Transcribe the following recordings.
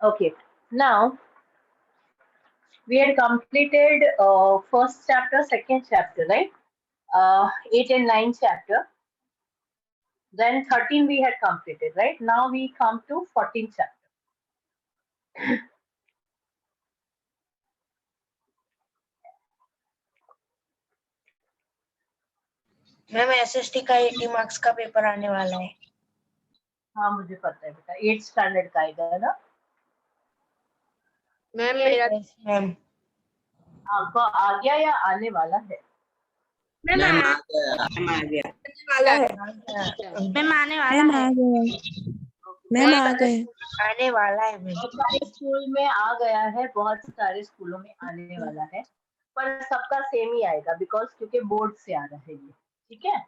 Okay, now we had completed first chapter, second chapter, right? 8 and 9 chapter. Then 13 we had completed, right? Now we come to 14th chapter. Ma'am SST का 80 marks का paper आने वाला है। हाँ मुझे पता है बेटा, 8th स्टैंडर्ड का आएगा ना मैम मेरा मैम आपको आ गया या आने वाला है? मैम आ गया वाला है मैम आने वाला है मैम आ गए आने वाला है मैम। बहुत सारे स्कूल में आ गया है, बहुत सारे स्कूलों में आने वाला है, पर सबका सेम ही आएगा बिकॉज क्योंकि बोर्ड से आ रहा है ये, ठीक है,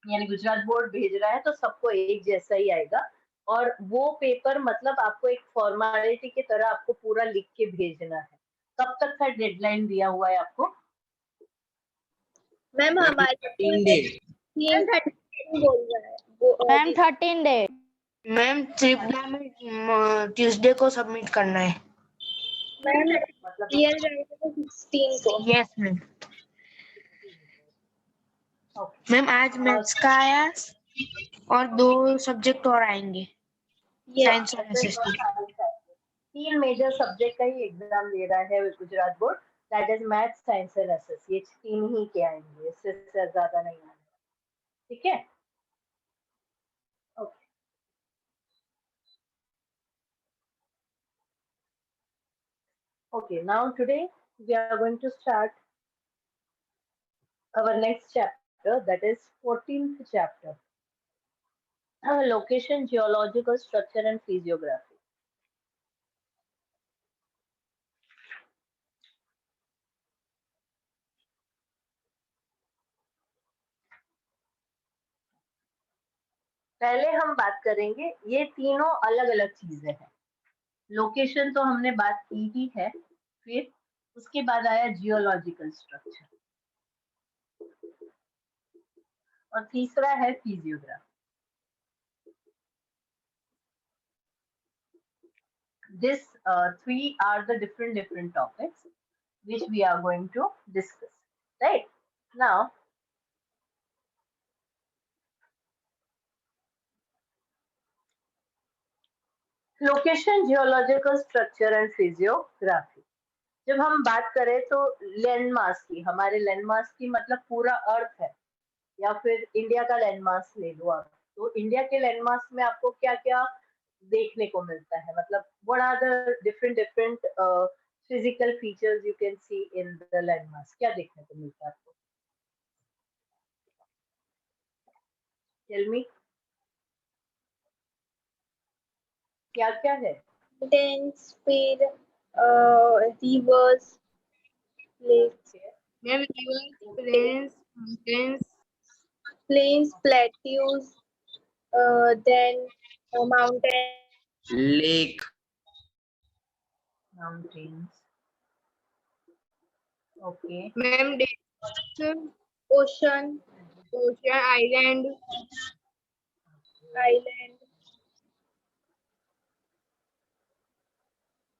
यानी गुजरात बोर्ड भेज रहा है तो सबको एक जैसा ही आएगा। और वो पेपर मतलब आपको एक फॉर्मेलिटी की तरह आपको पूरा लिख के भेजना है। कब तक का डेडलाइन दिया हुआ है आपको? मैम हमारे 13 डे बोल रहा है मैम 13 डे। मैम ट्रिपडा में ट्यूसडे को सबमिट करना है। मैम मतलब रियल जाएगा तो 16 को। Yes ma'am. ओके मैम आज मैथ्स का आया और 2 सब्जेक्ट और आएंगे साइंस और एसएसटी। 3 मेजर सब्जेक्ट का ही एग्जाम ले रहा है Gujarat board, that is math, science और एसएस। ये 3 ही के आएंगे, इससे ज्यादा नहीं आएंगे, ठीक है। Okay, okay, now today we are going to start our next chapter, that is 14th chapter, location, geological structure and physiography. पहले हम बात करेंगे, ये तीनों अलग अलग चीजें हैं। लोकेशन तो हमने बात की ही है, फिर उसके बाद आया जियोलॉजिकल स्ट्रक्चर और तीसरा है physiography. This 3 are the different topics which we are going to discuss, right? Now, location, geological structure and physiography. जब हम बात करें तो लैंडमार्क की, हमारे लैंडमार्क की मतलब पूरा अर्थ है, या फिर इंडिया का लैंडमार्क ले लो आप, तो इंडिया के लैंडमार्क में आपको क्या क्या देखने को मिलता है, मतलब what are the different physical features you can see in the landmark, क्या देखने को मिलता है आपको? टेल मी, क्या क्या है? माउंटेन्स, फिर rivers, lakes. Ma'am rivers, plains, mountains, plains, plateaus, then mountain, lake, mountains, okay. Ma'am desert, ocean, island,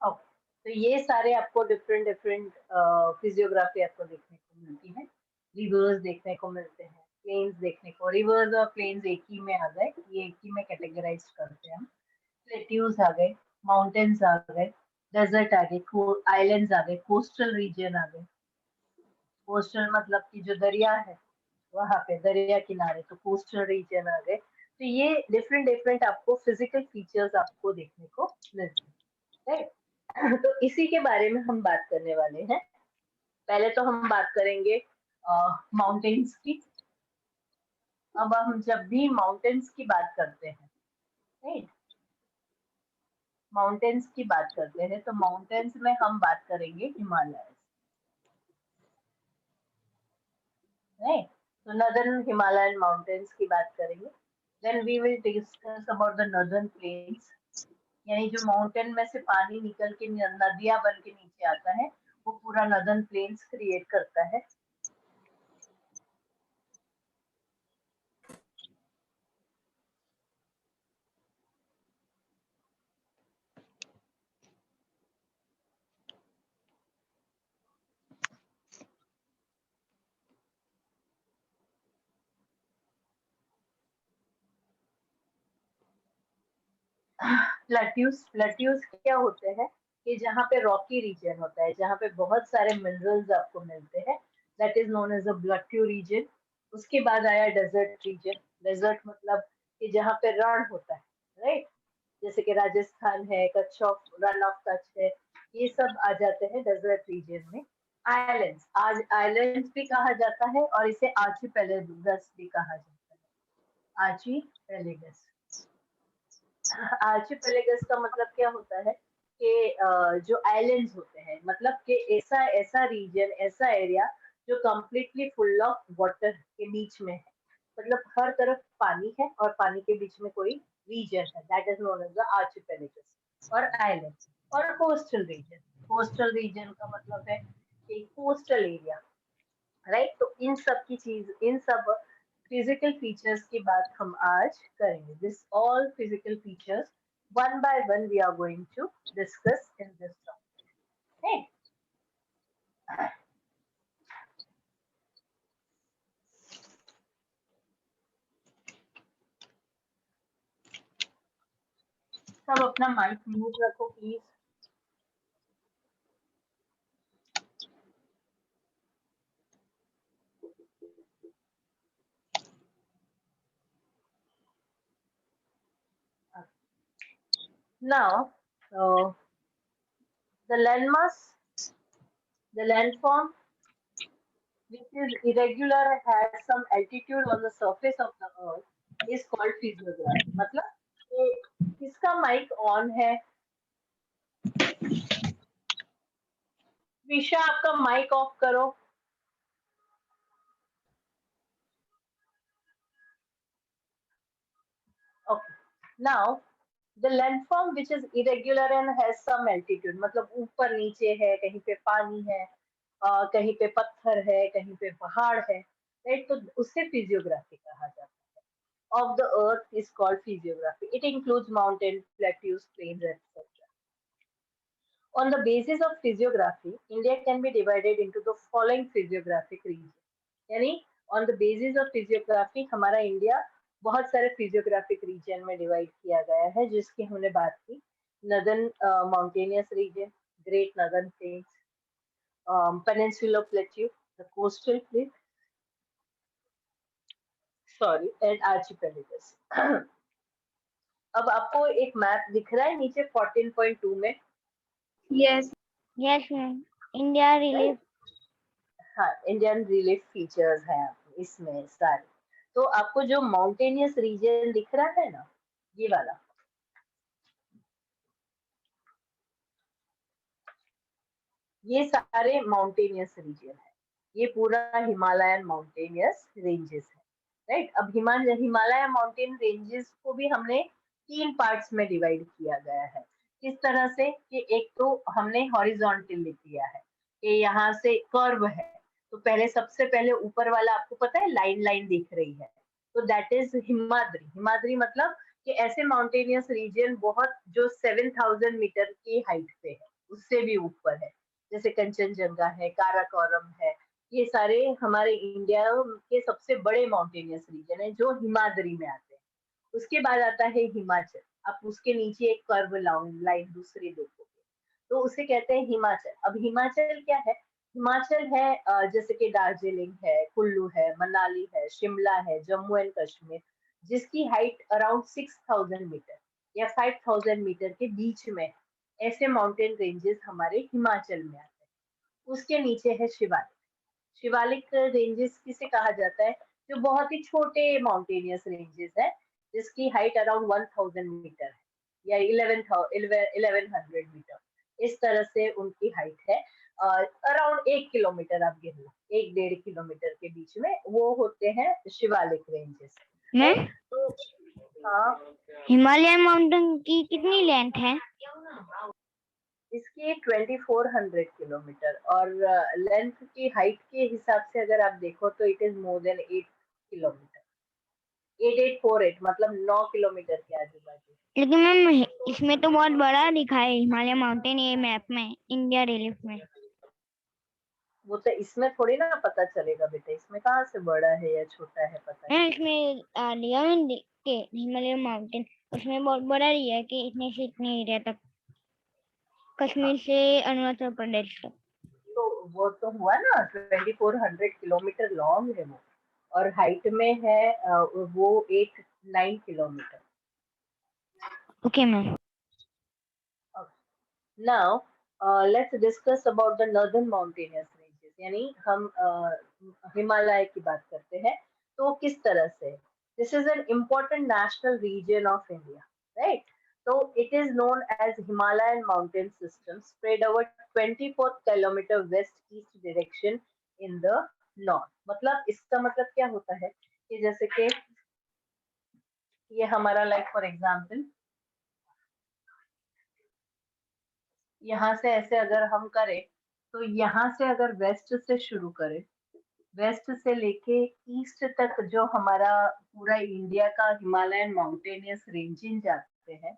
okay, तो ये सारे आपको डिफरेंट फिजियोग्राफी आपको देखने को मिलती है। रिवर्स देखने को मिलते हैं, प्लेन्स देखने को, रिवर्स और प्लेन्स एक ही में आ गए, ये एक ही में कैटेगराइज करते हैं हम। प्लेट्यूज आ गए, माउंटेन्स आ गए, डेजर्ट आ गए, आइलैंड्स आ गए, कोस्टल रीजन आ गए। कोस्टल मतलब कि जो दरिया है वहां पे, दरिया किनारे, तो कोस्टल रीजन आ गए। तो ये डिफरेंट आपको फिजिकल फीचर्स आपको देखने को मिलते हैं, राइट? तो इसी के बारे में हम बात करने वाले हैं। पहले तो हम बात करेंगे माउंटेन्स की। अब हम जब भी माउंटेन्स की बात करते हैं, राइट, माउंटेन्स की बात करते हैं, तो माउंटेन्स में हम बात करेंगे हिमालय, राइट? तो नदर्न हिमालयन माउंटेन्स की बात करेंगे। Then we will discuss about the northern plains, यानी जो माउंटेन में से पानी निकल के नदियां बन के नीचे आता है, वो पूरा नदर्न प्लेन्स क्रिएट करता है। प्लेट्यूज क्या होते हैं कि जहाँ पे रॉकी रीजन होता है, जहाँ पे बहुत सारे मिनरल्स आपको मिलते हैं, that is known as a plateau region. उसके बाद आया डेजर्ट रीजन। डेजर्ट मतलब कि जहाँ पे रण होता है, राइट? जैसे कि राजस्थान है, Kutch of run of Kutch है, ये सब आ जाते हैं डेजर्ट रीजन में। आइलैंड्स, आज आइलैंड्स भी कहा जाता है और इसे आर्चिपेलागस भी कहा जाता है। आर्चिपेलागस। आर्चिपेलागस का मतलब क्या होता है कि जो आइलैंड्स होते हैं, मतलब कि ऐसा ऐसा रीजन, ऐसा एरिया जो कंप्लीटली फुल ऑफ वाटर के बीच में है, मतलब हर तरफ पानी है और पानी के बीच में कोई रीजन है, that is known as the archipelagos. और आइलैंड और कोस्टल रीजन। कोस्टल रीजन का मतलब है कि कोस्टल एरिया, राइट? तो इन सब की चीज, इन सब फिजिकल फीचर्स की बात हम आज करेंगे। This all physical features one by one we are going to discuss in this topic. सब अपना माइक म्यूट रखो please. Now, the landmass, the landform, which is irregular and has some altitude on the surface of the earth, is called physiography. मतलब कि किसका mic on है? विशा, आपका mic off करो। Okay. Now, the landform which is irregular and has some altitude, मतलब ऊपर नीचे है, कहीं पे पानी है, कहीं पे पत्थर है, कहीं पे पहाड़ है, राइट? तो उससे फिजियोग्राफी कहा जाता है। Of the earth is called physiography. It includes mountain, plateaus, plains, etc. On the basis of physiography, India can be divided into the following physiographic regions. यानी on the basis of physiography हमारा India बहुत सारे physiographic reason में divide किया गया है, जिसकी हमने बात की। Northern mountainous region, great northern plains, peninsular plateau, the coastal plain, sorry, and archipelagos. अब आपको एक मैप दिख रहा है नीचे 14.2 में? Yes. Yes, ma'am. India relief. हाँ, इंडियन रिलीफ फीचर्स हैं इसमें सारे। तो आपको जो माउंटेनियस रीजन दिख रहा है ना, ये वाला, ये सारे माउंटेनियस रीजन है। ये पूरा हिमालयन माउंटेनियस रेंजेस है, राइट? अब हिमालय माउंटेन रेंजेस को भी हमने 3 पार्ट्स में डिवाइड किया गया है। किस तरह से कि एक तो हमने हॉरिजॉन्टल लिख दिया है कि यहाँ से कर्व है, तो पहले सबसे पहले ऊपर वाला आपको पता है लाइन लाइन दिख रही है, तो दैट इज हिमाद्री। हिमाद्री मतलब कि ऐसे माउंटेनियस रीजन बहुत जो 7000 मीटर की हाइट पे है, उससे भी ऊपर है, जैसे कंचनजंगा है, काराकोरम है, ये सारे हमारे इंडिया के सबसे बड़े माउंटेनियस रीजन है जो हिमाद्री में आते हैं। उसके बाद आता है हिमाचल। आप उसके नीचे एक कर्व लाइन दूसरी देखोगे तो उसे कहते हैं हिमाचल। अब हिमाचल क्या है? हिमाचल है जैसे कि दार्जिलिंग है, कुल्लू है, मनाली है, शिमला है, जम्मू एंड कश्मीर, जिसकी हाइट अराउंड 6000 मीटर या 5000 मीटर के बीच में है। ऐसे माउंटेन रेंजेस हमारे हिमाचल में आते हैं। उसके नीचे है शिवालिक। शिवालिक रेंजेस किसे कहा जाता है? जो बहुत ही छोटे माउंटेनियस रेंजेस है, जिसकी हाइट अराउंड 1000 मीटर है या 1100 मीटर, इस तरह से उनकी हाइट है। अराउंड 1 किलोमीटर आप गिन लो, 1-1.5 किलोमीटर के बीच में वो होते हैं शिवालिक रेंजेस, मैम, राइट? तो हाँ, हिमालयन माउंटेन की कितनी लेंथ है? इसकी 2400 किलोमीटर, और लेंथ की हाइट के हिसाब से अगर आप देखो तो it is more than 8 kilometre. 8848 मतलब 9 किलोमीटर के आजू बाजू। लेकिन मैम इसमें तो बहुत बड़ा दिखा है हिमालय माउंटेन, ये मैप में, इंडिया रिलीफ में। वो तो इसमें थोड़ी ना पता चलेगा बेटा, इसमें कहाँ से बड़ा है या छोटा है पता मैम चलेगा। इसमें लिया मैंने के हिमालय माउंटेन उसमें बहुत बड़ा दिया है कि इतने से इतने एरिया तक, कश्मीर से अरुणाचल प्रदेश तक। तो वो तो हुआ ना, 2400 किलोमीटर लॉन्ग है वो, और हाइट में है वो 9 kilometre. Okay ma'am. Now, let's discuss about the northern mountainous ranges. यानी हम हिमालय की बात करते हैं, तो किस तरह से? This is an important national region of India, right? So it is known as Himalayan mountain system, spread over 24 kilometer west-east direction in the north. मतलब इसका मतलब क्या होता है कि जैसे कि ये हमारा लाइक फॉर एग्जाम्पल यहाँ से ऐसे अगर हम करें, तो यहाँ से अगर वेस्ट से शुरू करें, वेस्ट से लेके ईस्ट तक जो हमारा पूरा इंडिया का हिमालयन माउंटेनियस रेंजिंग जाते हैं,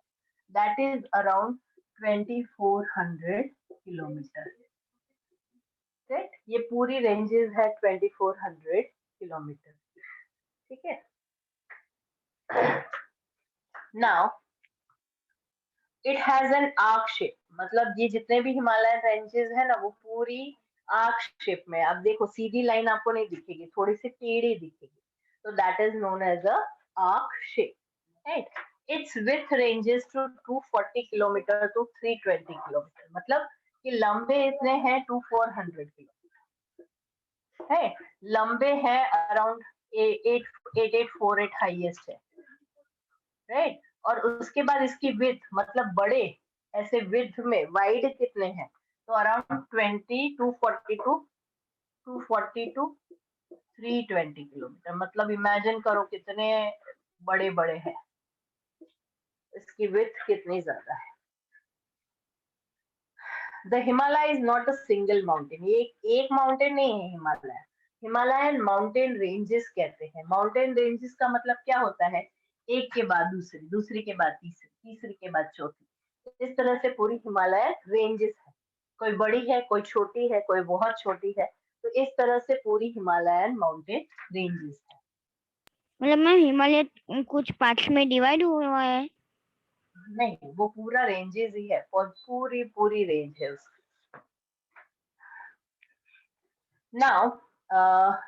that is around 2400 kilometre. Right, ये पूरी रेंजेस है 2400 किलोमीटर। ठीक है, now it has an arc shape, मतलब ये जितने भी हिमालयन रेंजेस है ना, वो पूरी आर्क शेप में। अब देखो सीधी लाइन आपको नहीं दिखेगी, थोड़ी सी टेढ़ी दिखेगी, तो that is known as a arc shape, right. Its width ranges to 240 kilometre to 320 kilometre, मतलब कि लंबे इतने हैं 2400 किलोमीटर है, लंबे हैं अराउंड 8848 हाईएस्ट है, राइट। और उसके बाद इसकी विड्थ, मतलब बड़े ऐसे विड्थ में वाइड कितने हैं, तो अराउंड 240 टू 320 किलोमीटर, मतलब इमेजिन करो कितने बड़े बड़े हैं, इसकी विड्थ कितनी ज्यादा है। The Himalaya is not a single mountain, ये एक माउंटेन नहीं है हिमालय, हिमालयन माउंटेन रेंजेस कहते हैं। माउंटेन रेंजेस का मतलब क्या होता है, एक के बाद दूसरी, दूसरी के बाद तीसरी, तीसरी के बाद चौथी, इस तरह से पूरी हिमालय रेंजेस है, कोई बड़ी है, कोई छोटी है, कोई बहुत छोटी है, तो इस तरह से पूरी हिमालयन माउंटेन रेंजेस है। मतलब मैम हिमालय कुछ पार्ट्स में डिवाइड हुआ है? नहीं, वो पूरा रेंजेस ही है, और पूरी पूरी रेंज है उसकी। Now,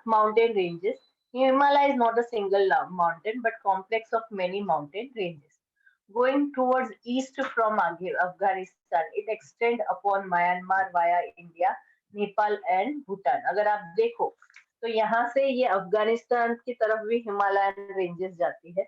mountain ranges. Himalaya is not a single mountain, but complex of many mountain ranges. Going towards east from Afghanistan, it extends upon Myanmar via India, Nepal and Bhutan. अगर आप देखो तो यहाँ से ये अफगानिस्तान की तरफ भी हिमालयन रेंजेस जाती है,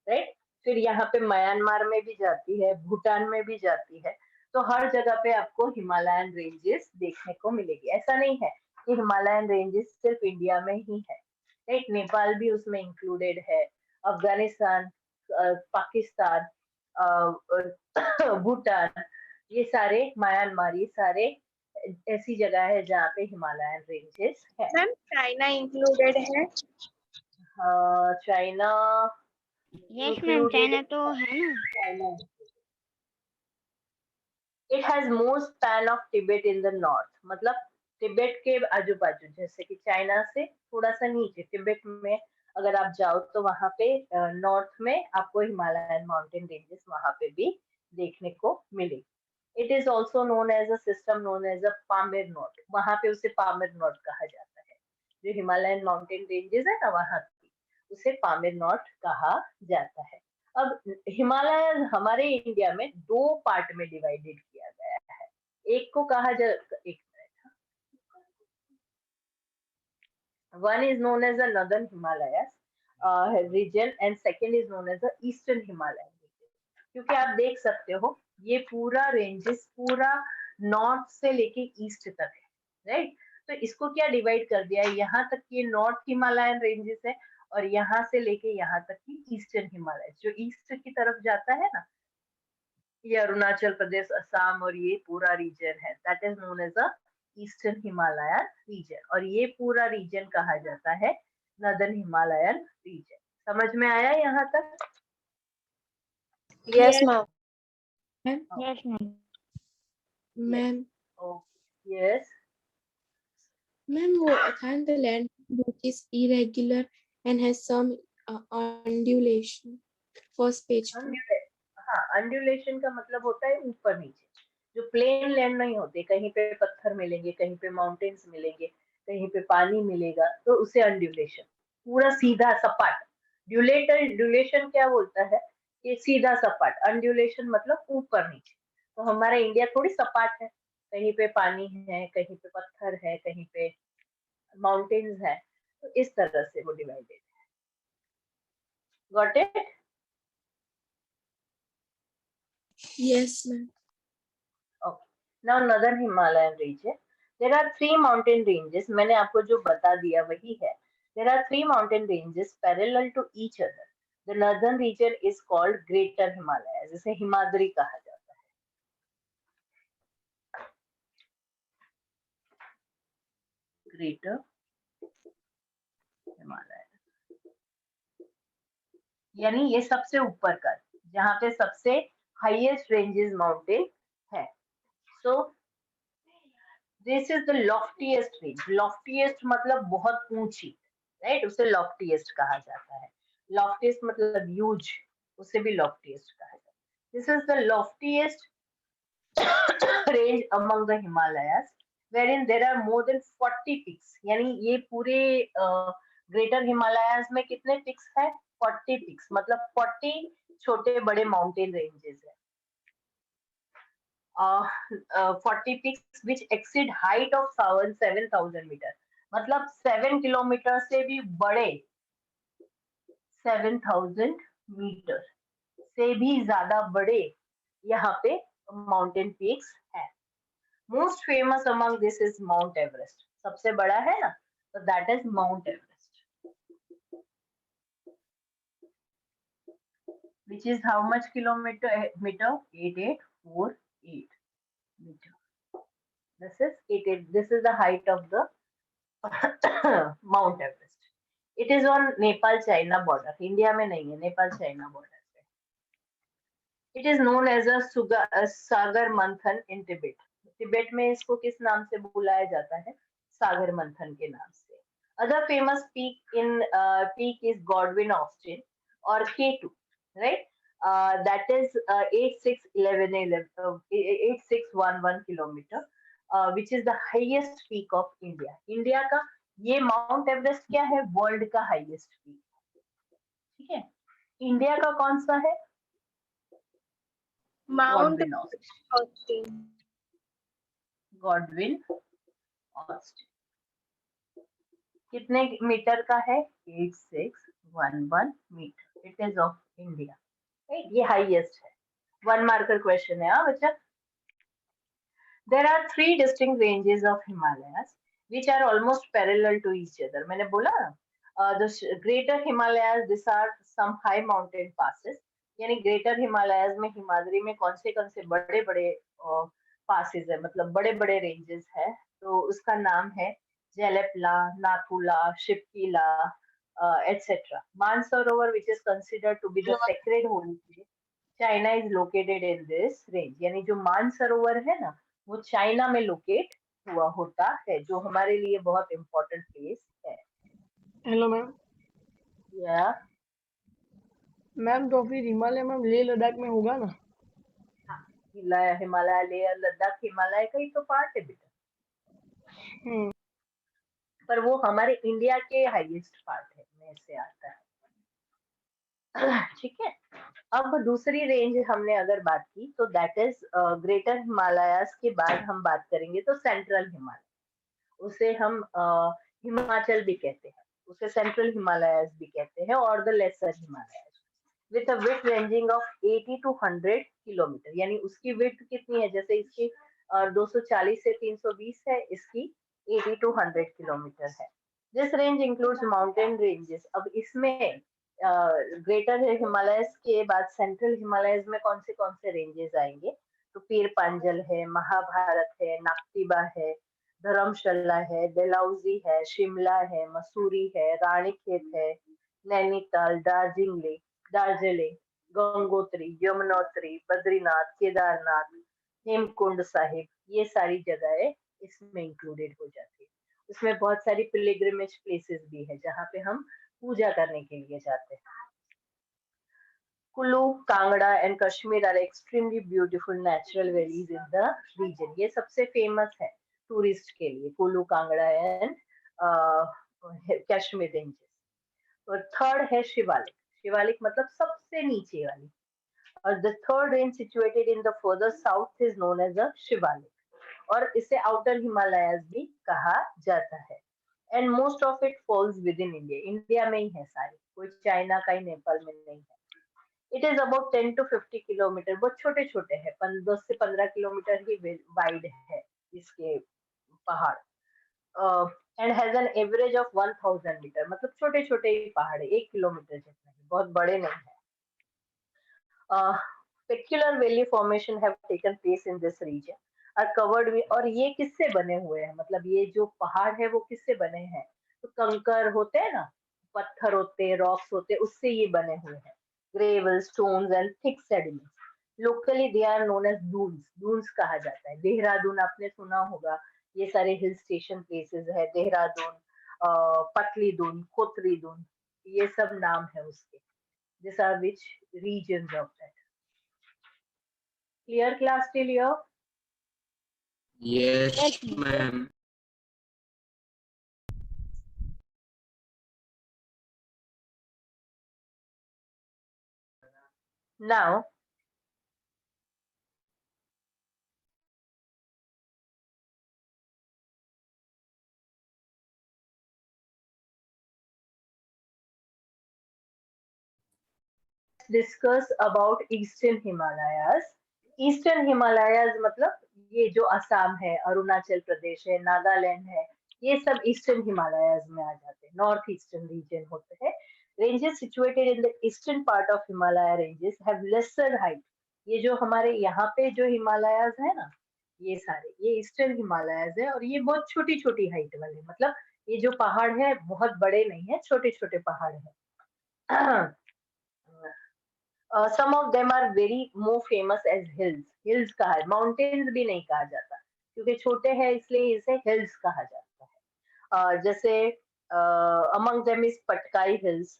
राइट। फिर यहाँ पे म्यांमार में भी जाती है, भूटान में भी जाती है, तो हर जगह पे आपको हिमालयन रेंजेस देखने को मिलेगी। ऐसा नहीं है कि हिमालयन रेंजेस सिर्फ इंडिया में ही है, राइट, नेपाल भी उसमें इंक्लूडेड है, अफगानिस्तान, पाकिस्तान, भूटान, ये सारे, म्यांमार, ये सारे ऐसी जगह है जहाँ पे हिमालयन रेंजेस है। मैम चाइना इंक्लूडेड है? चाइना यस मैम, चाइना तो है ना। China, it has more span of Tibet in the north, मतलब तिब्बत के आजू बाजू, जैसे कि चाइना से थोड़ा सा नीचे तिब्बत में अगर आप जाओ तो वहां पे नॉर्थ में आपको हिमालयन माउंटेन रेंजेस वहां पे भी देखने को मिलेगी। It is also known as a system known as a Pamir knot, वहां पे उसे पामिर नॉट कहा जाता है, जो हिमालयन माउंटेन रेंजेस है ना वहां की, उसे पामिर नॉट कहा जाता है। अब हिमालय हमारे इंडिया में दो पार्ट में डिवाइडेड किया गया है, एक को कहा जा, एक one is known as the northern Himalayas region and second is known as the eastern Himalaya region. क्योंकि आप देख सकते हो ये पूरा रेंजेस पूरा नॉर्थ से लेके ईस्ट तक है, राइट। तो इसको क्या डिवाइड कर दिया है, यहाँ तक ये नॉर्थ हिमालयन रेंजेस है, और यहाँ से लेके यहाँ तक की ईस्टर्न हिमालय, जो ईस्ट की तरफ जाता है ना, ये अरुणाचल प्रदेश, असम और ये पूरा रीजन है, that is known as a eastern Himalayan region, और ये पूरा रीजन कहा जाता है नॉर्दर्न हिमालयन रीजन। समझ में आया यहाँ तक? Yes ma'am. Yes ma'am. Ma'am yes ma'am वो can't the land which is irregular and has some undulation for speech? हाँ, अंडुलेशन का मतलब होता है ऊपर नीचे, जो प्लेन लैंड नहीं होते, कहीं पे पत्थर मिलेंगे, कहीं पे माउंटेन्स मिलेंगे, कहीं पे पानी मिलेगा, तो उसे अंडुलेशन, पूरा सीधा सपाट। ड्यूलेशन क्या बोलता है कि सीधा सपाट, अंडुलेशन मतलब ऊपर नीचे। तो हमारा इंडिया थोड़ी सपाट है, कहीं पे पानी है, कहीं पे पत्थर है, कहीं पे माउंटेन्स है, तो इस तरह से वो डिवाइडेड है। Got it? Yes, ma'am. Okay. Now northern Himalayan region. There are three mountain ranges. मैंने आपको जो बता दिया वही है. There are three mountain ranges parallel to each other. The northern region is called Greater Himalayas. जिसे हिमाद्री कहा जाता है. Greater Himalayas. यानी ये सबसे ऊपर का, जहाँ पे सबसे हाईएस्ट रेंजेस माउंटेन है. So this is the loftiest range. Loftiest मतलब बहुत ऊंची, राइट? उसे loftiest कहा जाता है. Loftiest मतलब huge, उसे भी loftiest कहा जाता है. This is the loftiest range among the Himalayas, wherein there are more than 40 peaks. यानी ये पूरे ग्रेटर हिमालयाज में कितने पिक्स है? 40 पिक्स, मतलब 40 छोटे बड़े माउंटेन रेंजेस है. 40 peaks which exceed height of 7,000 metre, मतलब 7 किलोमीटर से भी बड़े, 7,000 मीटर से भी ज्यादा बड़े यहाँ पे माउंटेन पीक्स है. Most famous among this is mount Everest. सबसे बड़ा है ना, तो that is mount Everest, which is how much kilometer meter? 8848 meter. This is the height of the Mount Everest. It is on Nepal China border. India में नहीं है, Nepal China border पे. It is known as a सागर मंथन in Tibet. Tibet में इसको किस नाम से बुलाया जाता है? सागर मंथन के नाम से. Other famous peak is Godwin Austen or K2, right? That is 8611 kilometer, which is the highest peak of India. India का ये माउंट एवरेस्ट क्या है? वर्ल्ड का हाईएस्ट पीक. ठीक है. इंडिया का कौन सा है? Mount Godwin Austen. Austin. Godwin Austen. कितने मीटर का है? 8611 metre. It is of India. ये हाईएस्ट है. 1 मार्कर क्वेश्चन है. हाँ बच्चा. There are three distinct ranges of Himalayas which are almost parallel to each other. मैंने बोला the Greater Himalayas, these are some high mountain passes. यानी greater Himalayas में, हिमाद्री में कौन से बड़े बड़े पासेस है, मतलब बड़े बड़े रेंजेस है. तो उसका नाम है Jelepla, Nathula, शिवकीला, etc. Mansarovar which is considered to be the sacred holy place, China is located in this range. यानी जो मानसरोवर है ना, वो चाइना में लोकेट हुआ होता है, जो हमारे लिए बहुत इम्पोर्टेंट प्लेस है. Hello ma'am. या मैम तो फिर हिमालय मैम लेह लद्दाख में होगा ना? हिमालय, लेह लद्दाख हिमालय का ही तो पार्ट है बेटा. पर वो हमारे इंडिया के हाईएस्ट पार्ट है में से आता है. ठीक है. अब दूसरी रेंज हमने अगर बात की तो दैट इज ग्रेटर हिमालयाज के बाद हम बात करेंगे तो सेंट्रल हिमालय. उसे हम हिमाचल भी कहते हैं, उसे सेंट्रल हिमालयाज भी कहते हैं, और the lesser Himalayas with a width ranging of 80 to 100 kilometre. यानी उसकी विड्थ कितनी है? जैसे इसकी 240 से 320 है, इसकी 80 to 100 किलोमीटर है. This range includes mountain ranges. अब इसमें ग्रेटर हिमालयस के बाद सेंट्रल हिमालयस में कौन से रेंजेस आएंगे? तो पीर पांजल है, महाभारत है, नाक्तिबा है, धर्मशाला है, डलहौजी है, शिमला है, मसूरी है, रानीखेत है, नैनीताल, दार्जिलिंग, गंगोत्री, यमुनोत्री, बद्रीनाथ, केदारनाथ, हेमकुंड साहिब, ये सारी जगहें इसमें इंक्लूडेड हो जाती है. उसमें बहुत सारी पिलग्रिमेज प्लेसेस भी है जहाँ पे हम पूजा करने के लिए जाते हैं. Kulu, Kangra and Kashmir are extremely beautiful natural valleys in the region. ये सबसे फेमस है टूरिस्ट के लिए, कुल्लू, कांगड़ा एंड कश्मीर रेंजेस. और थर्ड है शिवालिक. शिवालिक मतलब सबसे नीचे वाली. और the third range situated in the further south is known as a Shivalik. और इसे आउटर हिमालयाज भी कहा जाता है. And most of it falls within India. India में ही है सारे, कोई चाइना का ही नेपाल में नहीं है. It is about 10 to 50 kilometre. बहुत छोटे छोटे हैं, 10 से 15 किलोमीटर ही वाइड है इसके पहाड़. And has an average of 1000 metre. मतलब छोटे छोटे ही पहाड़ है, 1 किलोमीटर जितने, बहुत बड़े नहीं है. Peculiar valley formation have taken place in this region are covered with. और ये किससे बने हुए हैं, मतलब ये जो पहाड़ है वो किससे बने हैं? तो कंकर होते हैं ना, पत्थर होते हैं, रॉक्स होते हैं, उससे ये बने हुए हैं. Gravel, stones and thick sediments. Locally they are known as duns. Duns कहा जाता है. देहरादून आपने सुना होगा, ये सारे हिल स्टेशन प्लेसेस है. देहरादून, पतली दून, खोतरी दून, ये सब नाम है उसके. These are which regions of that. Clear class till here? Yes, Yes, ma'am. Now, discuss about Eastern Himalayas. Eastern Himalayas मतलब ये जो असम है, अरुणाचल प्रदेश है, नागालैंड है, ये सब ईस्टर्न हिमालयाज में आ जाते हैं. नॉर्थ ईस्टर्न रीजन होते हैं. Ranges situated in the eastern part of Himalaya ranges have laser height. ये जो हमारे यहाँ पे जो हिमालयाज है ना, ये सारे ये ईस्टर्न हिमालयाज है. और ये बहुत छोटी छोटी हाइट वाले, मतलब ये जो पहाड़ है बहुत बड़े नहीं है, छोटे छोटे पहाड़ है. Some of them are very more famous as hills. Hills कहा है, माउंटेन्स भी नहीं कहा जाता क्योंकि छोटे हैं, इसलिए इसे हिल्स कहा जाता है. जैसे among them is Patkai hills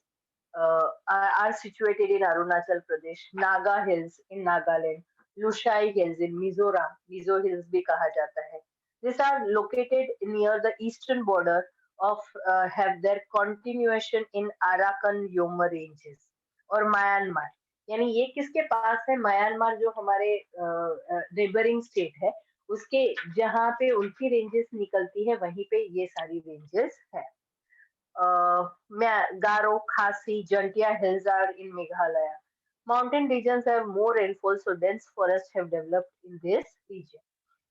are situated in Arunachal Pradesh. Naga hills in Nagaland. Lushai hills in Mizoram. Mizo hills भी कहा जाता है. This are located near the eastern border of have their continuation in Arakan Yoma ranges. और म्यांमार, यानी ये किसके पास है? म्यांमार जो हमारे नेबरिंग स्टेट है, उसके जहाँ पे उनकी रेंजेस निकलती है वहीं पे ये सारी रेंजेस है. गारो, खासी, Jaintia hills are in Meghalaya. Mountain regions have more rainfall, so dense forests have developed in this region.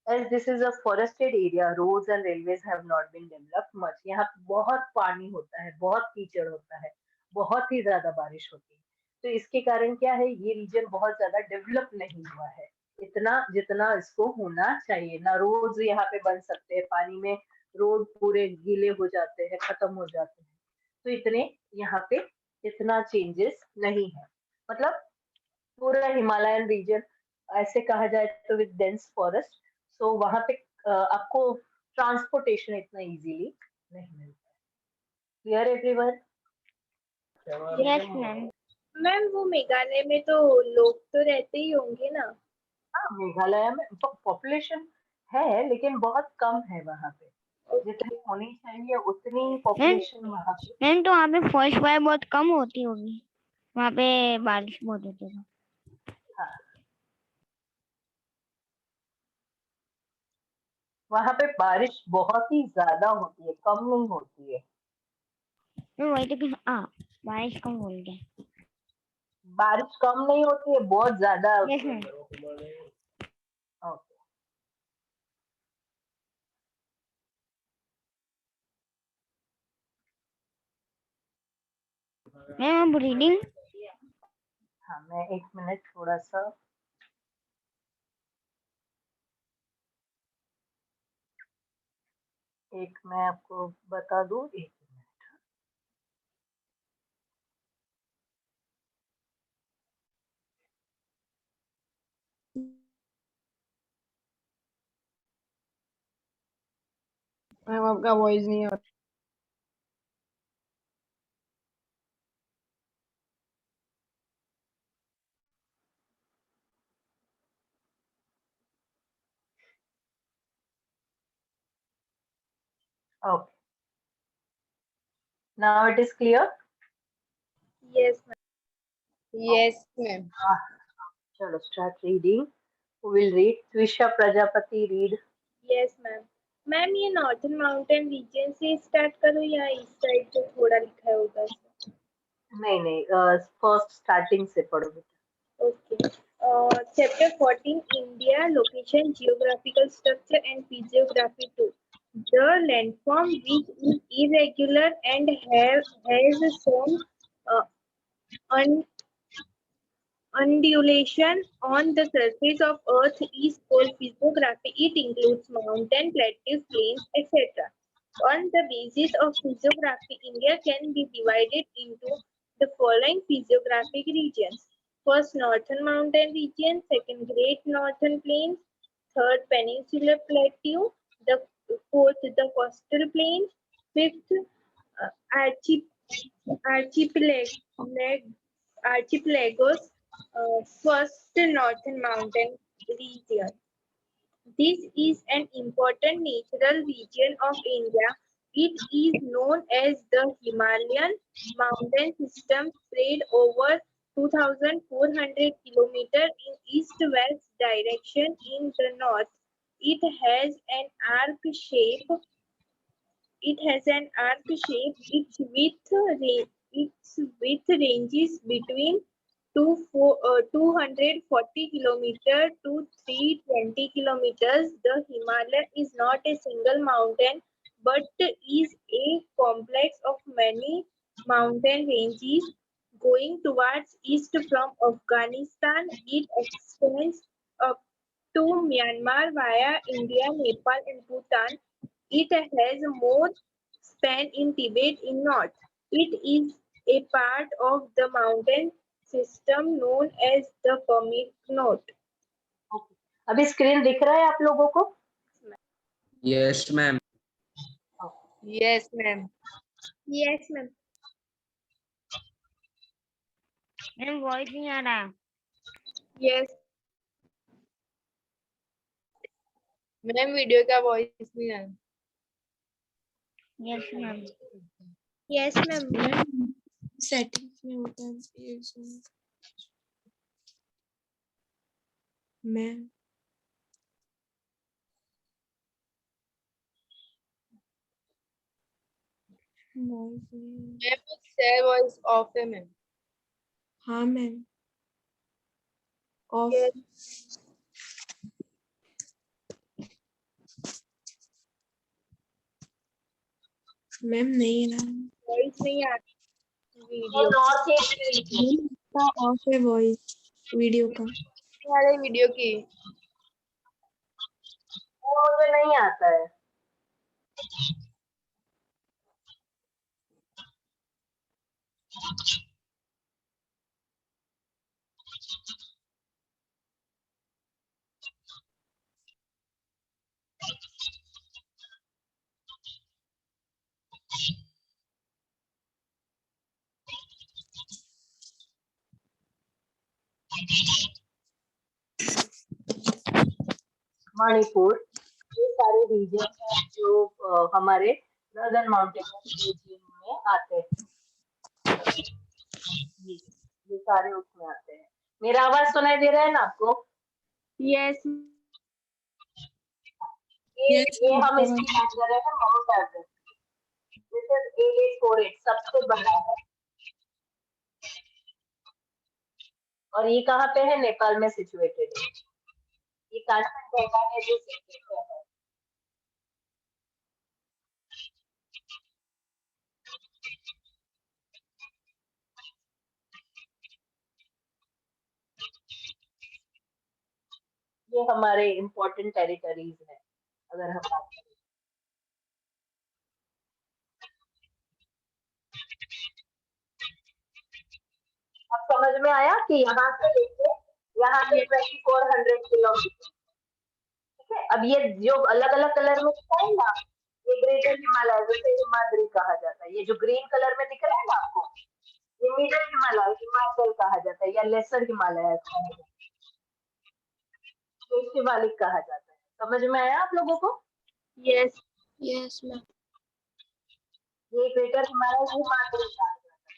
As this is a forested area, roads and railways have not been developed much. यहाँ पे बहुत पानी होता है, बहुत कीचड़ होता है, बहुत ही ज्यादा बारिश होती है. तो इसके कारण क्या है, ये रीजन बहुत ज्यादा डेवलप नहीं हुआ है इतना जितना इसको होना चाहिए. ना रोड्स यहाँ पे बन सकते हैं, पानी में रोड पूरे गीले हो जाते हैं, खत्म हो जाते हैं. तो इतने यहाँ पे इतना चेंजेस नहीं है. मतलब पूरा हिमालयन रीजन ऐसे कहा जाए तो विद डेंस फॉरेस्ट. सो वहां पे आपको ट्रांसपोर्टेशन इतना इजीली नहीं मिलता है. Clear everyone? yes, ma'am. Ma'am वो मेघालय में तो लोग तो रहते ही होंगे ना. हाँ, मेघालय में पॉपुलेशन है लेकिन बहुत कम है. वहां पे जितनी होनी चाहिए उतनी पॉपुलेशन वहां पे. मैम तो वहाँ पे फॉरेस्ट फायर बहुत कम होती होगी, वहाँ पे बारिश बहुत होती है. हाँ, वहां पे बारिश बहुत ही ज्यादा होती है, कम नहीं होती है. मैं वही तो बारिश कम बोल गए. बारिश कम नहीं होती है, बहुत ज्यादा. Yes ma'am. ओके. मैम अब रीडिंग. हाँ, मैं 1 मिनट थोड़ा सा मैं आपको बता दूं. 1 मिनट. मैम आपका वॉइस नहीं आ रहा. Okay. Now it is clear. Yes, ma'am. Yes, ma'am. Chalo, start reading. Who will read? Twisha Prajapati read. Yes, ma'am. Ma'am ये नॉर्थन माउंटेन रीजन से स्टार्ट करो या इस साइड जो थोड़ा लिखा है उधर से? नहीं, फर्स्ट स्टार्टिंग से पढ़ो बेटा. Okay. Chapter 14, India, location, geographical structure and physiography too. The landform which is irregular and has some uh, un- undulation on the surface of Earth is called physiography. It includes mountain, plateaus, plains, etc. On the basis of physiography, India can be divided into the following physiographic regions. First, Northern Mountain region. Second, Great Northern Plains. Third, Peninsular Plateau. The fourth, the Coastal Plains. Fifth, archipelagos. First, Northern Mountain region. This is an important natural region of India. It is known as the Himalayan mountain system, spread over 2,400 kilometers in east-west direction in the north. It has an arc shape. Its width ranges between 240 kilometers to 320 kilometers. The Himalaya is not a single mountain but is a complex of many mountain ranges. Going towards east from Afghanistan, it extends up to Myanmar via India, Nepal, and Bhutan. It has more span in Tibet in north. It is a part of the mountain system known as the Pamir-Knot. अभी screen दिख रहा है आप लोगों को? Yes, ma'am. Yes, ma'am. Yes, ma'am. Ma'am voice नहीं आ रहा. Yes. Ma'am video का वॉइस नहीं आ रहा. Yes ma'am. Yes, ma'am. Settings में होता है ये Zoom. मैम वॉइस नहीं. मैम शेयर वॉइस ऑफ है मैम. हाँ मैम ऑफ. Yes. मैम नहीं रहा. Voice नहीं आ रही. और वीडियो नॉर्थ ईस्ट रीजन. का ऑफ है वॉइस वीडियो का. आ रही वीडियो की. वो मुझे नहीं आता है. मणिपुर, ये सारे रीजन हैं जो हमारे नॉर्दर्न माउंटेन रीजन में आते हैं. ये सारे उसमें आते हैं. मेरा आवाज सुनाई दे रहा है ना आपको? Yes. ये हम इसकी बात कर रहे हैं माउंट एवरेस्ट. दिस इज 8848 सबसे बड़ा है. और ये कहाँ पे है? नेपाल में सिचुएटेड है. ये काठमांडू है जो सिक्किम में है. ये हमारे इम्पोर्टेंट टेरिटरीज हैं अगर हम बात करें. अब समझ में आया कि यहाँ से लेके यहाँ से 2400 किलोमीटर. ठीक है. अब ये जो अलग अलग कलर में दिखा है ना, ये ग्रेटर हिमालय जैसे हिमाद्री कहा जाता है. ये जो ग्रीन कलर में दिख रहा है ना आपको, ये मिडल हिमालय हिमाचल कहा जाता है या लेसर हिमालय शिवालिक कहा जाता है. समझ में आया आप लोगों को? Yes. Yes ma'am. ये ग्रेटर हिमालय की मालदीव कहा जाता है।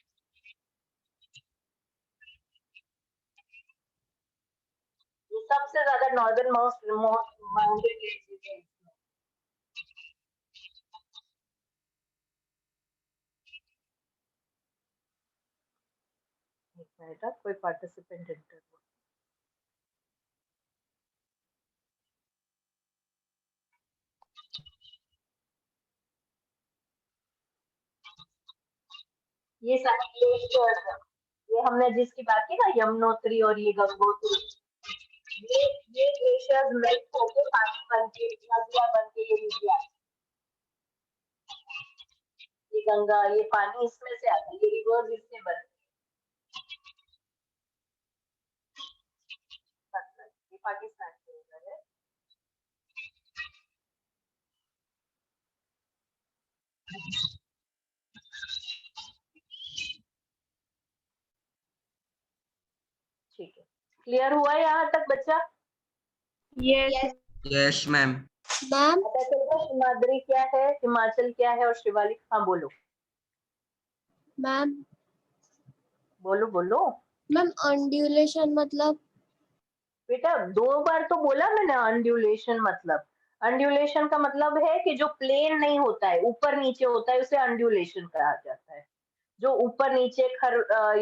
ये सबसे ज्यादा नॉर्दर्न मोस्ट माउंटेन रेंजेस है। एक मिनट, कोई पार्टिसिपेंट एंटर हुआ। ये सारे ग्लेशियर्स हैं। ये हमने जिसकी बात की ना, यमुनोत्री और ये गंगोत्री, ये ग्लेशियर्स मेल्ट होके पानी बनके, नदियां बनके ये नीचे आती है। ये गंगा, ये पानी इसमें से आता है, ये रिवर्स इससे बनते हैं। ये पाकिस्तान के रिवर है। ठीक है, क्लियर हुआ यहाँ तक बच्चा? Yes. Yes, ma'am. मैम पता चल गया हिमाद्री क्या है, हिमाचल क्या है और शिवालिक? हाँ बोलो मैम बोलो बोलो मैम अंड्यूलेशन मतलब बेटा, 2 बार तो बोला मैंने अंड्यूलेशन मतलब। अंड्यूलेशन का मतलब है कि जो प्लेन नहीं होता है, ऊपर नीचे होता है, उसे अंड्यूलेशन कहा जाता है। जो ऊपर नीचे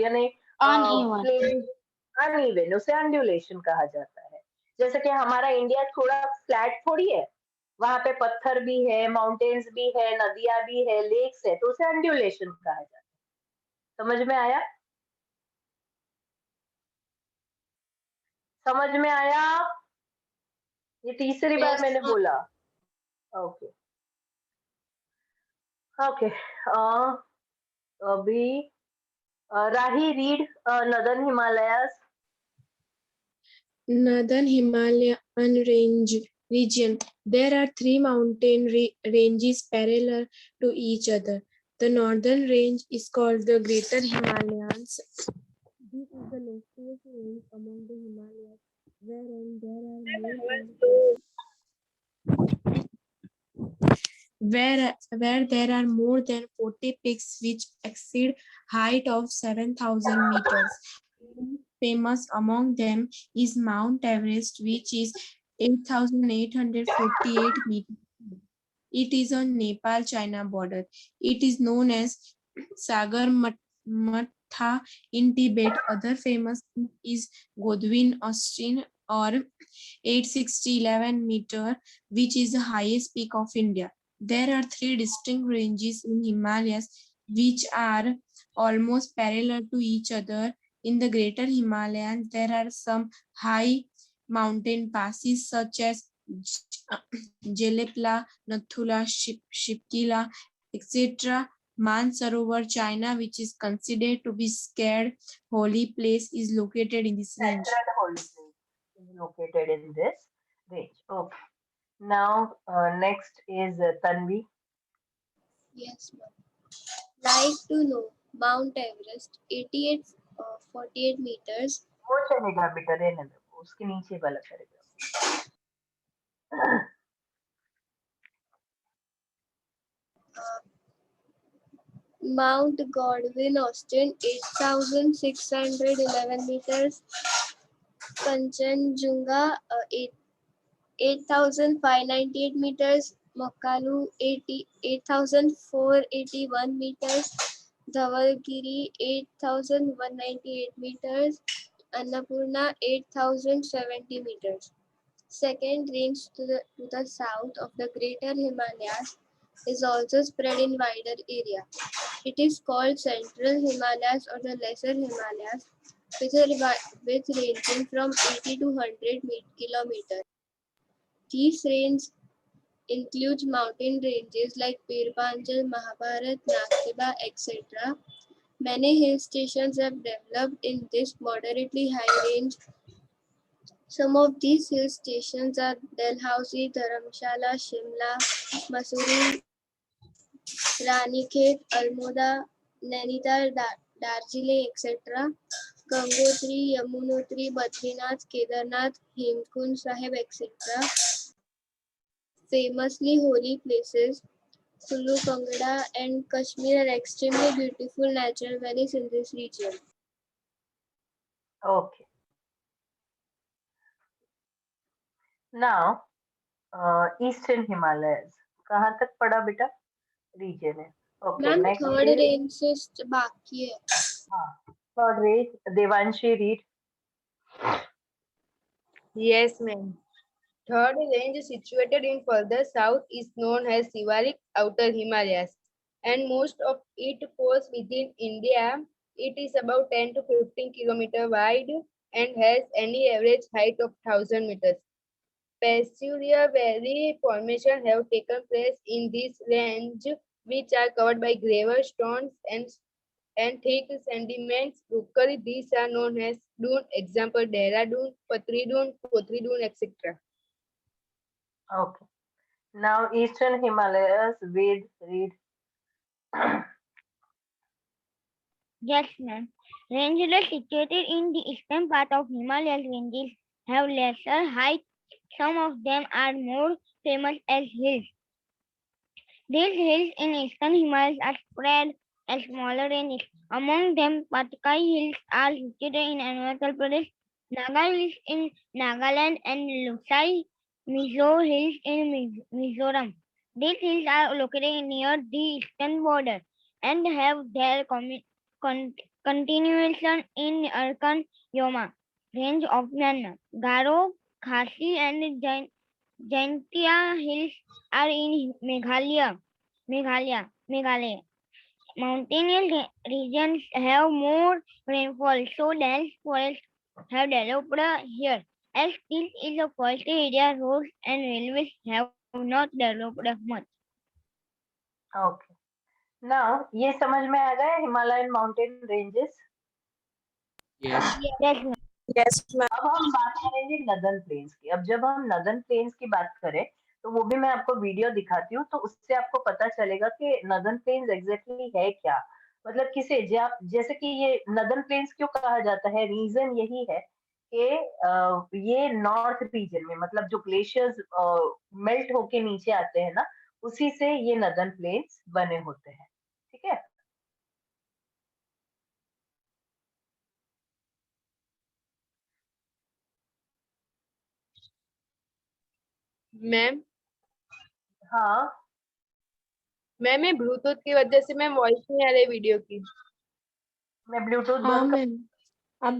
यानी Uneven. प्लेन अनइवन, उसे अंड्यूलेशन कहा जाता है। जैसे कि हमारा इंडिया थोड़ा फ्लैट थोड़ी है, वहां पे पत्थर भी है, माउंटेन्स भी है, नदियां भी है, लेक्स है, तो उसे अंड्यूलेशन कहा जाता है। समझ में आया? समझ में आया? ये तीसरी बार Yes, मैंने ma'am. बोला। ओके ओके, अभी राही read northern Himalayas. Northern Himalayan region. There are three mountain ranges parallel to each other. The northern range is called the Greater Himalayas. This is the loftiest range among the Himalayas, wherein where there are more than 40 peaks which exceed height of 7,000 meters. Famous among them is Mount Everest, which is 8,848 meters. It is on Nepal-China border. It is known as Sagarmatha in Tibet. Other famous peak is Godwin Austen or 860 meter, which is the highest peak of India. There are three distinct ranges in Himalayas which are almost parallel to each other. In the Greater Himalayas, there are some high mountain passes such as Jelepla, Nathula, Shipkila, etc. Mansarovar, China, which is considered to be sacred holy place, is located in this range. Sacred holy place is located in this range. Okay. Now next is Tanvi. Yes, ma'am. Like to know Mount Everest, 48 meters. वो चलेगा बेटा, रहने दो, उसके नीचे वाला करेगा। Mount Godwin Austen, 8,611 meters. Kanchenjunga, 8,598 meters. Makalu, 8,481 meters. Dhavalgiri, 8,198 meters. Annapurna, 8,070 meters. Second range to the south of the Greater Himalayas is also spread in wider area. It is called Central Himalayas or the Lesser Himalayas, with ranging from 80 to 100 kilometers. These ranges include mountain ranges like Pirpanjal, Mahabharat, Naktiba, etc. Many hill stations have developed in this moderately high range. Some of these hill stations are Dalhousie, Dharamshala, Shimla, Mussoorie, Ranikhet, Almoda, Nainital, Darjeeling, etc. Gangotri, Yamunotri, Badrinath, Kedarnath, Hemkund Sahib, etc. Famously holy places. Kullu, Kangada, and Kashmir are extremely beautiful natural valleys in this region. Okay. Now, Eastern Himalayas. कहाँ तक पढ़ा बेटा? Region है. Okay. Ma'am Next third is range से बाकी है. third range. Devanshi, read. Yes, ma'am. Third range situated in further south is known as Shivalik Outer Himalayas, and most of it falls within India. It is about 10 to 15 kilometer wide and has any average height of 1000 meters. Peculiar valley formations have taken place in this range, which are covered by gravel stones and thick sediments. Locally, these are known as dune. Example: Dehradun, Patri Dune, Kothri Dune, etc. Okay. Now, Eastern Himalayas. Ved, read. Yes, ma'am. Ranges situated in the eastern part of Himalaya ranges have lesser height. Some of them are more famous as hills. These hills in eastern Himalayas are spread as smaller ranges. Among them, Patkai Hills are situated in Arunachal Pradesh, Naga Hills in Nagaland, and Lusai Mizo Hills in Mizoram. These hills are located near the eastern border and have their continuation in Arkan Yoma range of Myanmar. Garo, Khasi, and Jaintia Hills are in Meghalaya. Mountainous regions have more rainfall, so dense forests have developed here. As this is a forested area, roads and railways have not developed much. Okay. Now, ये समझ में आ गया Himalayan mountain ranges. Yes. Yes, ma'am. Yes, ma'am. अब हम बात करेंगे northern planes की. अब जब हम नदर्न प्लेन्स की बात करें तो वो भी मैं आपको वीडियो दिखाती हूँ, तो उससे आपको पता चलेगा कि नदर्न प्लेन्स एग्जैक्टली है क्या. मतलब किसे जैसे कि ये नदर्न प्लेन्स क्यों कहा जाता है, रीजन यही है कि ये नॉर्थ रीजन में, मतलब जो ग्लेशियर्स मेल्ट होके नीचे आते हैं ना, उसी से ये नदर्न प्लेन्स बने होते हैं. ठीक है. मैम हाँ, मैम ये ब्लूटूथ की वजह से मैम वॉइस नहीं आ रही वीडियो की. मैं ब्लूटूथ हाँ बंद कर. मैम, अब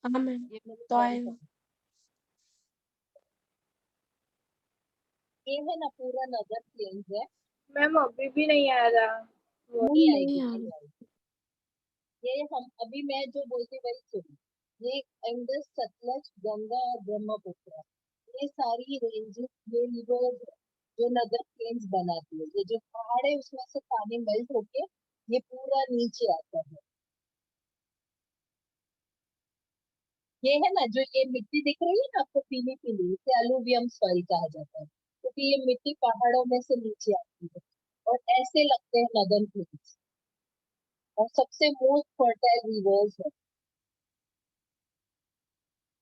हाँ मैम, ये मेरे तो बंद आएगा. कर. ये है ना पूरा नदर्न प्लेन्स है. मैम अभी भी नहीं आ रहा. नहीं नहीं आएगी, आ नहीं रहा. आएगी. ये हम अभी मैं जो बोलती वही सुन. ये इंडस, सतलज, गंगा और ब्रह्मपुत्र, ये सारी रेंजेस, ये रिवर्स जो नदर प्लेन्स बनाती है. ये जो पहाड़ है उसमें से पानी मेल्ट होके ये पूरा नीचे आता है. ये है ना जो ये मिट्टी दिख रही है ना आपको पीली पीली, इसे अलूवियम सॉइल कहा जाता है, क्योंकि ये मिट्टी पहाड़ों में से नीचे आती है और ऐसे लगते हैं नदर्न प्लेन्स. और सबसे मोस्ट फर्टाइल रिवर्स है.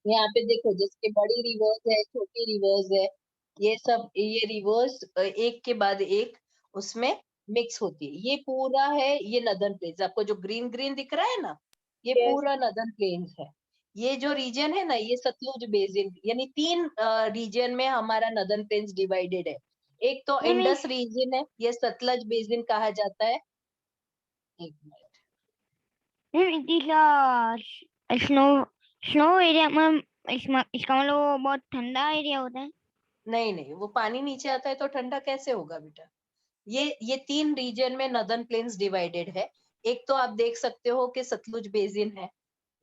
यहाँ पे देखो, जिसके बड़ी रिवर्स है, छोटी रिवर्स है, ये सब, ये रिवर्स एक के बाद एक उसमें मिक्स होती है. ये पूरा है ये नदर्न प्लेन्स. आपको जो ग्रीन ग्रीन दिख रहा है ना, ये Yes. पूरा नदर्न प्लेन्स है. ये जो रीजन है ना, ये सतलुज बेसिन, यानी 3 रीजन में हमारा नदर्न प्लेन्स डिवाइडेड है. एक तो नहीं, नहीं. इंडस रीजन है, ये सतलज बेसिन कहा जाता है. एक minute. Ma'am, it is a snow area, ma'am. इसका मतलब वो बहुत ठंडा एरिया होता है. नहीं नहीं, वो पानी नीचे आता है तो ठंडा कैसे होगा बेटा. ये 3 रीजन में नदर्न प्लेन्स डिवाइडेड है. एक तो आप देख सकते हो कि सतलुज बेसिन है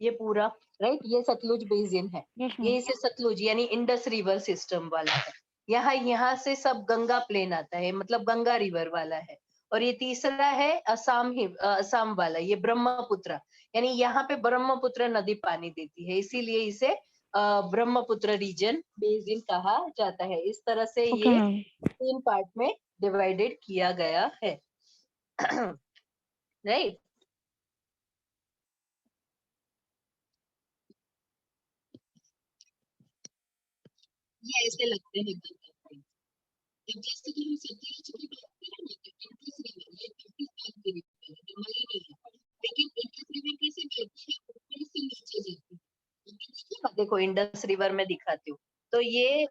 ये पूरा, राइट. ये सतलुज बेसिन है. Yes, ये ma'am. इसे सतलुज यानी इंडस रिवर सिस्टम वाला है. यहाँ से सब गंगा प्लेन आता है, मतलब गंगा रिवर वाला है. और ये तीसरा है असम वाला, ये ब्रह्मपुत्र, यानी यहाँ पे ब्रह्मपुत्र नदी पानी देती है, इसीलिए इसे ब्रह्मपुत्र रीजन बेसिन कहा जाता है. इस तरह से Okay, ये ma'am. 3 पार्ट में डिवाइडेड किया गया है. राइट. ये ऐसे लगते हैं गंगा प्लेन्स. अब जैसे कि हम सतलुज की बात करें ना, तो इंडस रिवर ये पाकिस्तान की रिवर है, हिमालय नहीं है, लेकिन इंडस रिवर कैसे बहती है, ऊपर से नीचे जाती है। देखिए ना, देखो इंडस रिवर में दिखाती हूँ, तो ये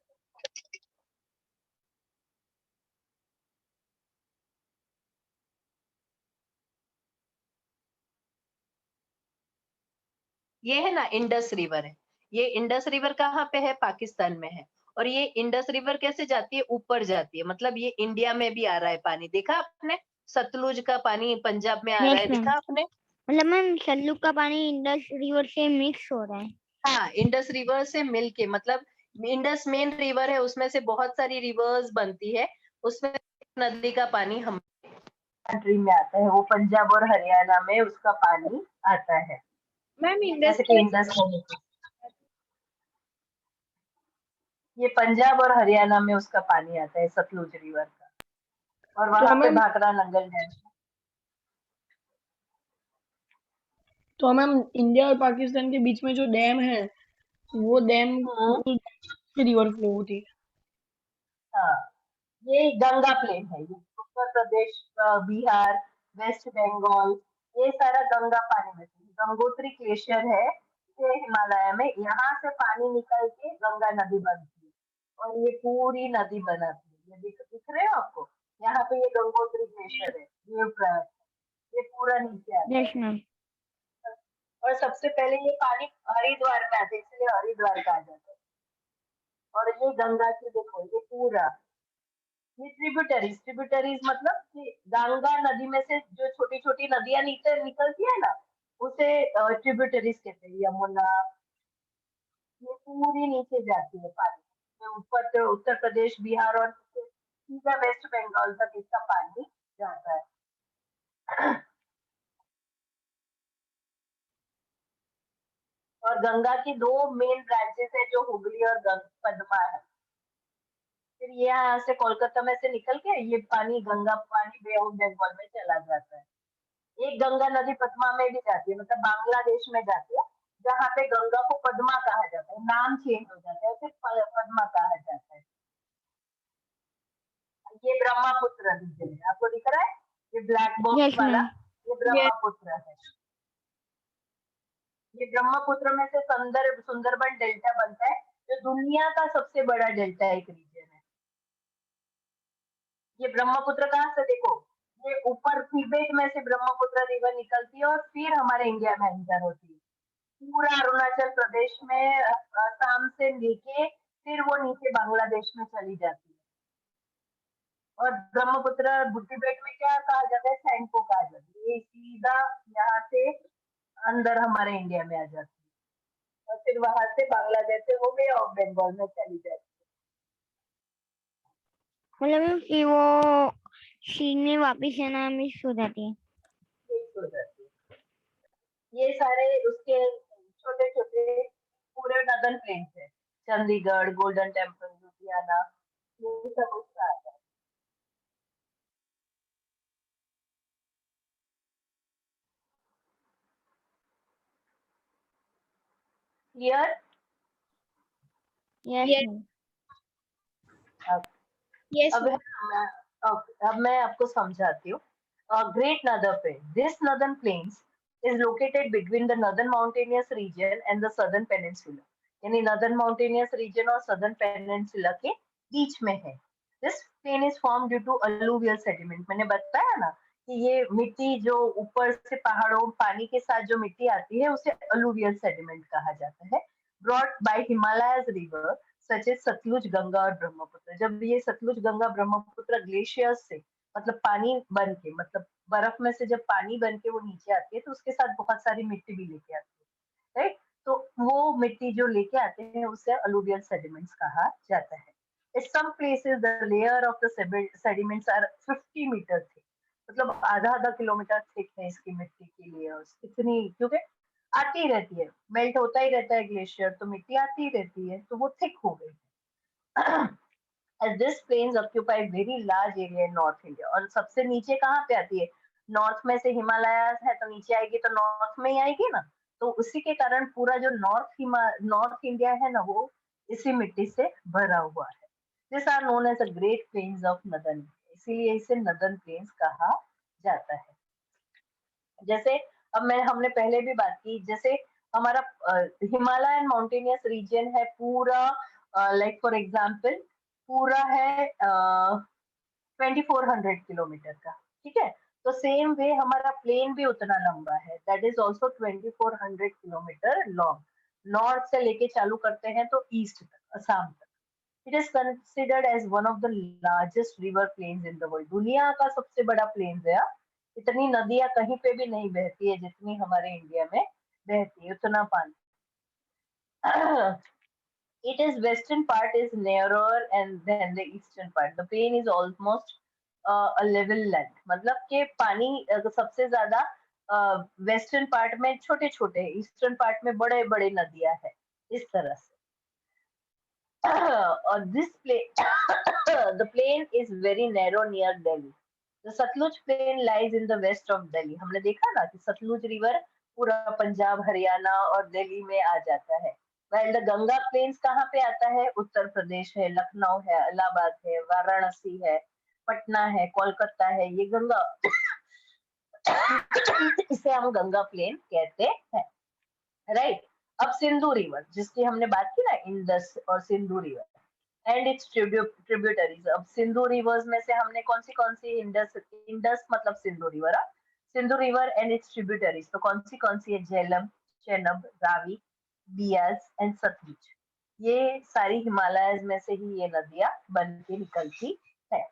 है ना इंडस रिवर है। ये इंडस रिवर कहाँ पे है, पाकिस्तान में है। और ये इंडस रिवर कैसे जाती है, ऊपर जाती है, मतलब ये इंडिया में भी आ रहा है पानी, देखा आपने? सतलुज का पानी पंजाब में आ रहा यस है, मैम, देखा आपने? मतलब मैम सतलुज का पानी इंडस रिवर से मिक्स हो रहा है। हाँ, इंडस रिवर से मिलके, मतलब इंडस मेन रिवर है, उसमें से बहुत सारी रिवर्स बनती है, उसमें नदी का पानी हम कंट्री में आता है, वो पंजाब और हरियाणा में उसका पानी आता है, मैम जैसे कि इंडस्ट्रियल इंडस है। ये पंजाब और हरियाणा में उसका पानी आता है, सतलुज रिवर का, और तो वहां पे मैम भाखड़ा नंगल डैम। तो मैम इंडिया और पाकिस्तान के बीच में जो डैम है वो डैम हम्म, से रिवर फ्लो होती है। हाँ, ये गंगा प्लेन है, ये उत्तर प्रदेश, बिहार, वेस्ट बंगाल, ये सारा गंगा पानी में से गंगोत्री ग्लेशियर है, ये हिमालय में, यहाँ से पानी निकल के गंगा नदी बनती है, और ये पूरी नदी बनाती है। ये दिख रहे हो आपको, यहाँ पे ये गंगोत्री ग्लेशियर है, ये पूरा नीचे आता यस है। मैम, और सबसे पहले ये पानी हरिद्वार में आता है, इसलिए हरिद्वार कहा जाता है। और ये गंगा की देखो, ये पूरा, ये ट्रिब्यूटरीज मतलब कि गंगा नदी में से जो छोटी छोटी नदियां नीचे निकलती है ना, उसे ट्रिब्यूटरीज कहते हैं। यमुना, ये पूरी नीचे जाती है पानी, ये ऊपर तो उत्तर प्रदेश, बिहार और सीधा वेस्ट बंगाल तक इसका पानी जाता है। और गंगा की दो मेन ब्रांचेस है, जो हुगली और पद्मा है। फिर ये यहाँ से कोलकाता में से निकल के ये पानी, गंगा पानी बे ऑफ बंगाल में चला जाता है। एक गंगा नदी पद्मा में भी जाती है, मतलब बांग्लादेश में जाती है, जहाँ पे गंगा को पद्मा कहा जाता है, नाम चेंज हो जाता है, फिर पद्मा कहा जाता है। ये ब्रह्मपुत्र रीजन है, आपको दिख रहा है, ये ब्लैक बॉक्स यस वाला, मैम, ये ब्रह्मपुत्र है। ये ब्रह्मपुत्र में से सुंदरबन डेल्टा बनता है, जो दुनिया का सबसे बड़ा डेल्टा एक रीजन है। ये ब्रह्मपुत्र कहाँ से देखो, ये ऊपर तिब्बत में से ब्रह्मपुत्र रिवर निकलती है, और फिर हमारे इंडिया में एंटर होती है, पूरा अरुणाचल प्रदेश में, असम से लेके फिर वो नीचे बांग्लादेश में चली जाती है। और ब्रह्मपुत्र तिब्बत में क्या कहा जाता है, सैंको कहा जाता है। ये सीधा यहाँ से अंदर हमारे इंडिया में आ जाती है, और फिर वहां से बांग्लादेश से हो गए और बंगाल में चली जाती मतलब मैम कि वो सी में वापिस है ना मिक्स हो जाती है। है, एक हो जाती है। ये सारे उसके छोटे छोटे पूरे नदन प्लेन्स है, चंडीगढ़, गोल्डन टेम्पल, लुधियाना, ये सब उसका आता है। क्लियर? यस Yes, मैम, अब yes, अब है ma'am. ना, अब मैं आपको समझाती हूँ। Great northern plain, this northern plains is located between the northern mountainous region and the southern peninsula, यानी नदर्न माउंटेनियस रीजन और सदर्न पेनिनसुला के बीच में है। This plain is form due to alluvial sediment, मैंने बताया ना कि ये मिट्टी जो ऊपर से पहाड़ों पानी के साथ जो मिट्टी आती है, उसे अलूवियल सेडिमेंट कहा जाता है, brought by Himalayas river such as Sutlej, Ganga और ब्रह्मपुत्र। जब ये सतलुज, गंगा, ब्रह्मपुत्र ग्लेशियर्स से, मतलब पानी बन के, मतलब बर्फ में से जब पानी बन के वो नीचे आती है, तो उसके साथ बहुत सारी मिट्टी भी लेके आती है, राइट? तो वो मिट्टी जो लेके आते हैं उसे अलूवियल सेडिमेंट्स कहा जाता है। In some places the layer of the sediments are 50 metre thick, मतलब आधा आधा किलोमीटर थिक है इसकी मिट्टी की लेयर्स, इतनी, क्योंकि आती रहती है, मेल्ट होता ही रहता है ग्लेशियर, तो मिट्टी आती ही रहती है, तो वो थिक हो गई है। As this plains occupy very large area in North India, और सबसे नीचे कहाँ पे आती है, नॉर्थ में से हिमालय है, तो नीचे आएगी तो नॉर्थ में ही आएगी ना, तो उसी के कारण पूरा जो नॉर्थ इंडिया है ना, वो इसी मिट्टी से भरा हुआ है। This are known as the great plains of northern, इसीलिए इसे नदर्न प्लेन्स कहा जाता है। जैसे अब हमने पहले भी बात की, जैसे हमारा हिमालयन माउंटेनियस रीजन है पूरा, लाइक फॉर एग्जांपल पूरा है 2400 किलोमीटर का, ठीक है। तो सेम वे हमारा प्लेन भी उतना लंबा है, that is also 2400 kilometre long. North से लेके चालू करते हैं तो ईस्ट तक, असम तक। It is considered as one of the largest river plains in the world, दुनिया का सबसे बड़ा प्लेन है। इतनी नदियां कहीं पे भी नहीं बहती है जितनी हमारे इंडिया में बहती है, उतना पानी। It is western part is narrower and then the eastern part. The plain is almost a level land. मतलब कि पानी सबसे ज्यादा वेस्टर्न पार्ट में छोटे छोटे, ईस्टर्न पार्ट में बड़े बड़े नदियां है, इस तरह से। और this plain the plain is very narrow near Delhi. The Satluj plain lies in the west of Delhi. हमने देखा ना कि सतलुज रिवर पूरा पंजाब, हरियाणा और दिल्ली में आ जाता है। While the Ganga plains कहाँ पे आता है? उत्तर प्रदेश है, लखनऊ है, इलाहाबाद है, वाराणसी है, पटना है, कोलकाता है, ये गंगा इसे हम गंगा प्लेन कहते हैं, राइट। अब सिंधु रिवर जिसकी हमने बात की ना, इंडस और Sindhu river and it's tributaries. अब सिंधु रिवर्स में से हमने कौन सी इंडस मतलब Sindhu river, Sindhu river and it's tributaries तो कौन सी है? झेलम, चेनाब, रावी, बियास एंड सतलुज। ये सारी हिमालयज में से ही ये नदियां बन के निकलती है।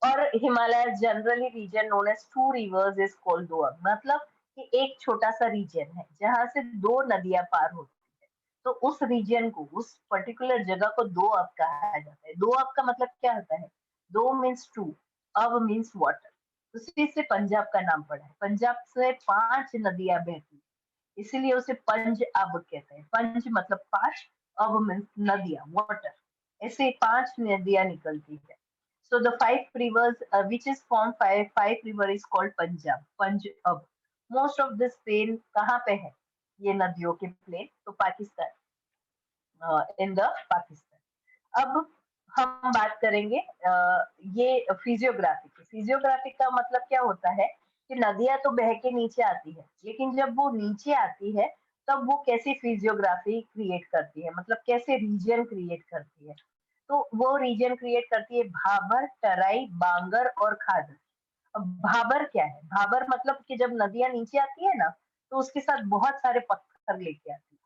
और Himalaya generally region known as two rivers is called doab, मतलब कि एक छोटा सा रीजन है जहां से दो नदियां पार होती है, तो उस रीजन को, उस पर्टिकुलर जगह को दोअब कहा जाता है। दोअब का मतलब क्या होता है? दो मीन्स टू, अब मीन्स वाटर, उसी से पंजाब का नाम पड़ा है। पंजाब से 5 नदियां बहती है, इसीलिए उसे पंज अब कहते हैं। पंज मतलब 5, अब मीन्स नदियां, वाटर, ऐसे 5 नदियां निकलती है। So the 5 rivers which is formed five river is called Punjab, Punjab. Most of this plain कहाँ पे है? ये नदियों के प्लेन तो पाकिस्तान, इन द पाकिस्तान। अब हम बात करेंगे ये फिजियोग्राफी की। फिजियोग्राफी का मतलब क्या होता है कि नदियां तो बह के नीचे आती है, लेकिन जब वो नीचे आती है तब वो कैसी फिजियोग्राफी क्रिएट करती है, मतलब कैसे रीजन क्रिएट करती है। तो वो रीजन क्रिएट करती है भाबर, तराई, बांगर और खादर। अब भाबर क्या है? भाबर मतलब कि जब नदियां नीचे आती है ना तो उसके साथ बहुत सारे पत्थर लेके आती है,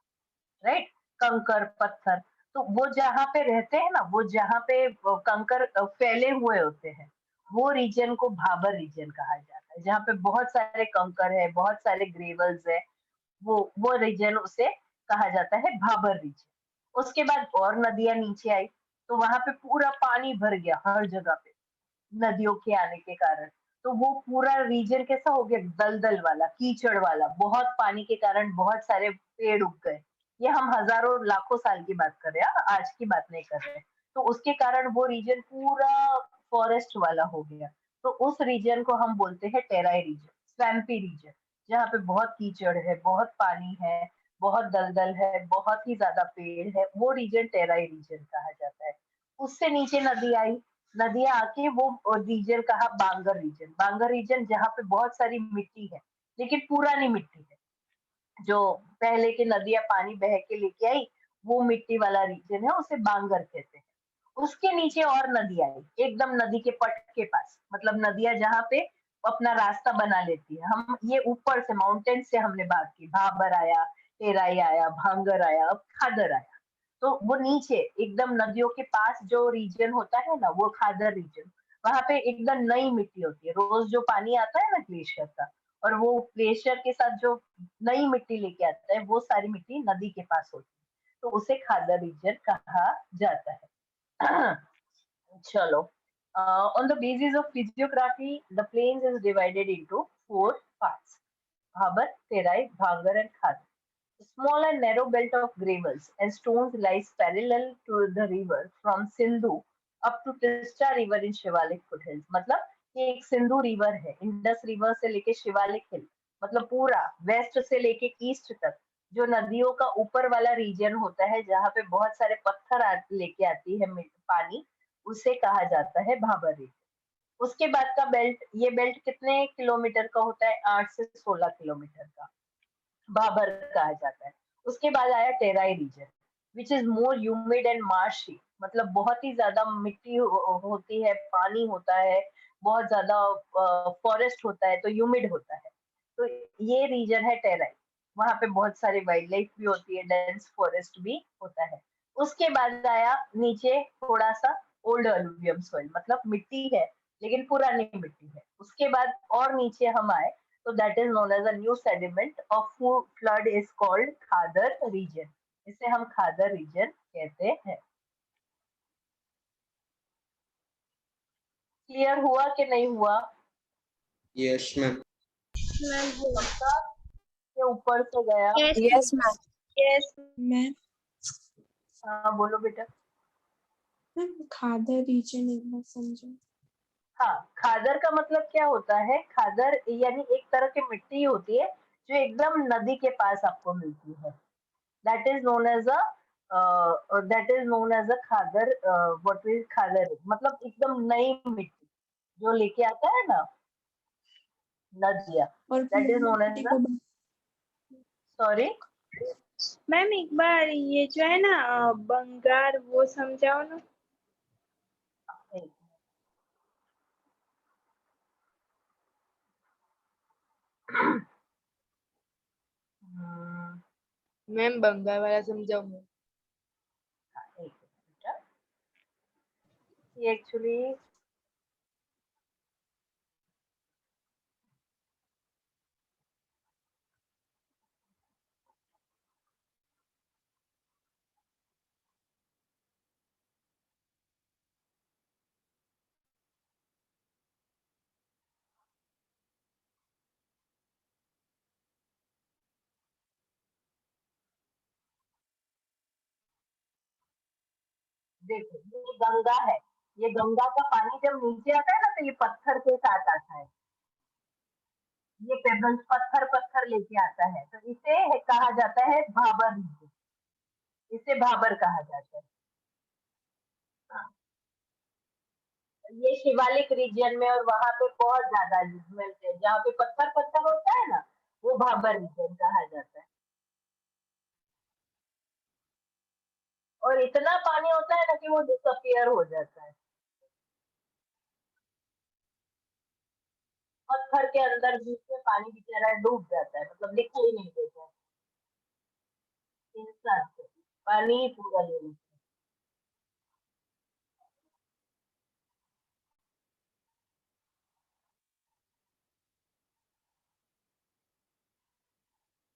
राइट, कंकर पत्थर। तो वो जहाँ पे रहते हैं ना, वो जहाँ पे कंकर फैले हुए होते हैं, वो रीजन को भाबर रीजन कहा जाता है। जहाँ पे बहुत सारे कंकर है, बहुत सारे ग्रेवल्स है, वो रीजन उसे कहा जाता है भाबर रीजन। उसके बाद और नदियां नीचे आई तो वहां पे पूरा पानी भर गया हर जगह पे, नदियों के आने के कारण। तो वो पूरा रीजन कैसा हो गया? दलदल वाला, कीचड़ वाला, बहुत पानी के कारण बहुत सारे पेड़ उग गए। ये हम हजारों लाखों साल की बात कर रहे हैं, आज की बात नहीं कर रहे। तो उसके कारण वो रीजन पूरा फॉरेस्ट वाला हो गया। तो उस रीजन को हम बोलते हैं टेराई रीजन, स्वैम्पी रीजन, जहाँ पे बहुत कीचड़ है, बहुत पानी है, बहुत दलदल है, बहुत ही ज्यादा पेड़ है, वो रीजन टेराई रीजन कहा जाता है। उससे नीचे नदी आई, नदियां आके वो रीजन कहा बांगर रीजन। बांगर रीजन जहाँ पे बहुत सारी मिट्टी है, लेकिन पुरानी मिट्टी है, जो पहले की नदियां पानी बह के लेके आई, वो मिट्टी वाला रीजन है, उसे बांगर कहते हैं। उसके नीचे और नदी आई, एकदम नदी के पट के पास, मतलब नदियां जहाँ पे अपना रास्ता बना लेती है। हम ये ऊपर से माउंटेन से हमने बात की, भाबर आया, टेराई आया, भांगर आया, अब खादर आया। तो वो नीचे एकदम नदियों के पास जो रीजन होता है ना, वो खादर रीजन, वहां पे एकदम नई मिट्टी होती है। रोज जो पानी आता है ना ग्लेशियर का, और वो ग्लेशियर के साथ जो नई मिट्टी लेके आता है, वो सारी मिट्टी नदी के पास होती है, तो उसे खादर रीजन कहा जाता है। चलो, on the basis of physiography, the plains is divided into 4 parts: Bhabar, Terai, Bhangar, and Khadar. A small and narrow belt of gravels and stones lies parallel to the river from Sindhu up to Tista river in Shivalik foothills. मतलब ये एक Sindhu river है, Indus river से लेके शिवालिक हिल, मतलब पूरा waste से लेके ईस्ट तक जो नदियों का ऊपर वाला रीजन होता है जहाँ पे बहुत सारे पत्थर लेके आती है पानी, उसे कहा जाता है भाबर रीजन। उसके बाद का बेल्ट, ये बेल्ट कितने किलोमीटर का होता है? 8 से 16 किलोमीटर का भाबर कहा जाता है। उसके बाद आया Terai region which is more humid and marshy, मतलब बहुत ही ज्यादा मिट्टी होती है, पानी होता है, बहुत ज्यादा फॉरेस्ट होता है, तो ह्यूमिड होता है। तो ये रीजन है टेराई, वहां पे बहुत सारी वाइल्ड लाइफ भी होती है, डेंस फॉरेस्ट भी होता है। उसके बाद आया नीचे थोड़ा सा ओल्ड अलुवियम सॉइल, मतलब मिट्टी है लेकिन पुरानी मिट्टी है। उसके बाद और नीचे हम आए तो that is known as a new sediment of flood is called Khadar region, इसे हम खादर रीजन कहते हैं। क्लियर हुआ कि नहीं हुआ? Yes ma'am. पक्का के ऊपर से गया? Yes, ma'am. Yes. मैम हाँ बोलो बेटा। मैम खादर रीजन एक बार समझो। हाँ, खादर का मतलब क्या होता है? खादर यानी एक तरह की मिट्टी होती है जो एकदम नदी के पास आपको मिलती है। that is known as a Khadar. what is खादर? मतलब एकदम नई मिट्टी जो लेके आता है ना नदिया, और that is known as the, sorry ma'am एक बार ये जो है ना बंगार वो समझाओ ना। मैम बंगाल वाला समझाओ। ये एक्चुअली देखो, ये गंगा है, ये गंगा का पानी जब नीचे आता है ना तो ये पत्थर के साथ आता है, ये पेबल्स पत्थर पत्थर लेके आता है, तो इसे कहा जाता है भाबर रीजन, इसे भाबर कहा जाता है। ये शिवालिक रीजन में और वहां पे बहुत ज्यादा मिलते हैं, जहाँ पे पत्थर पत्थर होता है ना वो भाबर रीजन कहा जाता है। और इतना पानी होता है ना कि वो डिसअपियर हो जाता है, पत्थर के अंदर बीच में पानी की तरह डूब जाता है, मतलब दिखाई नहीं देता है, इंसान से पानी ही पूरा ले लेता है।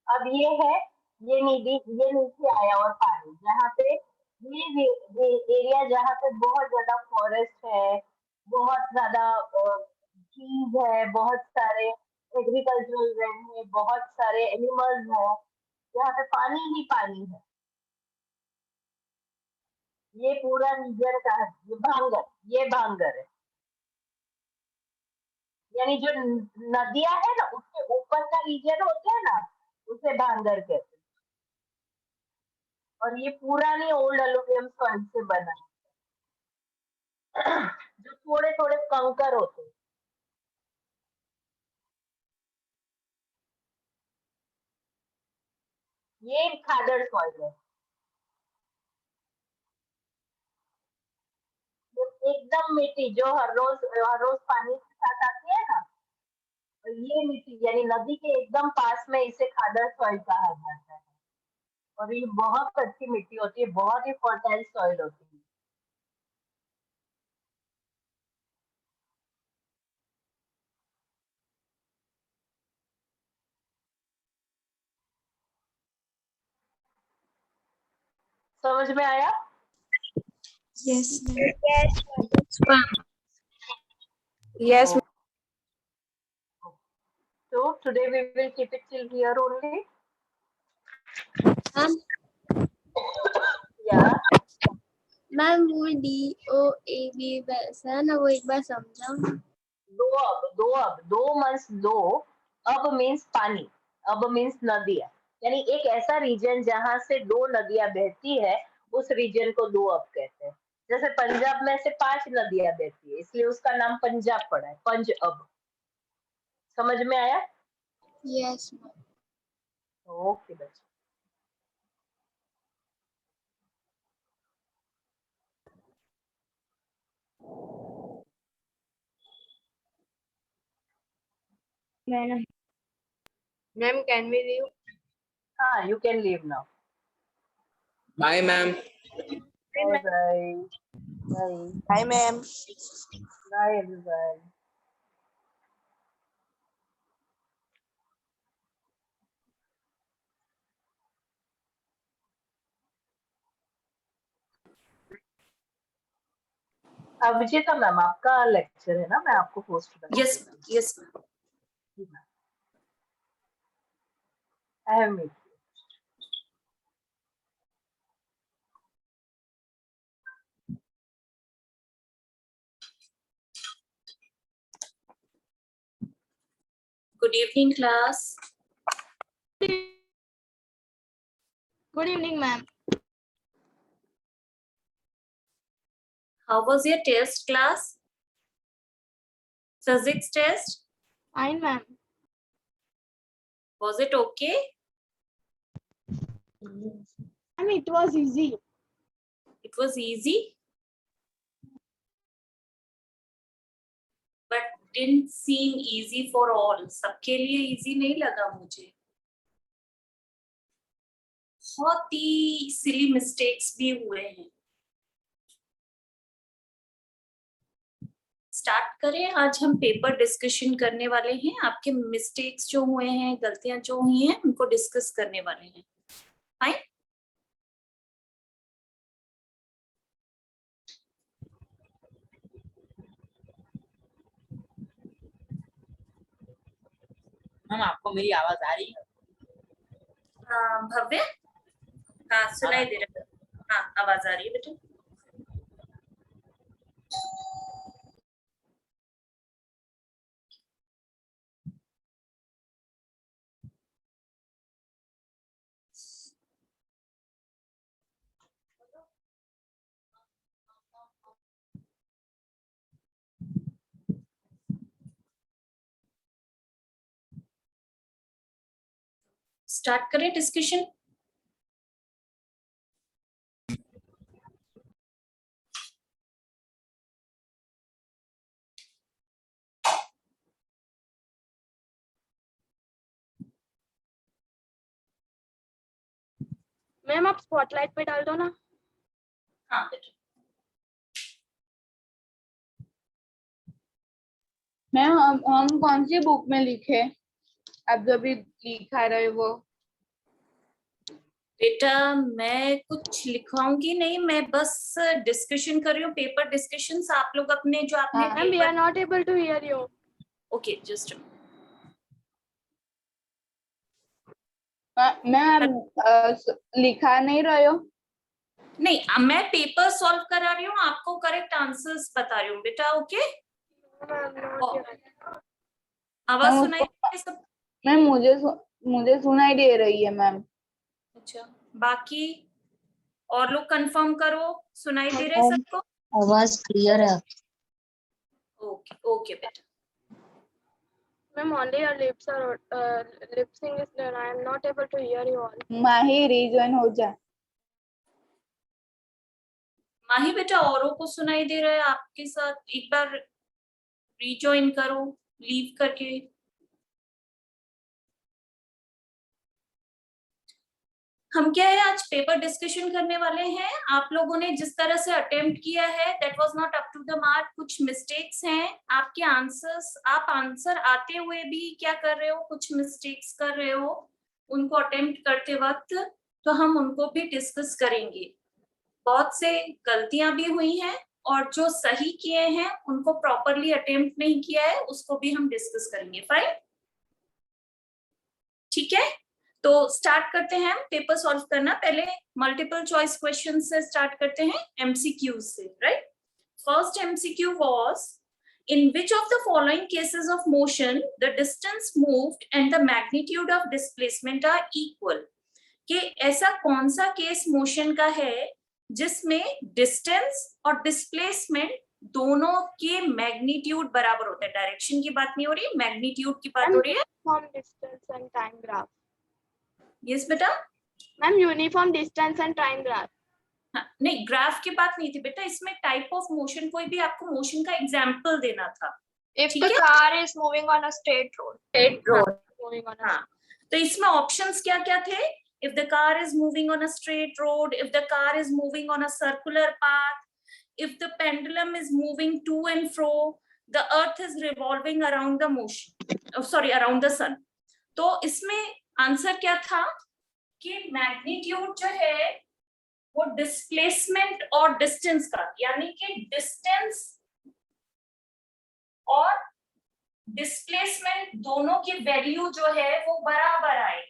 अब ये है, ये नीचे आया और पानी जहाँ पे ये एरिया जहाँ पे बहुत ज्यादा फॉरेस्ट है, बहुत ज्यादा ट्रीज है, बहुत सारे एग्रीकल्चरल लैंड है, बहुत सारे एनिमल्स है, यहाँ पे पानी ही पानी है। ये पूरा रीजन का है, ये भांगर है, यानी जो नदियां है ना उसके ऊपर का रीजन होता है ना उसे भांगर कहते हैं। और ये पुरानी ओल्ड एल्यूमिनियम सॉइल से बना है, जो थोड़े थोड़े कंकर होते हैं। ये खादर सॉइल है, जो एकदम मिट्टी जो हर रोज पानी के साथ आती है ना, तो ये मिट्टी यानी नदी के एकदम पास में इसे खादर सॉइल कहा जाता है। और ये बहुत अच्छी मिट्टी होती है, बहुत ही फर्टाइल सॉइल होती है। समझ में आया? Yes ma'am. Yes. So today we will keep it till here only. Ma'am Yeah. Ma'am वो DOAB वैसा है ना, वो एक बार समझाओ। दो मंथ्स, दो अब मीन्स पानी, अब मीन्स नदिया, यानी एक ऐसा रीजन जहां से 2 नदियां बहती है, उस रीजन को दोअब कहते हैं। जैसे पंजाब में से 5 नदियां बहती है, इसलिए उसका नाम पंजाब पड़ा है, पंज-अब। समझ में आया? Yes, ma'am. ओके बच्चे। Madam Ma'am, can we leave? हाँ, you can leave now. Bye, ma'am. Bye bye. Bye. Hi, ma'am. Bye everyone. Abhijita ma'am, आपका लेक्चर है ना? मैं आपको पोस्ट कर Yes, ma'am. Yes, ma'am. I have made. Good evening, class. Good evening ma'am. How was your test, class? Physics test? Fine ma'am. Was it okay? Ma'am it was easy. It was easy, but didn't seem easy for all. सबके लिए easy नहीं लगा मुझे। बहुत ही silly mistakes भी हुए हैं। Start करें। आज हम पेपर डिस्कशन करने वाले हैं। आपके मिस्टेक्स जो हुए हैं, गलतियां जो हुई हैं, उनको डिस्कस करने वाले हैं। फाइन। मैम आपको मेरी आवाज आ रही है? भव्य, हाँ सुनाई दे रहा है। हाँ आवाज आ रही है बेटा। स्टार्ट करें डिस्कशन। मैम आप स्पॉटलाइट पे डाल दो ना। हाँ बेटा। मैम हम कौन सी बुक में लिखे? आप जो भी लिखा रहे वो। बेटा मैं कुछ लिखवाऊंगी नहीं, मैं बस डिस्कशन कर रही हूँ। पेपर डिस्कशंस आप लोग अपने जो आपने ma'am we are not able to hear you. Okay just ma'am लिखा नहीं रहे हो? नहीं, मैं पेपर सॉल्व करा रही हूँ, आपको करेक्ट आंसर्स बता रही हूँ बेटा। ओके आवाज सुनाई दे रही है सब? मैम मुझे सुनाई दे रही है मैम। अच्छा बाकी और लोग कंफर्म करो, सुनाई दे रहे सबको? आवाज क्लियर है। ओके ओके बेटा। Ma'am only your lips are lip sync is done. I am not able to hear you all. Mahi rejoin हो जा। माही बेटा औरों को सुनाई दे रहा है, आपके साथ एक बार रीजॉइन करो लीव करके। हम क्या है आज पेपर डिस्कशन करने वाले हैं। आप लोगों ने जिस तरह से अटेम्प्ट किया है that was not up to the mark. कुछ मिस्टेक्स हैं आपके आंसर्स, आप आंसर आते हुए भी क्या कर रहे हो, कुछ मिस्टेक्स कर रहे हो उनको अटेम्प्ट करते वक्त, तो हम उनको भी डिस्कस करेंगे। बहुत से गलतियां भी हुई हैं और जो सही किए हैं उनको प्रॉपरली अटेम्प्ट नहीं किया है उसको भी हम डिस्कस करेंगे। फाइन ठीक है, तो स्टार्ट करते हैं पेपर सॉल्व करना। पहले मल्टीपल चॉइस क्वेश्चन से स्टार्ट करते हैं, एमसीक्यू से। Right, first MCQ was In which of the following cases of motion the distance moved and the magnitude of displacement are equal? कि ऐसा कौन सा केस मोशन का है जिसमें डिस्टेंस और डिस्प्लेसमेंट दोनों के मैग्नीट्यूड बराबर होते हैं? डायरेक्शन की बात नहीं हो रही, मैग्नीट्यूड की बात हो रही है. Uniform distance and time graph. Yes बेटा. Ma'am uniform distance and time graph. हाँ, नहीं ग्राफ की बात नहीं थी बेटा, इसमें टाइप ऑफ मोशन, कोई भी आपको मोशन का एग्जांपल देना था. If the car is moving on a straight road. Moving on a हाँ, तो इसमें ऑप्शंस क्या क्या थे? If the car is moving on a straight road, if the car is moving on a circular path, if the pendulum is moving to and fro, the earth is revolving around the around the sun. तो इसमें answer क्या था कि magnitude जो है वो displacement और distance का, यानी कि डिस्टेंस और डिस्प्लेसमेंट दोनों की वैल्यू जो है वो बराबर आए.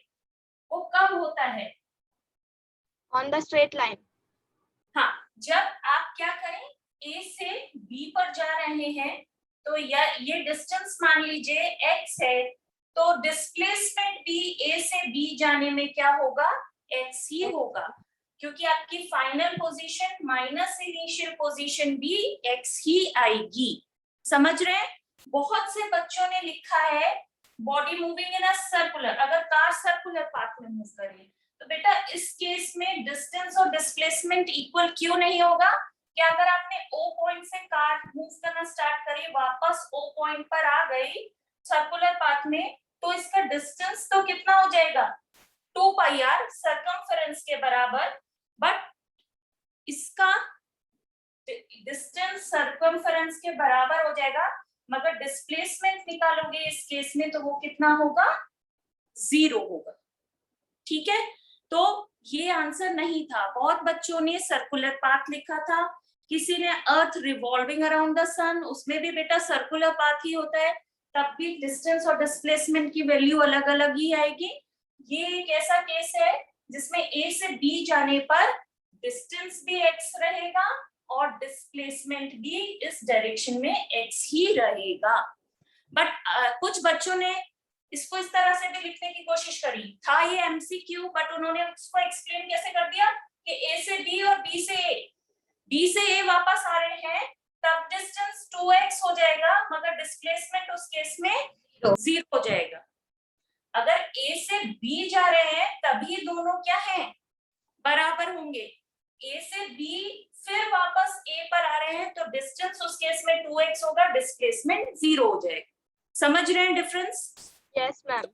वो कब होता है? on the straight line. हाँ, जब आप क्या करें, A से B पर जा रहे हैं तो ये डिस्टेंस मान लीजिए x है, तो डिस्प्लेसमेंट भी A से B जाने में क्या होगा? x ही होगा, क्योंकि आपकी final position minus initial position भी x ही आएगी. समझ रहे हैं? बहुत से बच्चों ने लिखा है body moving in a circular, अगर कार सर्कुलर पाथ में मूव करें तो बेटा इस केस में डिस्टेंस और डिस्प्लेसमेंट इक्वल क्यों नहीं होगा? कि अगर आपने O पॉइंट से कार मूव करना स्टार्ट करी, वापस O पॉइंट पर आ गई सर्कुलर पाथ में, तो इसका डिस्टेंस तो कितना हो जाएगा? 2πr सर्कमफेरेंस के बराबर. बट इसका डिस्टेंस सर्कमफेरेंस के बराबर हो जाएगा, मगर डिस्प्लेसमेंट निकालोगे इस केस में तो वो कितना होगा? 0 होगा. ठीक है, तो ये आंसर नहीं था. बहुत बच्चों ने सर्कुलर पाथ लिखा था, किसी ने अर्थ रिवॉल्विंग अराउंड द सन, उसमें भी बेटा सर्कुलर पाथ ही होता है, तब भी डिस्टेंस और डिस्प्लेसमेंट की वैल्यू अलग अलग ही आएगी. ये एक ऐसा केस है जिसमें A से B जाने पर डिस्टेंस भी x रहेगा और डिस्प्लेसमेंट भी इस डायरेक्शन में x ही रहेगा. बट कुछ बच्चों ने इसको इस तरह से भी लिखने की कोशिश करी, था ये MCQ, बट उन्होंने उसको एक्सप्लेन कैसे कर दिया कि A से B और B से A वापस आ रहे हैं, तब डिस्टेंस 2x हो जाएगा, मगर डिस्प्लेसमेंट उस केस में 0 हो जाएगा. अगर A से B जा रहे हैं तभी दोनों क्या हैं? बराबर होंगे. A से B फिर वापस A पर आ रहे हैं तो डिस्टेंस उस केस में 2x होगा, डिस्प्लेसमेंट 0 हो जाएगा. समझ रहे हैं difference? Yes ma'am.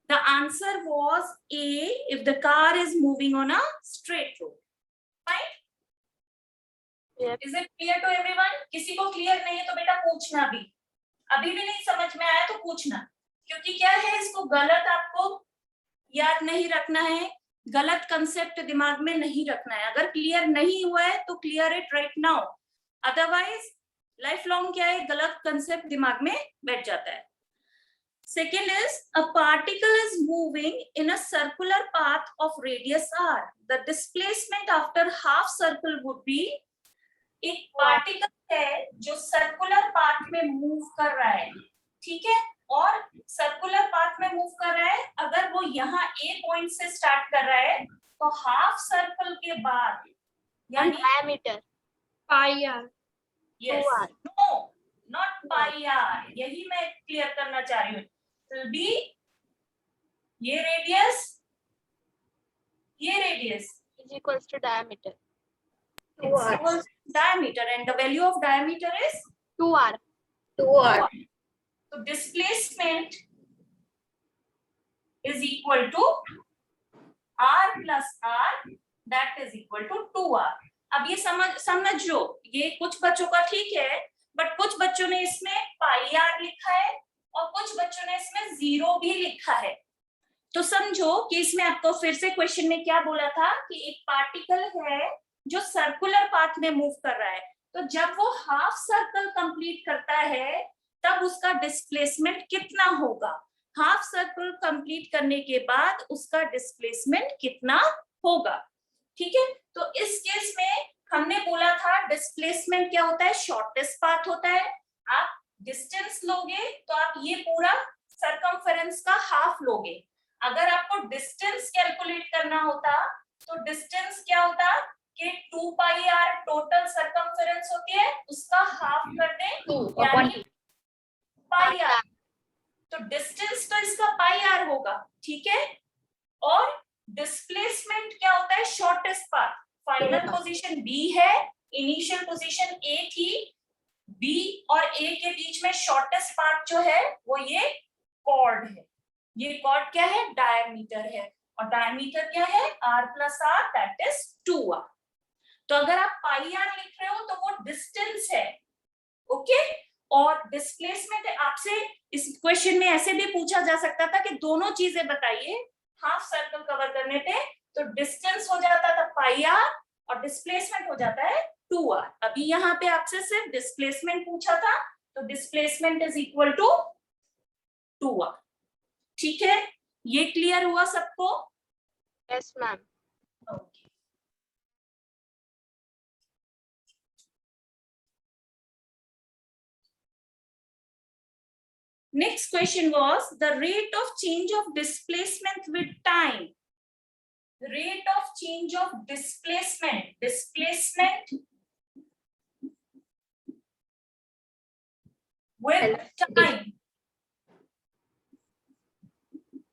The answer was A if the car is moving on a straight road. Fine? Yep. Is it clear to everyone? किसी को क्लियर नहीं है तो बेटा पूछना भी. अभी भी नहीं समझ में आया तो पूछना, क्योंकि क्या है, इसको गलत आपको याद नहीं रखना है, गलत कंसेप्ट दिमाग में नहीं रखना है. अगर क्लियर नहीं हुआ है तो clear it right now, otherwise life long क्या है, गलत कंसेप्ट दिमाग में बैठ जाता है. Second is, a particle is moving in a circular path of radius r. The displacement after half circle would be, एक पार्टिकल है जो सर्कुलर पाथ में मूव कर रहा है, ठीक है, और सर्कुलर पाथ में मूव कर रहा है. अगर वो यहाँ A पॉइंट से स्टार्ट कर रहा है तो हाफ सर्कल के बाद, यानी Diameter. Pi r. yes, 2r. no, not pi r, यही मैं क्लियर करना चाह रही हूँ. will be ये radius is equals to diameter. it's equals to diameter, and the value of diameter is 2r. 2r. So displacement is equal to r plus r, that is equal to 2r. अब ये समझ लो, ये कुछ बच्चों का ठीक है, बट कुछ बच्चों ने इसमें पाई आर लिखा है और कुछ बच्चों ने इसमें 0 भी लिखा है. तो समझो कि इसमें आपको फिर से क्वेश्चन में क्या बोला था कि एक पार्टिकल है जो सर्कुलर पाथ में मूव कर रहा है, तो जब वो हाफ सर्कल कंप्लीट करता है तब उसका डिस्प्लेसमेंट कितना होगा, हाफ सर्कल कंप्लीट करने के बाद उसका डिस्प्लेसमेंट कितना होगा. ठीक है, तो इस केस में हमने बोला था डिस्प्लेसमेंट क्या होता है, शॉर्टेस्ट पाथ होता है. आप डिस्टेंस लोगे तो आप ये पूरा सरकमफेरेंस का हाफ लोगे। अगर आपको डिस्टेंस कैलकुलेट करना होता तो डिस्टेंस क्या होता कि 2 पाई आर टोटल सरकमफेरेंस होती है, उसका हाफ कर दें यानी पाई आर। तो डिस्टेंस तो इसका पाई आर होगा, ठीक है। और डिस्प्लेसमेंट क्या होता है, shortest path. Final position B है, इनिशियल पोजीशन ए थी, बी और ए के बीच में शॉर्टेस्ट पाथ जो है वो ये कॉर्ड है। ये कॉर्ड क्या है, डायमीटर है, और डायमीटर क्या है, r plus R, that is 2r। तो अगर आप पाई आर लिख रहे हो तो वो डिस्टेंस है, ओके। और डिस्प्लेसमेंट आपसे इस क्वेश्चन में ऐसे भी पूछा जा सकता था कि दोनों चीजें बताइए हाफ सर्कल कवर करने पे, तो डिस्टेंस हो जाता था पाई आर और डिस्प्लेसमेंट हो जाता है 2r। अभी यहाँ पे आपसे सिर्फ डिस्प्लेसमेंट पूछा था, तो displacement is equal to 2r। ठीक है, ये क्लियर हुआ सबको? Yes ma'am. Okay. Next question was the rate of change of displacement with time. Rate of change of displacement. Displacement with time.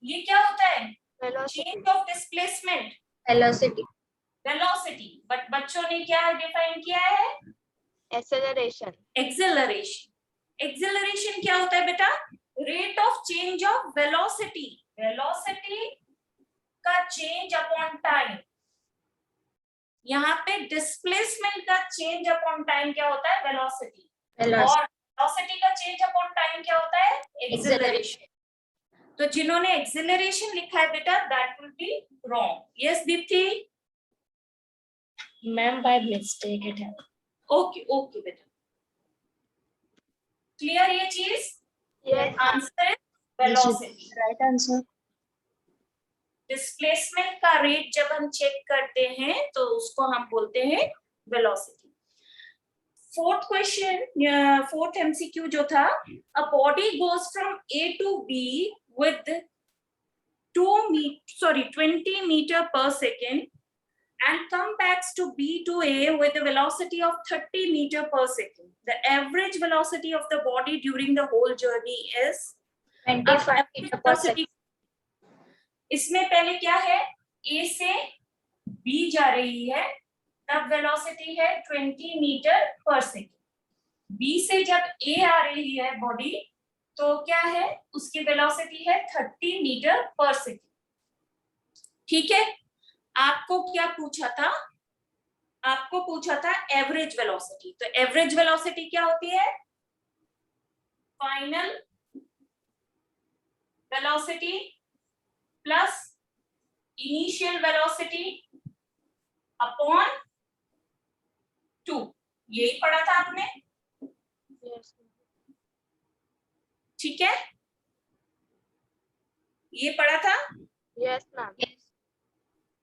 ये क्या होता है? Change of displacement. Velocity. Velocity. But बच्चों ने क्या डिफाइन किया है? Acceleration. Acceleration. Acceleration क्या होता है बेटा? Rate of change of velocity. Velocity का change upon time. यहाँ पे displacement का change upon time क्या होता है? Velocity. और velocity का change upon time क्या होता है? Acceleration. तो जिन्होंने acceleration लिखा है बेटा, that will be wrong. Yes, Deepti? Ma'am by mistake it है। Okay, okay बेटा। Clear ये चीज? Yes. Answer is velocity. Right answer. Displacement का रेट जब हम चेक करते हैं तो उसको हम बोलते हैं velocity. Fourth question, fourth MCQ जो था, a body goes from A to B with 20 metre per second and come back to B to A with a velocity of 30 meter per second. The average velocity of the body during the whole journey is 25 meter per second. इसमें पहले क्या है, A से B जा रही है, तब velocity है 20 मीटर पर सेकेंड। B से जब A आ रही है बॉडी, तो क्या है, उसकी वेलोसिटी है 30 मीटर पर सेकेंड। ठीक है, आपको क्या पूछा था, आपको पूछा था एवरेज वेलोसिटी। तो एवरेज वेलोसिटी क्या होती है, final velocity plus initial velocity upon 2। यही पढ़ा था आपने? ठीक है, ये पढ़ा था? Yes ma'am.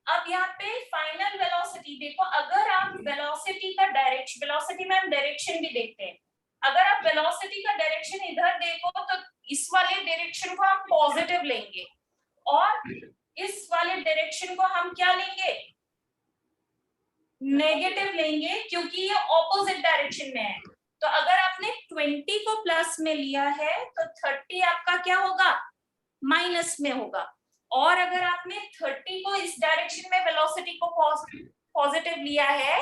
अब यहाँ पे फाइनल वेलोसिटी देखो, अगर आप वेलोसिटी का डायरेक्शन, वेलोसिटी में हम डायरेक्शन भी देखते हैं, अगर आप वेलोसिटी का डायरेक्शन इधर देखो तो इस वाले डायरेक्शन को हम पॉजिटिव लेंगे और इस वाले डायरेक्शन को हम क्या लेंगे, नेगेटिव लेंगे, क्योंकि ये ऑपोजिट डायरेक्शन में है। तो अगर आपने 20 को प्लस में लिया है तो 30 आपका क्या होगा, माइनस में होगा। और अगर आपने 30 को इस डायरेक्शन में वेलोसिटी को पॉजिटिव लिया है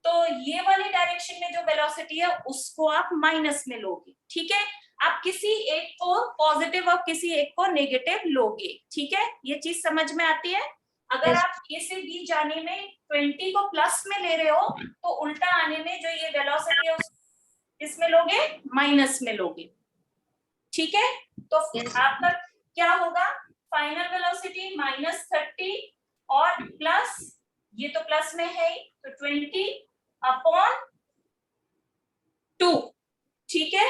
तो ये वाले डायरेक्शन में जो वेलोसिटी है उसको आप माइनस में लोगे। ठीक है, आप किसी एक को पॉजिटिव और किसी एक को नेगेटिव लोगे। ठीक है, ये चीज समझ में आती है? अगर आप ए से बी जाने में 20 को प्लस में ले रहे हो तो उल्टा आने में जो ये वेलोसिटी है उस इसमें लोगे, माइनस में लोगे। ठीक है, तो आपका क्या होगा, फाइनल वेलोसिटी माइनस 30 और प्लस, ये तो प्लस में है तो 20 अपॉन 2। ठीक है,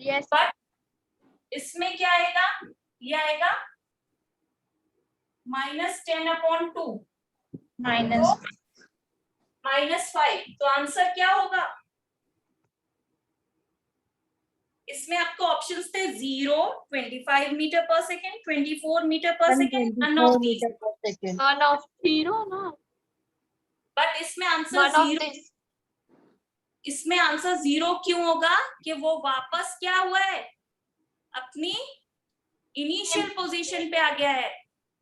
यस। बट इसमें क्या आएगा, ये आएगा -10 अपॉन 2 -5। तो आंसर क्या होगा, इसमें आपको ऑप्शंस थे 0, 25 metre per second, 24 metre per second, none of these. None of zero, no. But इसमें आंसर None of 0, this. इसमें आंसर 0 क्यों होगा? कि वो वापस क्या हुआ है, अपनी इनिशियल पोजीशन पे आ गया है।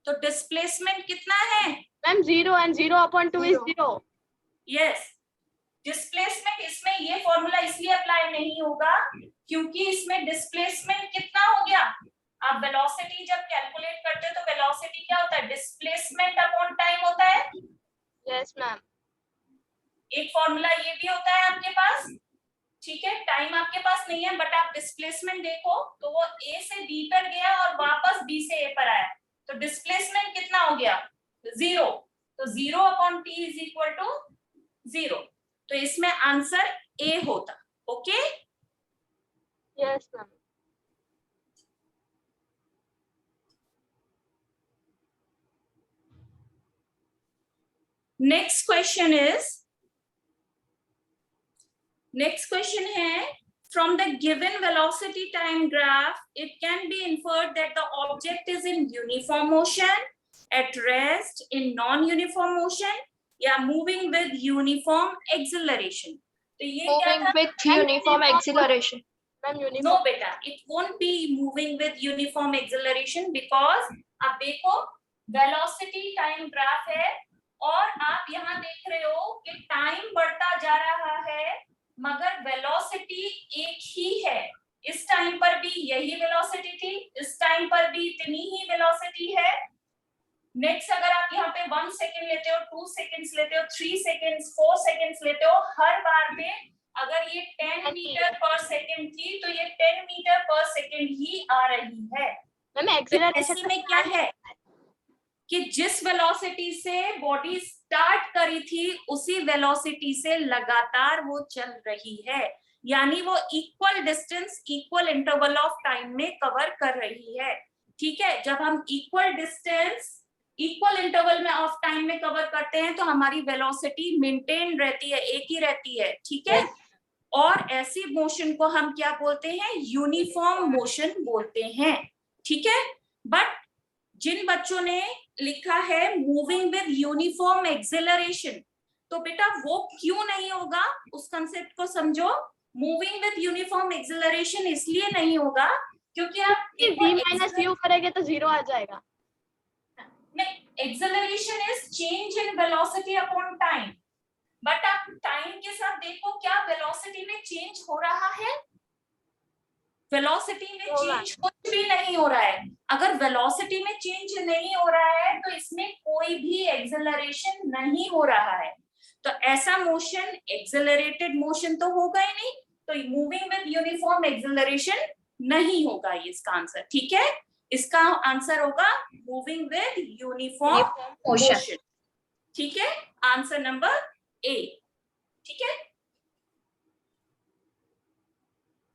तो डिस्प्लेसमेंट कितना है? Ma'am, 0 and 0 upon 2 is 0. Yes, displacement इसमें ये फॉर्मूला इसलिए अप्लाई नहीं होगा क्योंकि इसमें डिस्प्लेसमेंट कितना हो गया। आप वेलोसिटी जब कैलकुलेट करते हो तो वेलोसिटी क्या होता है? डिस्प्लेसमेंट अपॉन टाइम होता है। Yes, ma'am. एक फॉर्मूला ये भी होता है आपके पास, ठीक है। टाइम आपके पास नहीं है बट आप डिस्प्लेसमेंट देखो तो वो ए से बी पर गया और वापस बी से ए पर आया, तो डिस्प्लेसमेंट कितना हो गया? 0। तो 0 upon T is equal to 0। तो इसमें आंसर ए होता। Okay, Yes, ma'am. Next question है from the given velocity time graph it can be inferred that the object is in uniform motion, at rest, in non-uniform motion या moving with uniform acceleration. तो ये क्या Moving था? with uniform acceleration. Ma'am, uniform. No बेटा, it won't be moving with uniform acceleration because अब देखो velocity time graph है और आप यहाँ देख रहे हो कि टाइम बढ़ता जा रहा है मगर वेलोसिटी एक ही है। इस टाइम पर भी यही वेलोसिटी थी, इस टाइम पर भी इतनी ही वेलोसिटी है। नेक्स्ट अगर आप यहाँ पे 1 सेकेंड लेते हो, 2 सेकेंड्स लेते हो, 3 सेकेंड्स, 4 सेकेंड्स लेते हो, हर बार में अगर ये 10 मीटर पर सेकेंड थी तो ये 10 मीटर पर सेकेंड ही आ रही है। Ma'am, acceleration में क्या है कि जिस वेलोसिटी से बॉडी स्टार्ट करी थी उसी वेलोसिटी से लगातार वो चल रही है, यानी वो equal distance equal interval of time में कवर कर रही है। ठीक है, जब हम इक्वल डिस्टेंस इक्वल इंटरवल में ऑफ टाइम में कवर करते हैं तो हमारी वेलोसिटी मेंटेन रहती है, एक ही रहती है। ठीक है, और ऐसी मोशन को हम क्या बोलते हैं? यूनिफॉर्म मोशन बोलते हैं। ठीक है, बट जिन बच्चों ने लिखा है मूविंग विद यूनिफॉर्म एक्सेलरेशन, तो बेटा वो क्यों नहीं होगा, उस कंसेप्ट को समझो। मूविंग विद यूनिफॉर्म एक्सेलरेशन इसलिए नहीं होगा क्योंकि आप v minus u करेंगे तो 0 आ जाएगा। नहीं, acceleration is change in velocity upon time, but आप टाइम के साथ देखो क्या वेलोसिटी में चेंज हो रहा है? वेलोसिटी में चेंज कुछ भी नहीं हो रहा है। अगर वेलोसिटी में चेंज नहीं हो रहा है तो इसमें कोई भी एक्सेलरेशन नहीं हो रहा है, तो ऐसा मोशन एक्सेलरेटेड मोशन तो होगा ही नहीं, तो मूविंग विद यूनिफॉर्म एक्सेलरेशन नहीं होगा ये इसका आंसर। ठीक है, इसका आंसर होगा मूविंग विद यूनिफॉर्म मोशन। ठीक है, आंसर नंबर ए। ठीक है,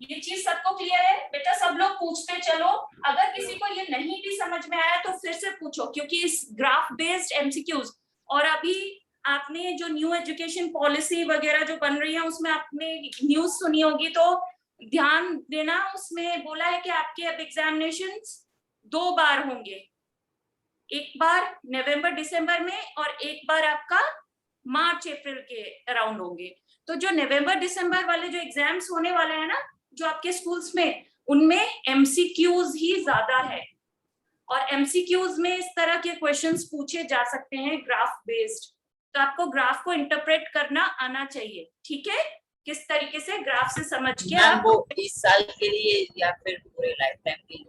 ये चीज सबको क्लियर है बेटा? सब लोग पूछते चलो, अगर किसी को ये नहीं भी समझ में आया तो फिर से पूछो, क्योंकि इस ग्राफ बेस्ड एमसीक्यूज और अभी आपने जो न्यू एजुकेशन पॉलिसी वगैरह जो बन रही है उसमें आपने न्यूज सुनी होगी, तो ध्यान देना। उसमें बोला है कि आपके अब एग्जामिनेशंस 2 बार होंगे, एक बार नवंबर दिसंबर में और एक बार आपका मार्च अप्रैल के अराउंड होंगे। तो जो नवंबर दिसंबर वाले जो एग्जाम्स होने वाले हैं ना जो आपके स्कूल्स में, उनमें एमसीक्यूज ही ज्यादा है और एमसीक्यूज में इस तरह के क्वेश्चंस पूछे जा सकते हैं ग्राफ बेस्ड, तो आपको ग्राफ को इंटरप्रेट करना आना चाहिए। ठीक है, किस तरीके से ग्राफ से समझ के आप वो इस साल के लिए या फिर पूरे लाइफ टाइम के लिए?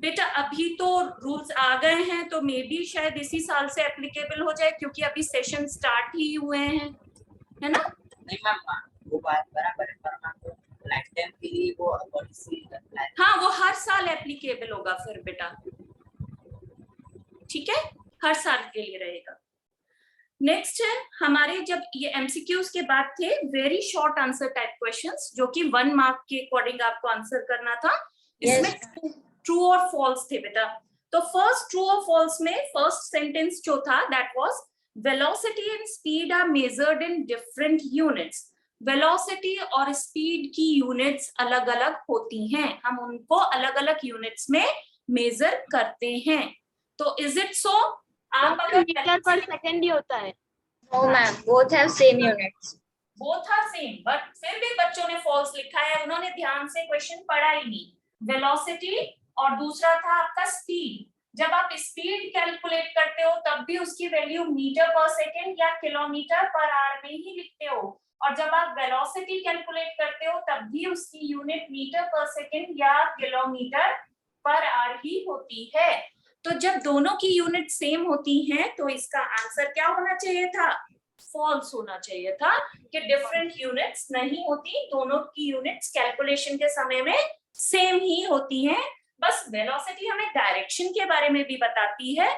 बेटा अभी तो रूल्स आ गए हैं तो मे बी शायद इसी साल से एप्लीकेबल हो जाए, क्योंकि अभी सेशन स्टार्ट ही हुए हैं, है ना? नहीं मैम, वो बात बराबर है, पर लाइफ टाइम के लिए वो पॉलिसी, हाँ वो हर साल एप्लीकेबल होगा फिर बेटा। ठीक है, हर साल के लिए रहेगा। नेक्स्ट है हमारे, जब ये एमसीक्यूज के बाद थे very short answer type questions, जो कि 1 मार्क के अकॉर्डिंग आपको आंसर करना था। इसमें ट्रू और फॉल्स थे बेटा। तो फर्स्ट ट्रू और फॉल्स में फर्स्ट सेंटेंस जो था that was velocity and speed are measured in different units. Velocity और स्पीड की यूनिट्स अलग अलग होती हैं, हम उनको अलग अलग यूनिट्स में मेजर करते हैं। तो इज इट सो? आप अगर मीटर पर सेकंड ही होता है। No, ma'am. Both have same units. Both are same, but फिर भी बच्चों ने फॉल्स लिखा है, उन्होंने ध्यान से क्वेश्चन पढ़ा ही नहीं। वेलोसिटी और दूसरा था आपका स्पीड। जब आप स्पीड कैलकुलेट करते हो तब भी उसकी वैल्यू मीटर पर सेकेंड या किलोमीटर पर आवर में ही लिखते हो, और जब आप वेलोसिटी कैलकुलेट करते हो तब भी उसकी यूनिट मीटर पर सेकेंड या किलोमीटर पर आवर ही होती है। तो जब दोनों की यूनिट सेम होती हैं तो इसका आंसर क्या होना चाहिए था? फॉल्स होना चाहिए था, कि डिफरेंट यूनिट्स नहीं होती, दोनों की यूनिट्स कैलकुलेशन के समय में सेम ही होती हैं। बस वेलोसिटी हमें डायरेक्शन के बारे में भी बताती है,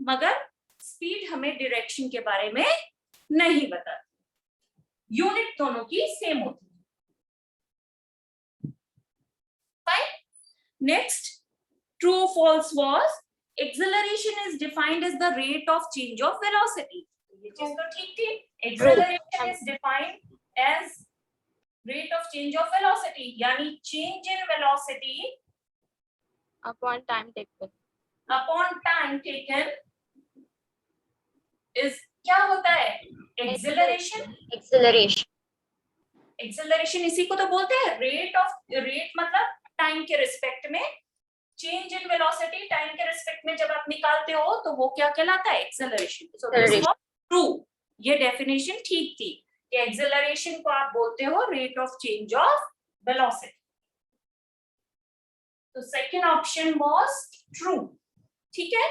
मगर स्पीड हमें डायरेक्शन के बारे में नहीं बताती। यूनिट दोनों की सेम होती है। Fine. Next, true false was acceleration is defined as the rate of change of velocity. ये चीज तो ठीक थी। Acceleration is defined as rate of change of velocity, यानी change in velocity upon time taken is क्या होता है? Acceleration. Acceleration इसी को तो बोलते हैं रेट मतलब टाइम के रिस्पेक्ट में, चेंज इन वेलोसिटी टाइम के रिस्पेक्ट में जब आप निकालते हो तो वो क्या कहलाता है? Acceleration. So this was true, ये डेफिनेशन ठीक थी कि एक्सेलरेशन को आप बोलते हो rate of change of velocity. तो सेकंड ऑप्शन वाज ट्रू। ठीक है।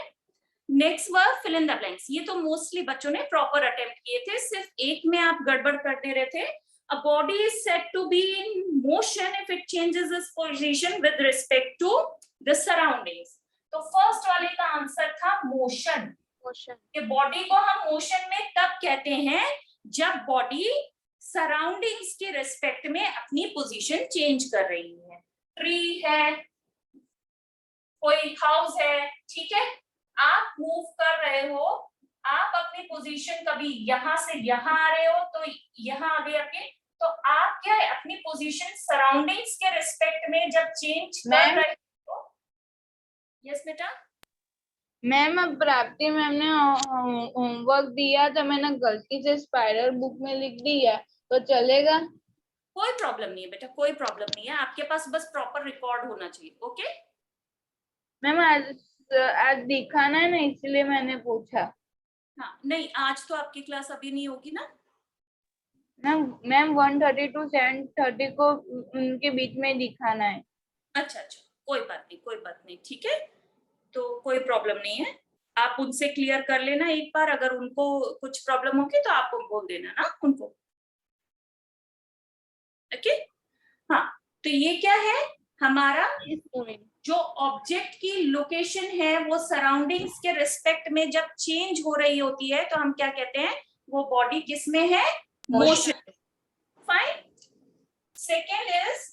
Next word fill in the blanks. ये तो मोस्टली बच्चों ने प्रॉपर अटेम्प्ट किए थे, सिर्फ एक में आप गड़बड़ कर दे रहे थे। A body is said to be in motion if it changes its position with respect to the surroundings. तो फर्स्ट वाले का आंसर था मोशन। कि बॉडी को हम मोशन में तब कहते हैं जब बॉडी सराउंडिंग्स के रिस्पेक्ट में अपनी पोजीशन चेंज कर रही है। ट्री है, कोई हाउस है, ठीक है, आप मूव कर रहे हो, आप अपनी पोजीशन कभी यहां से यहां आ रहे हो तो यहां आगे आपके, तो आप क्या है अपनी पोजीशन सराउंडिंग्स के रिस्पेक्ट में जब चेंज कर रहे हो। यस बेटा। मैम, अब प्राप्ति मैम ने होमवर्क दिया तो मैंने गलती से स्पाइरल बुक में लिख दिया, तो चलेगा? कोई प्रॉब्लम नहीं है बेटा, कोई प्रॉब्लम नहीं है, आपके पास बस प्रॉपर रिकॉर्ड होना चाहिए। ओके मैम, आज दिखाना है ना, इसलिए मैंने पूछा। हाँ, नहीं आज तो आपकी क्लास अभी नहीं होगी ना मैम 1:30 to 7:30 को उनके बीच में दिखाना है। अच्छा, कोई बात नहीं, ठीक है, तो कोई प्रॉब्लम नहीं है, आप उनसे क्लियर कर लेना एक बार, अगर उनको कुछ प्रॉब्लम होगी तो आप बोल देना ना उनको। ओके। हाँ, तो ये क्या है हमारा, जो ऑब्जेक्ट की लोकेशन है वो सराउंडिंग्स के रिस्पेक्ट में जब चेंज हो रही होती है तो हम क्या कहते हैं, वो बॉडी किस में है? Motion. Fine. Second is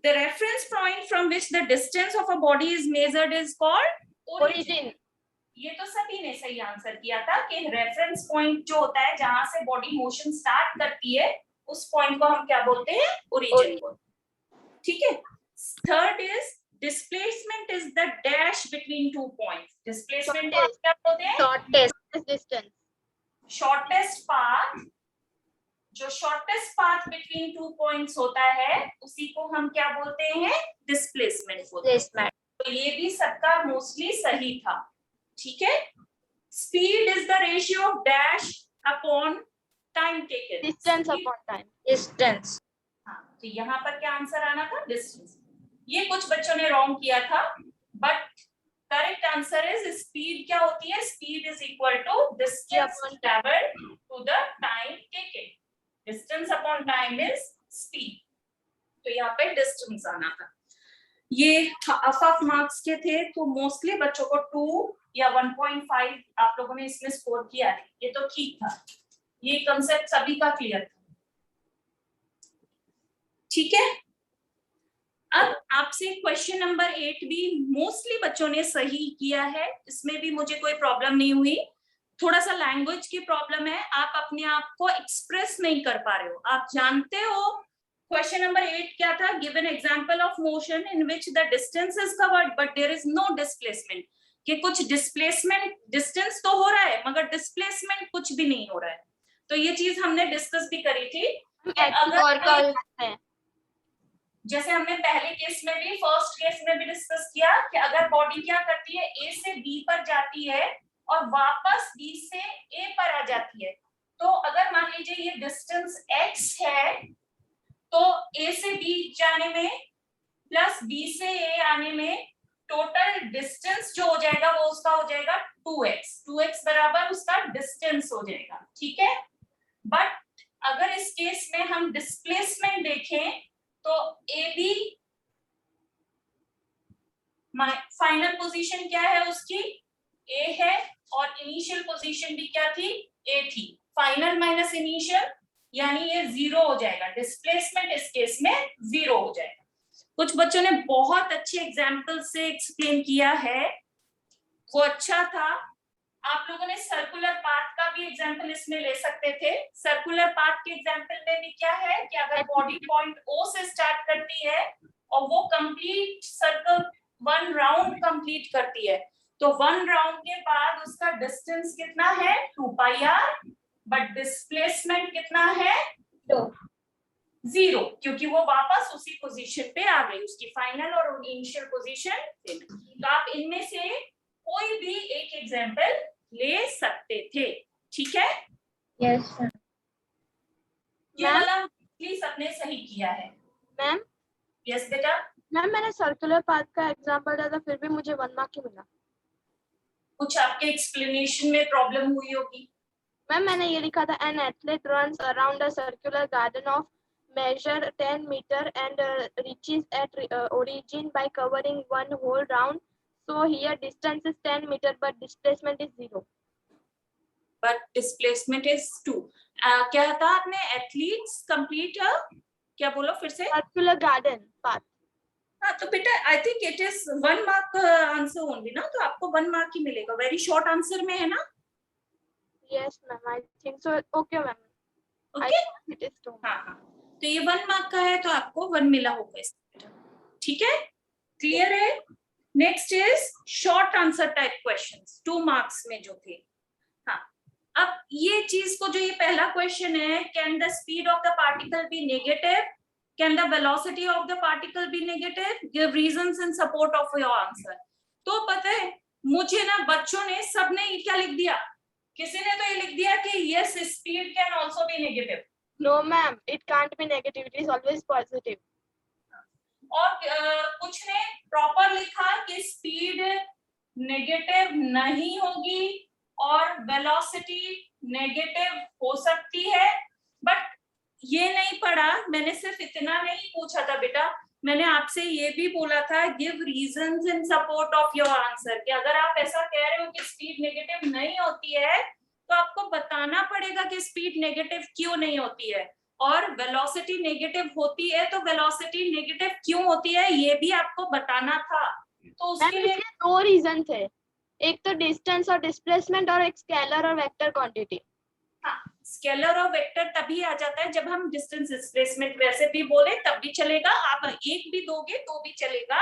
the reference point from which the distance of a body is measured is called origin. ये तो सभी ने सही आंसर किया था कि रेफरेंस पॉइंट जो होता है जहां से बॉडी मोशन स्टार्ट करती है उस पॉइंट को हम क्या बोलते हैं? ओरिजिन बोलते हैं। ठीक है। Third is displacement is the dash between two points. Displacement को क्या बोलते हैं? Shortest distance. शॉर्टेस्ट पाथ, जो shortest path between two points होता है उसी को हम क्या बोलते हैं? डिस्प्लेसमेंट बोलते हैं। तो ये भी सबका मोस्टली सही था। ठीक है। Speed is the ratio of dash upon time taken. Distance upon time. Distance. हाँ, तो यहाँ पर क्या आंसर आना था? डिस्टेंस। ये कुछ बच्चों ने रॉन्ग किया था, but correct answer is speed क्या होती है? Speed is equal to distance travelled to the time taken. Distance upon time is speed. तो यहाँ पे डिस्टेंस आना था। ये हाफ मार्क्स के थे, तो मोस्टली बच्चों को 2 या 1.5 आप लोगों ने इसमें स्कोर किया है, ये तो ठीक था, ये कंसेप्ट सभी का क्लियर था। ठीक है। अब आपसे क्वेश्चन नंबर 8 भी मोस्टली बच्चों ने सही किया है, इसमें भी मुझे कोई प्रॉब्लम नहीं हुई। थोड़ा सा लैंग्वेज की प्रॉब्लम है, आप अपने आप को एक्सप्रेस नहीं कर पा रहे हो। आप जानते हो क्वेश्चन नंबर 8 क्या था? Give an example of motion in which the distance is covered but there is no displacement, कि कुछ डिस्प्लेसमेंट, डिस्टेंस तो हो रहा है मगर डिस्प्लेसमेंट कुछ भी नहीं हो रहा है। तो ये चीज हमने डिस्कस भी करी थी। अगर जैसे हमने पहले केस में भी, फर्स्ट केस में भी डिस्कस किया कि अगर बॉडी क्या करती है, ए से बी पर जाती है और वापस बी से ए पर आ जाती है, तो अगर मान लीजिए ये डिस्टेंस x है, तो a से b जाने में प्लस b से a आने में टोटल डिस्टेंस जो हो जाएगा वो उसका हो जाएगा 2x बराबर उसका डिस्टेंस हो जाएगा, ठीक है। बट अगर इस केस में हम डिस्प्लेसमेंट देखें तो AB फाइनल पोजीशन क्या है उसकी, A है, और इनिशियल पोजीशन भी क्या थी, A थी। फाइनल माइनस इनिशियल यानी ये 0 हो जाएगा, डिस्प्लेसमेंट इस केस में 0 हो जाएगा। कुछ बच्चों ने बहुत अच्छे एग्जाम्पल से एक्सप्लेन किया है, वो अच्छा था। आप लोगों ने सर्कुलर पाथ का भी एग्जाम्पल इसमें ले सकते थे। सर्कुलर पाथ के एग्जाम्पल में भी क्या है कि अगर बॉडी पॉइंट O से स्टार्ट करती है और वो कंप्लीट सर्कल 1 राउंड कंप्लीट करती है, तो 1 राउंड के बाद उसका डिस्टेंस कितना है 2πr, बट डिस्प्लेसमेंट कितना है 0, क्योंकि वो वापस उसी पोजीशन पे आ गई, उसकी फाइनल और इनिशियल पोजीशन। तो आप इनमें से कोई भी एक एग्जाम्पल ले सकते थे, ठीक है। Yes sir. ये वाला प्लीज सबने सही किया है। मैम यस बेटा। मैम मैंने सर्कुलर पाथ का एग्जांपल दिया था, फिर भी मुझे 1 मार्क ही मिला। कुछ आपके एक्सप्लेनेशन में प्रॉब्लम हुई होगी। मैम मैंने ये लिखा था, an athlete runs around a circular garden of measure 10 meter and reaches at origin by covering 1 whole round. So here distance is 10 meter but displacement is 0. But displacement is 2. क्या था आपने? Athletes complete क्या बोलो फिर से? Circular garden path. हाँ तो बेटा I think it is 1 mark answer only ना, तो आपको 1 mark ही मिलेगा। Very short answer में है ना? Yes ma'am, I think so. Okay ma'am. Okay. It is 2. हाँ हाँ, तो ये 1 मार्क का है तो आपको 1 मिला होगा इसमें, ठीक है, क्लियर है। Next is short answer type questions 2 marks में जो थे। हाँ, अब ये चीज को, जो ये पहला क्वेश्चन है, can the speed of the particle be negative, can the velocity of the particle be negative, give reasons in support of your answer. तो पता है मुझे ना, बच्चों ने सबने क्या लिख दिया, किसी ने तो ये लिख दिया कि yes speed can also be negative. No ma'am, it can't be negative, it is always positive. और कुछ ने प्रॉपर लिखा कि स्पीड नेगेटिव नहीं होगी और वेलोसिटी नेगेटिव हो सकती है, बट ये नहीं पढ़ा। मैंने सिर्फ इतना नहीं पूछा था बेटा, मैंने आपसे ये भी बोला था give reasons in support of your answer, कि अगर आप ऐसा कह रहे हो कि स्पीड नेगेटिव नहीं होती है तो आपको बताना पड़ेगा कि स्पीड नेगेटिव क्यों नहीं होती है, और वेलोसिटी नेगेटिव होती है तो वेलोसिटी नेगेटिव क्यों होती है ये भी आपको बताना था। तो उसके लिए 2 रीजन थे, एक तो डिस्टेंस और डिस्प्लेसमेंट, और एक स्केलर और वेक्टर क्वांटिटी। हाँ, स्केलर और वेक्टर तभी आ जाता है जब हम डिस्टेंस डिस्प्लेसमेंट वैसे भी बोले तब भी चलेगा, आप एक भी दोगे तो भी चलेगा।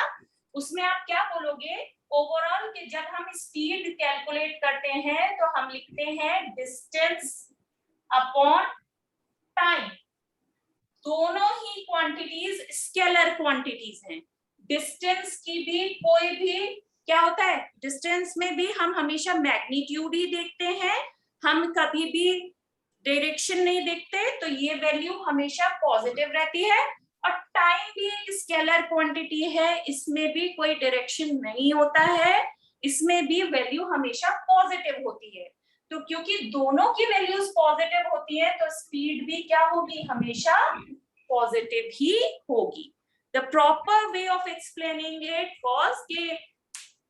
उसमें आप क्या बोलोगे ओवरऑल, कि जब हम स्पीड कैलकुलेट करते हैं तो हम लिखते हैं डिस्टेंस अपॉन टाइम। दोनों ही क्वांटिटीज स्केलर क्वांटिटीज हैं। डिस्टेंस की भी कोई भी क्या होता है, डिस्टेंस में भी हम हमेशा मैग्नीट्यूड ही देखते हैं, हम कभी भी डायरेक्शन नहीं देखते, तो ये वैल्यू हमेशा पॉजिटिव रहती है। और टाइम भी एक स्केलर क्वांटिटी है, इसमें भी कोई डायरेक्शन नहीं होता है, इसमें भी वैल्यू हमेशा पॉजिटिव होती है। तो क्योंकि दोनों की वैल्यूज पॉजिटिव होती है तो स्पीड भी क्या होगी, हमेशा पॉजिटिव ही होगी। The proper way of explaining it was कि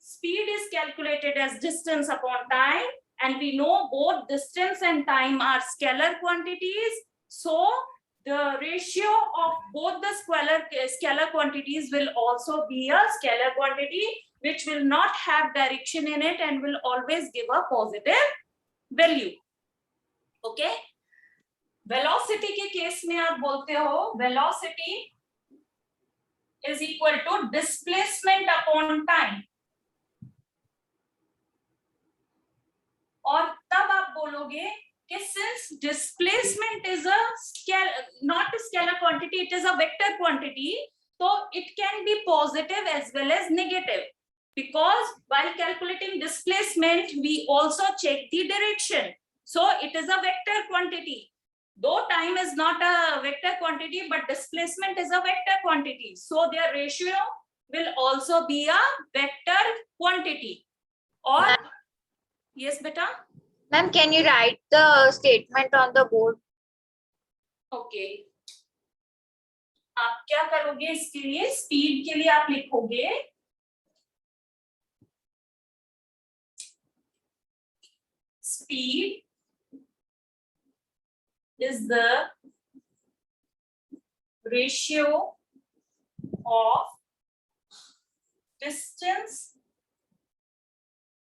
speed is calculated as distance upon time, and we know both distance and time are scalar quantities, so the ratio of both the scalar quantities will also be a scalar quantity which will not have direction in it and will always give a positive value. Okay, velocity के case में आप बोलते हो velocity is equal to displacement upon time. और तब आप बोलोगे कि since displacement is a not a scalar quantity, it is a vector quantity, so it can be positive as well as negative, because while calculating displacement we also check the direction, so it is a vector quantity. Though time is not a vector quantity, but displacement is a vector quantity, so their ratio will also be a vector quantity. Or yes beta. Ma'am, can you write the statement on the board? Okay. आप क्या करोगे इसके लिए? Speed के लिए आप लिखोगे speed is the ratio of distance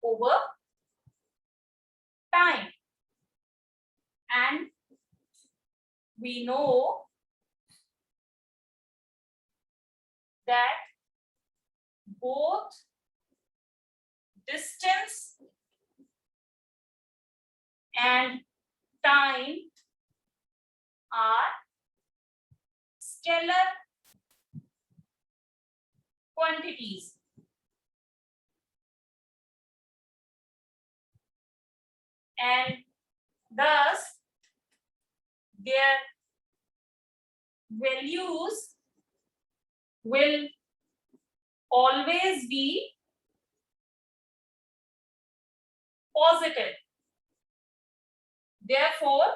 over time, and we know that both distance and time are scalar quantities. And thus their values will always be positive. Therefore,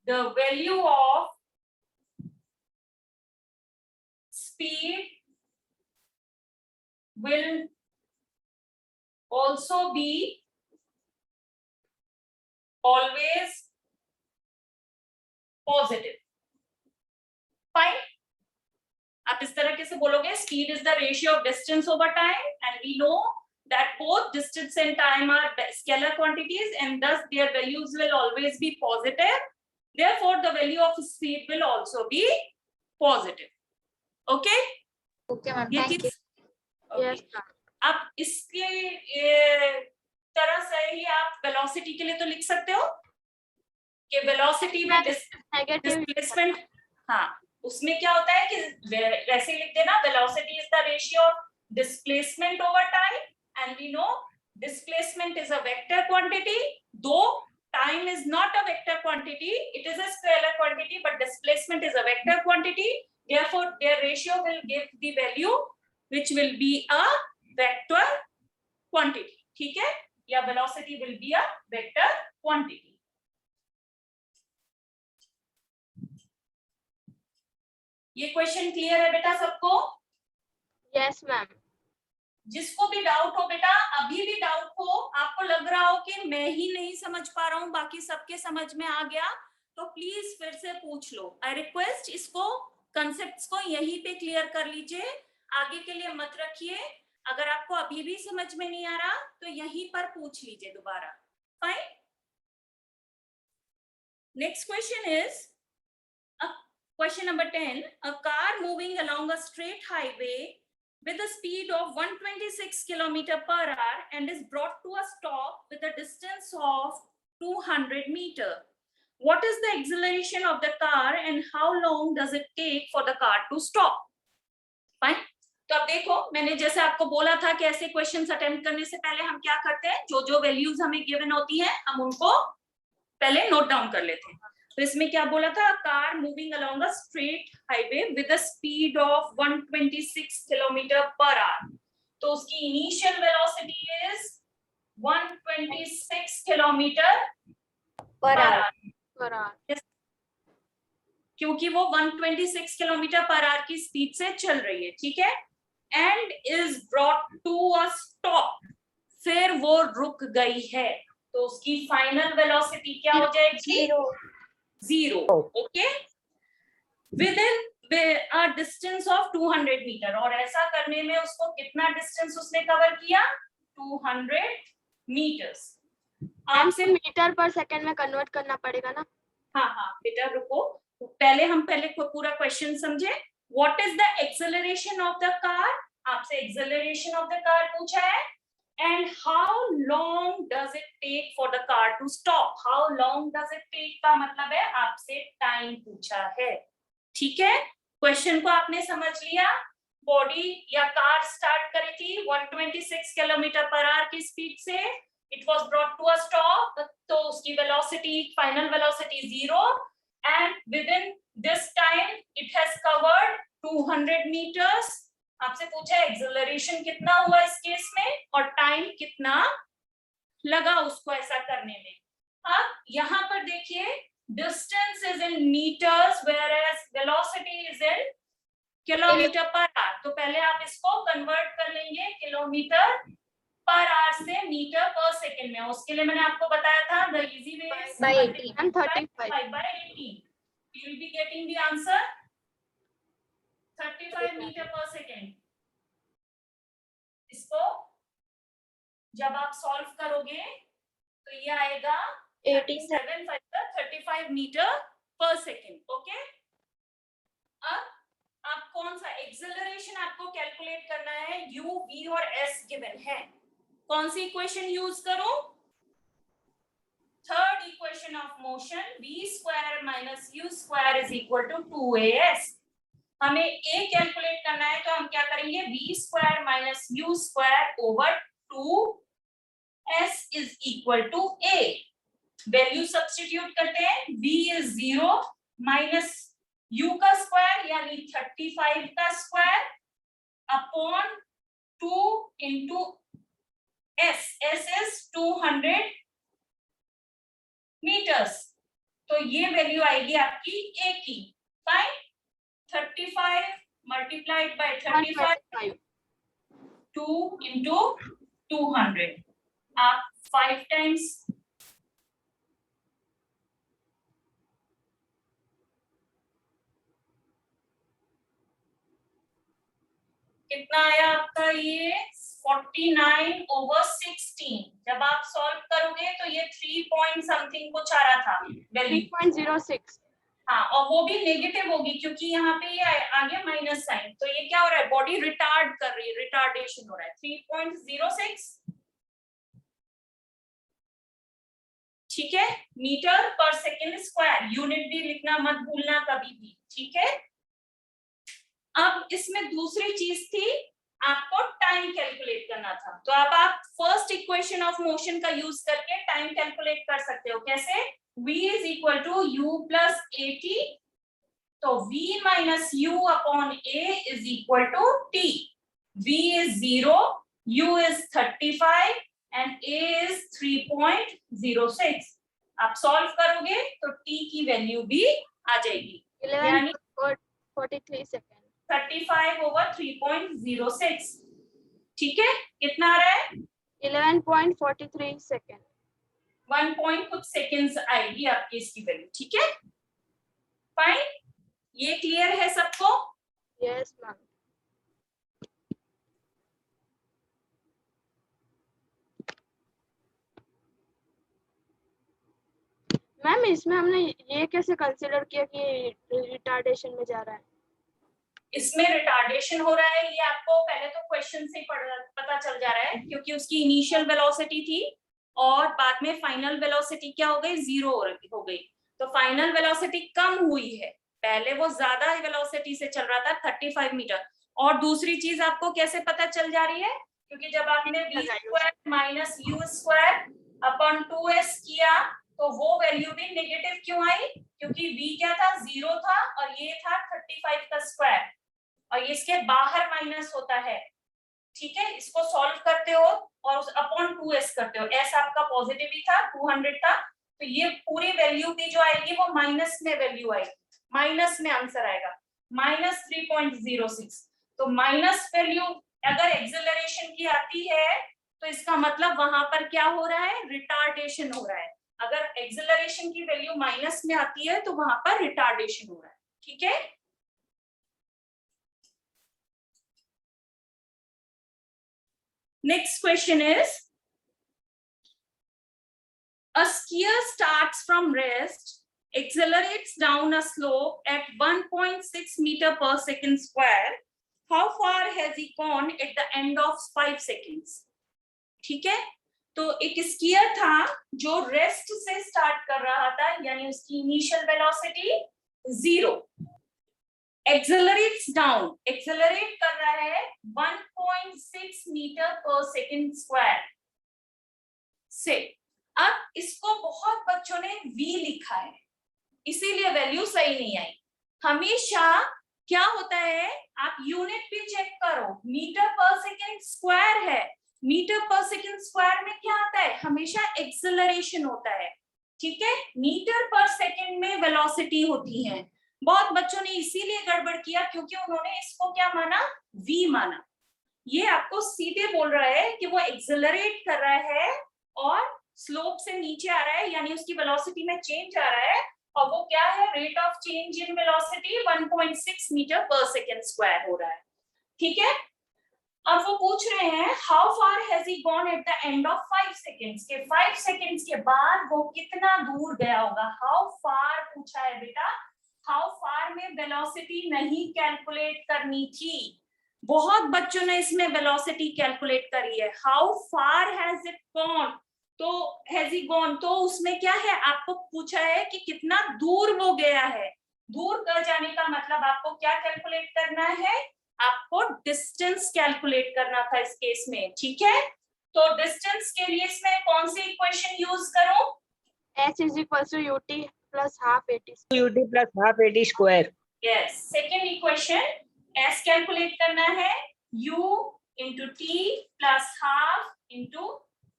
the value of speed will also be always positive. Fine. आप इस तरह से बोलोगे speed is the ratio of distance over time, and we know that both distance and time are scalar quantities, and thus their values will always be positive. Therefore, the value of speed will also be positive. Okay? Okay, ma'am. ये Thank you. Okay. Yes, ma'am. अब इसके तरह से ही आप velocity के लिए तो लिख सकते हो कि वेलोसिटी में डिस्प्लेसमेंट, हाँ उसमें क्या होता है कि वैसे लिख देना velocity is the ratio of displacement over time, and we know displacement is a vector quantity, though time is not a vector quantity, it is a scalar quantity, but displacement is a vector quantity. Therefore, their ratio will give the value which will be a vector quantity. ठीक है, या velocity will be a vector quantity. ये question clear है बेटा सबको? Yes, ma'am. जिसको भी doubt हो बेटा, अभी भी डाउट हो, आपको लग रहा हो कि मैं ही नहीं समझ पा रहा हूँ, बाकी सबके समझ में आ गया, तो प्लीज फिर से पूछ लो. आई रिक्वेस्ट इसको कंसेप्ट्स को यहीं पे क्लियर कर लीजिए, आगे के लिए मत रखिए. अगर आपको अभी भी समझ में नहीं आ रहा तो यहीं पर पूछ लीजिए दोबारा. Fine. Next question is question number 10. A car moving along a straight highway with a speed of 126 km per hour and is brought to a stop with a distance of 200 meters. What is the acceleration of the car and how long does it take for the car to stop? Fine. तो अब देखो, मैंने जैसे आपको बोला था कि ऐसे क्वेश्चंस अटेम्प्ट करने से पहले हम क्या करते हैं, जो जो वैल्यूज हमें गिवन होती हैं हम उनको पहले नोट डाउन कर लेते हैं. तो इसमें क्या बोला था, car moving along a straight highway with a speed of 126 kilometre per hour. तो उसकी initial velocity is 126 kilometre per hour, क्योंकि वो 126 किलोमीटर पर आवर की स्पीड से चल रही है. ठीक है. And is brought to a stop, फिर वो रुक गई है, तो उसकी फाइनल वेलोसिटी क्या हो जाएगी? 0. Okay. Within distance of 200 metre, और ऐसा करने में उसको कितना डिस्टेंस उसने कवर किया? 200 मीटर्स। आपसे मीटर पर सेकंड में कन्वर्ट करना पड़ेगा ना? हाँ बेटा रुको, पहले पूरा क्वेश्चन समझे। What is the acceleration of the car? आपसे एक्सेलरेशन ऑफ द कार पूछा है। And how long does it take for the car to stop? How long does it take का मतलब है आपसे टाइम पूछा है। ठीक है, क्वेश्चन को आपने समझ लिया। बॉडी या कार स्टार्ट करी थी 126 किलोमीटर पर आवर की स्पीड से, it was brought to a stop, तो उसकी velocity, final velocity 0, and within this time it has covered 200 meters. आपसे पूछा एक्सेलरेशन कितना हुआ इस केस में और टाइम कितना लगा उसको ऐसा करने में। अब यहाँ पर देखिए distance is in meters whereas velocity is in kilometre per hour, तो पहले आप इसको कन्वर्ट कर लेंगे किलोमीटर पर आवर से मीटर पर सेकंड में। उसके लिए मैंने आपको बताया था the easy way is by 80 and 35 by 80. You will be getting the answer 35 metre per second. इसको जब आप सॉल्व करोगे तो ये आएगा 35 मीटर पर सेकंड। ओके, अब आप कौन सा एक्सेलरेशन आपको कैलकुलेट करना है? u, v और s गिवन है। कौन सी इक्वेशन यूज करूं? Third equation of motion, v square minus u square is equal to 2as। हमें a कैलकुलेट करना है तो हम क्या करेंगे? v square minus u square over 2s is equal to a। Value substitute करते हैं, v इज 0 माइनस u का स्क्वायर यानी 35 का square upon 2 into S is 200 metres, तो ये वैल्यू आएगी आपकी A की। फाइन, 35 मल्टीप्लाइड बाय 35 2 इंटू 200, आप 5 टाइम्स कितना आया आपका? ये 49 over 16। जब आप सॉल्व करोगे तो ये 3 पॉइंट समथिंग कुछ आ रहा था वैल्यू 3.06। हाँ, और वो भी नेगेटिव होगी क्योंकि यहाँ पे ये आ गया माइनस साइन, तो ये क्या हो रहा है? बॉडी रिटार्ड कर रही है, रिटार्डेशन हो रहा है। 3.06, ठीक है, metre per second square. Unit भी लिखना मत भूलना कभी भी, ठीक है। अब इसमें दूसरी चीज थी, आपको टाइम कैलकुलेट करना था, तो अब आप फर्स्ट इक्वेशन ऑफ मोशन का यूज करके टाइम कैलकुलेट कर सकते हो। कैसे? v is equal to u plus at, तो v minus u upon a is equal to t। v is 0, u is 35 and a is 3.06। आप सॉल्व करोगे तो t की वैल्यू भी आ जाएगी, यानी 43 सेकंड। 35 over 3.06, ठीक है। कितना आ रहा है? 11.43 सेकंड। 1 पॉइंट कुछ सेकंड्स आएगी आपकी इसकी वैल्यू, ठीक है। फाइन, ये क्लियर है सबको? Yes ma'am. मैम इसमें हमने ये कैसे कंसीडर किया कि रिटार्डेशन में जा रहा है? इसमें रिटार्डेशन हो रहा है, ये आपको पहले तो क्वेश्चन से पता चल जा रहा है, क्योंकि उसकी इनिशियल वेलोसिटी थी और बाद में फाइनल वेलोसिटी क्या हो गई? 0 हो गई। तो फाइनल वेलोसिटी कम हुई है, पहले वो ज्यादा वेलोसिटी से चल रहा था 35 मीटर। और दूसरी चीज आपको कैसे पता चल जा रही है? क्योंकि जब आपने v square minus u square upon 2s किया तो वो वैल्यू भी नेगेटिव क्यों आई? क्योंकि v क्या था? 0 था और ये था 35 का स्क्वायर, और इसके बाहर माइनस होता है, ठीक है। इसको सॉल्व करते हो और उस अपॉन 2s करते हो, s आपका पॉजिटिव ही था, 200 था, तो ये पूरी वैल्यू भी जो आएगी वो माइनस में वैल्यू आएगी, माइनस में आंसर आएगा, माइनस 3.06। तो माइनस वैल्यू अगर एक्सेलरेशन की आती है तो इसका मतलब वहां पर क्या हो रहा है? रिटार्डेशन हो रहा है। अगर एक्सेलरेशन की वैल्यू माइनस में आती है तो वहां पर रिटार्डेशन हो रहा है, ठीक है। Next question is, a skier starts from rest, accelerates down a slope at 1.6 meter per second square. How far has he gone at the end of 5 seconds? ठीक है, तो एक स्कीयर था जो रेस्ट से स्टार्ट कर रहा था, यानी उसकी initial velocity 0, accelerates down, accelerate कर रहा है 1.6 मीटर पर सेकंड स्क्वायर से। अब इसको बहुत बच्चों ने v लिखा है, इसीलिए वैल्यू सही नहीं आई। हमेशा क्या होता है, आप यूनिट भी चेक करो, मीटर पर सेकंड स्क्वायर है, मीटर पर सेकंड स्क्वायर में क्या आता है, हमेशा एक्सेलरेशन होता है, ठीक है। मीटर पर सेकंड में वेलोसिटी होती है। बहुत बच्चों ने इसीलिए गड़बड़ किया क्योंकि उन्होंने इसको क्या माना, v माना। ये आपको सीधे बोल रहा है कि वो एक्सेलरेट कर रहा है और स्लोप से नीचे आ रहा है, यानी उसकी वेलोसिटी में चेंज आ रहा है, और वो क्या है, rate of change in velocity 1.6 metre per second square हो रहा है, ठीक है। अब वो पूछ रहे हैं how far has he gone at the end of 5 seconds, के 5 सेकंड्स के बाद वो कितना दूर गया होगा। हाउ फार पूछा है बेटा, हाउ फार में वेलोसिटी नहीं कैलकुलेट करनी थी। बहुत बच्चों ने इसमें वेलोसिटी कैलकुलेट करी है। How far has it gone, तो हैज ही गॉन, तो उसमें क्या है, आपको पूछा है कि कितना दूर वो गया है। दूर कर जाने का मतलब आपको क्या कैलकुलेट करना है, आपको डिस्टेंस कैलकुलेट करना था इस केस में, ठीक है। तो डिस्टेंस के लिए इसमें कौन सी इक्वेशन यूज करूं, h is equal to ut plus half at ut plus half at square. Yes, second equation s calculate करना है, u into t plus half into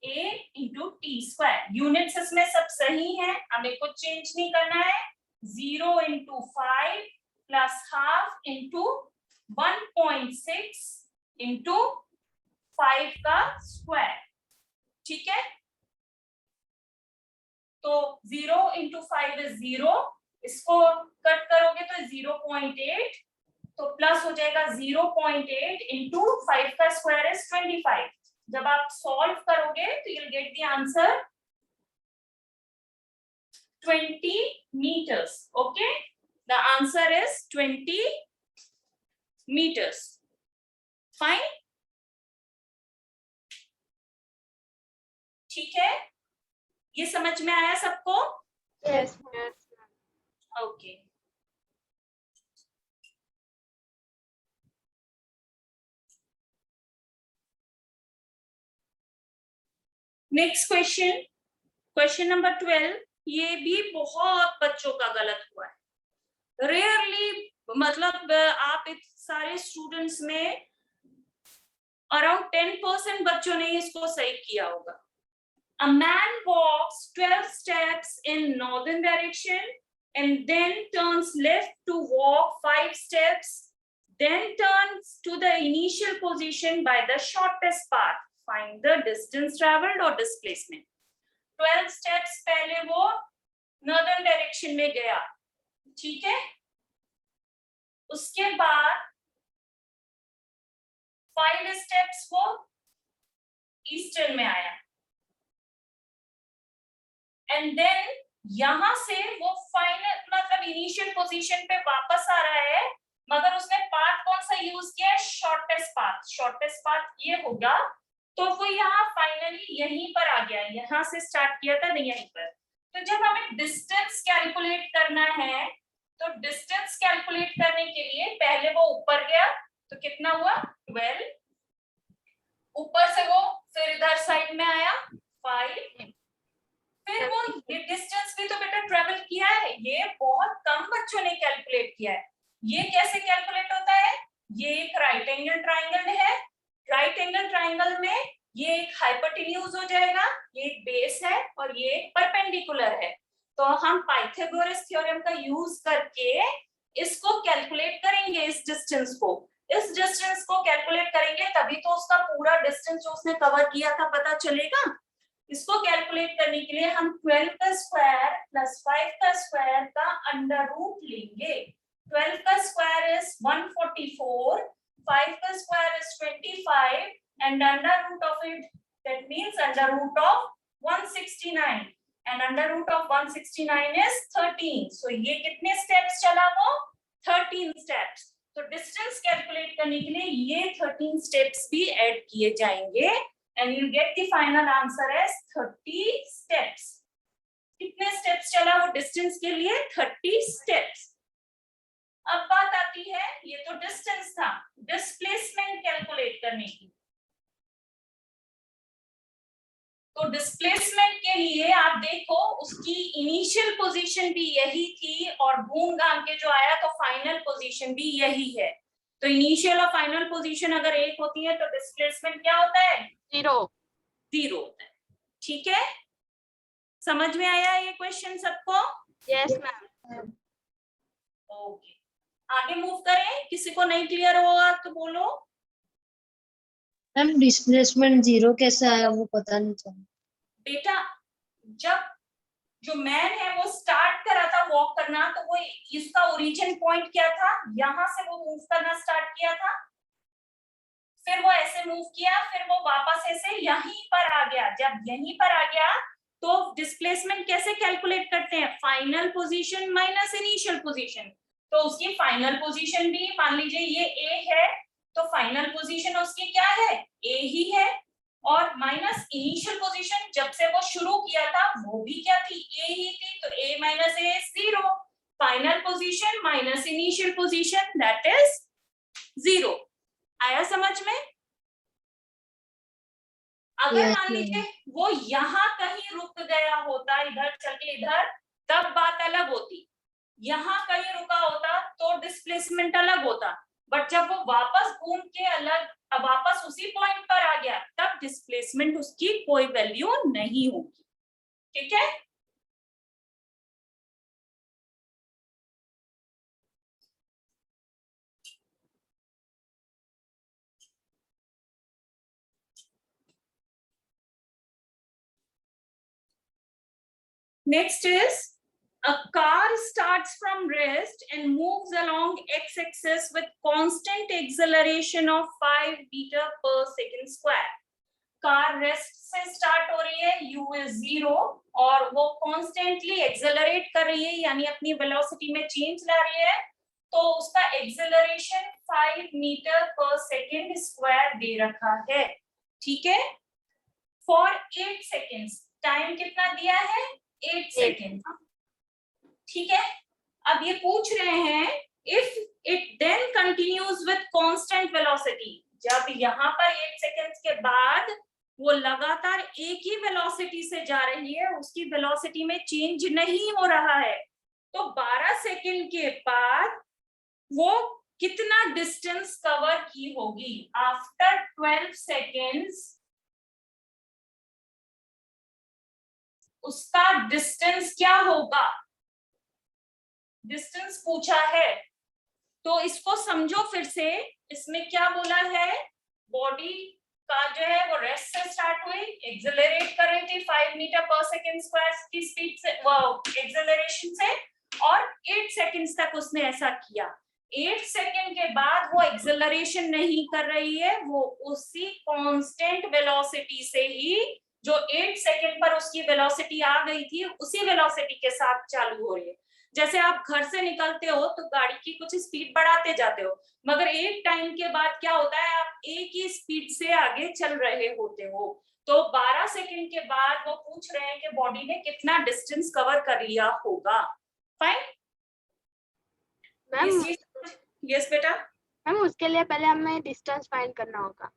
a into t square. Units इसमें सब सही है, हमें कुछ change नहीं करना है। 0 into 5 plus half into 1.6 into 5 का स्क्वायर, ठीक है। तो 0 into 5 is 0, इसको कट करोगे तो 0.8, तो प्लस हो जाएगा 0.8 into 5 का स्क्वायर इज 25। जब आप सॉल्व करोगे तो you'll get the answer 20 meters, okay, the answer is 20 meters, fine, ठीक है। ये समझ में आया सबको? yes, okay. Next question, question number 12। ये भी बहुत बच्चों का गलत हुआ है। रेयरली, मतलब आप सारे स्टूडेंट्स में अराउंड 10% बच्चों ने इसको सही किया होगा। A man walks 12 steps in northern direction and then turns left to walk 5 steps, then turns to the initial position by the shortest path. Find the distance traveled or displacement. 12 steps पहले वो northern direction में गया, ठीक है। उसके बाद 5 steps वो eastern में आया, एंड देन यहां से वो फाइनल मतलब इनिशियल पोजीशन पे वापस आ रहा है, मगर उसने पाथ कौन सा यूज किया है, शॉर्टेस्ट पाथ। शॉर्टेस्ट पाथ ये होगा, तो वो यहाँ फाइनली यहीं पर आ गया, यहाँ से स्टार्ट किया था यहीं पर। तो जब हमें डिस्टेंस कैलकुलेट करना है, तो डिस्टेंस कैलकुलेट करने के लिए पहले वो ऊपर गया, तो कितना हुआ 12, ऊपर से वो फिर इधर साइड में आया 5, फिर वो ये डिस्टेंस भी तो बेटा ट्रेवल किया है। ये बहुत कम बच्चों ने कैलकुलेट किया है। ये कैसे कैलकुलेट होता है, ये एक राइट एंगल ट्राइंगल है, राइट एंगल ट्राइंगल में ये एक हाइपोटेन्यूज हो जाएगा, ये एक बेस है और ये एक परपेंडिकुलर है। तो हम पाइथागोरस थ्योरम का यूज करके इसको कैलकुलेट करेंगे, इस डिस्टेंस को कैलकुलेट करेंगे, तभी तो उसका पूरा डिस्टेंस जो उसने कवर किया था पता चलेगा। इसको कैलकुलेट करने के लिए हम 12 का स्क्वायर प्लस 5 का स्क्वायर का अंडर रूट लेंगे। 12 का स्क्वायर इज 144, 5 का square is 25 and under root of it, that means under root of 169, and under root of 169 is 13. So ये कितने steps चला वो? 13 steps. तो distance calculate करने के लिए ये 13 steps भी add किए जाएंगे, and you get the final answer as 30 steps. कितने steps चला वो distance के लिए? 30 steps. अब बात आती है, ये तो distance था, displacement calculate करने की. तो डिस्प्लेसमेंट के लिए आप देखो, उसकी इनिशियल पोजीशन भी यही थी और घूम घाम के जो आया तो फाइनल पोजीशन भी यही है. तो इनिशियल और फाइनल पोजीशन अगर एक होती है तो डिस्प्लेसमेंट क्या होता है? 0 होता है. ठीक है, समझ में आया ये क्वेश्चन सबको? Yes ma'am. ओके, आगे मूव करें. किसी को नहीं क्लियर होगा तो बोलो. मैम डिस्प्लेसमेंट 0 कैसे आया वो पता नहीं चला. बेटा जब जो मैन है वो स्टार्ट करा था वॉक करना, तो वो इसका ओरिजिन पॉइंट क्या था? यहाँ से वो मूव करना स्टार्ट किया था, फिर वो ऐसे मूव किया, फिर वो वापस ऐसे यहीं पर आ गया. जब यहीं पर आ गया तो डिस्प्लेसमेंट कैसे कैलकुलेट करते हैं? Final position minus initial position. तो उसकी फाइनल पोजीशन भी मान लीजिए ये ए है, तो फाइनल पोजीशन उसकी क्या है? ए ही है. और माइनस इनिशियल पोजीशन जब से वो शुरू किया था वो भी क्या थी? ए ही थी. तो A minus A 0. Final position minus initial position that is 0. आया समझ में? अगर मान लीजिए वो यहाँ कहीं रुक गया होता, इधर चल के इधर, तब बात अलग होती. यहाँ कहीं रुका होता तो डिस्प्लेसमेंट अलग होता. बट जब वो वापस घूम के अलग वापस उसी पॉइंट पर आ गया, तब डिस्प्लेसमेंट उसकी कोई वैल्यू नहीं होगी. ठीक है, next is a car starts from rest and moves along x-axis with constant acceleration of 5 meter per second square. Car rest से स्टार्ट हो रही है, u is 0, और वो कॉन्स्टेंटली एक्सेलरेट कर रही है, यानी अपनी वेलोसिटी में चेंज ला रही है. तो उसका acceleration 5 metre per second square दे रखा है. ठीक है, फॉर 8 सेकेंड्स. टाइम कितना दिया है? 8 सेकेंड. ठीक है, अब ये पूछ रहे हैं if it then continues with constant velocity. जब यहाँ पर 8 सेकेंड्स के बाद वो लगातार एक ही वेलोसिटी से जा रही है, उसकी वेलोसिटी में चेंज नहीं हो रहा है, तो 12 सेकेंड के बाद वो कितना डिस्टेंस कवर की होगी? आफ्टर 12 सेकेंड्स उसका डिस्टेंस क्या होगा? डिस्टेंस पूछा है, तो इसको समझो फिर से. इसमें क्या बोला है? बॉडी का जो है वो रेस्ट से स्टार्ट हुई, एक्सेलरेट कर रही थी 5 मीटर पर सेकेंड स्क्वायर की स्पीड से, एक्सेलरेशन से, और 8 सेकेंड्स तक उसने ऐसा किया. 8 सेकेंड के बाद वो एक्सेलरेशन नहीं कर रही है, वो उसी कांस्टेंट वेलोसिटी से ही जो 8 सेकेंड पर उसकी वेलोसिटी आ गई थी, उसी वेलोसिटी के साथ चालू हो रही है. जैसे आप घर से निकलते हो तो गाड़ी की कुछ स्पीड बढ़ाते जाते हो, मगर एक टाइम के बाद क्या होता है? आप एक ही स्पीड से आगे चल रहे होते हो. तो 12 सेकेंड के बाद वो पूछ रहे हैं कि बॉडी ने कितना डिस्टेंस कवर कर लिया होगा. Fine ma'am. यस बेटा. मैम उसके लिए पहले हमें डिस्टेंस फाइंड करना होगा.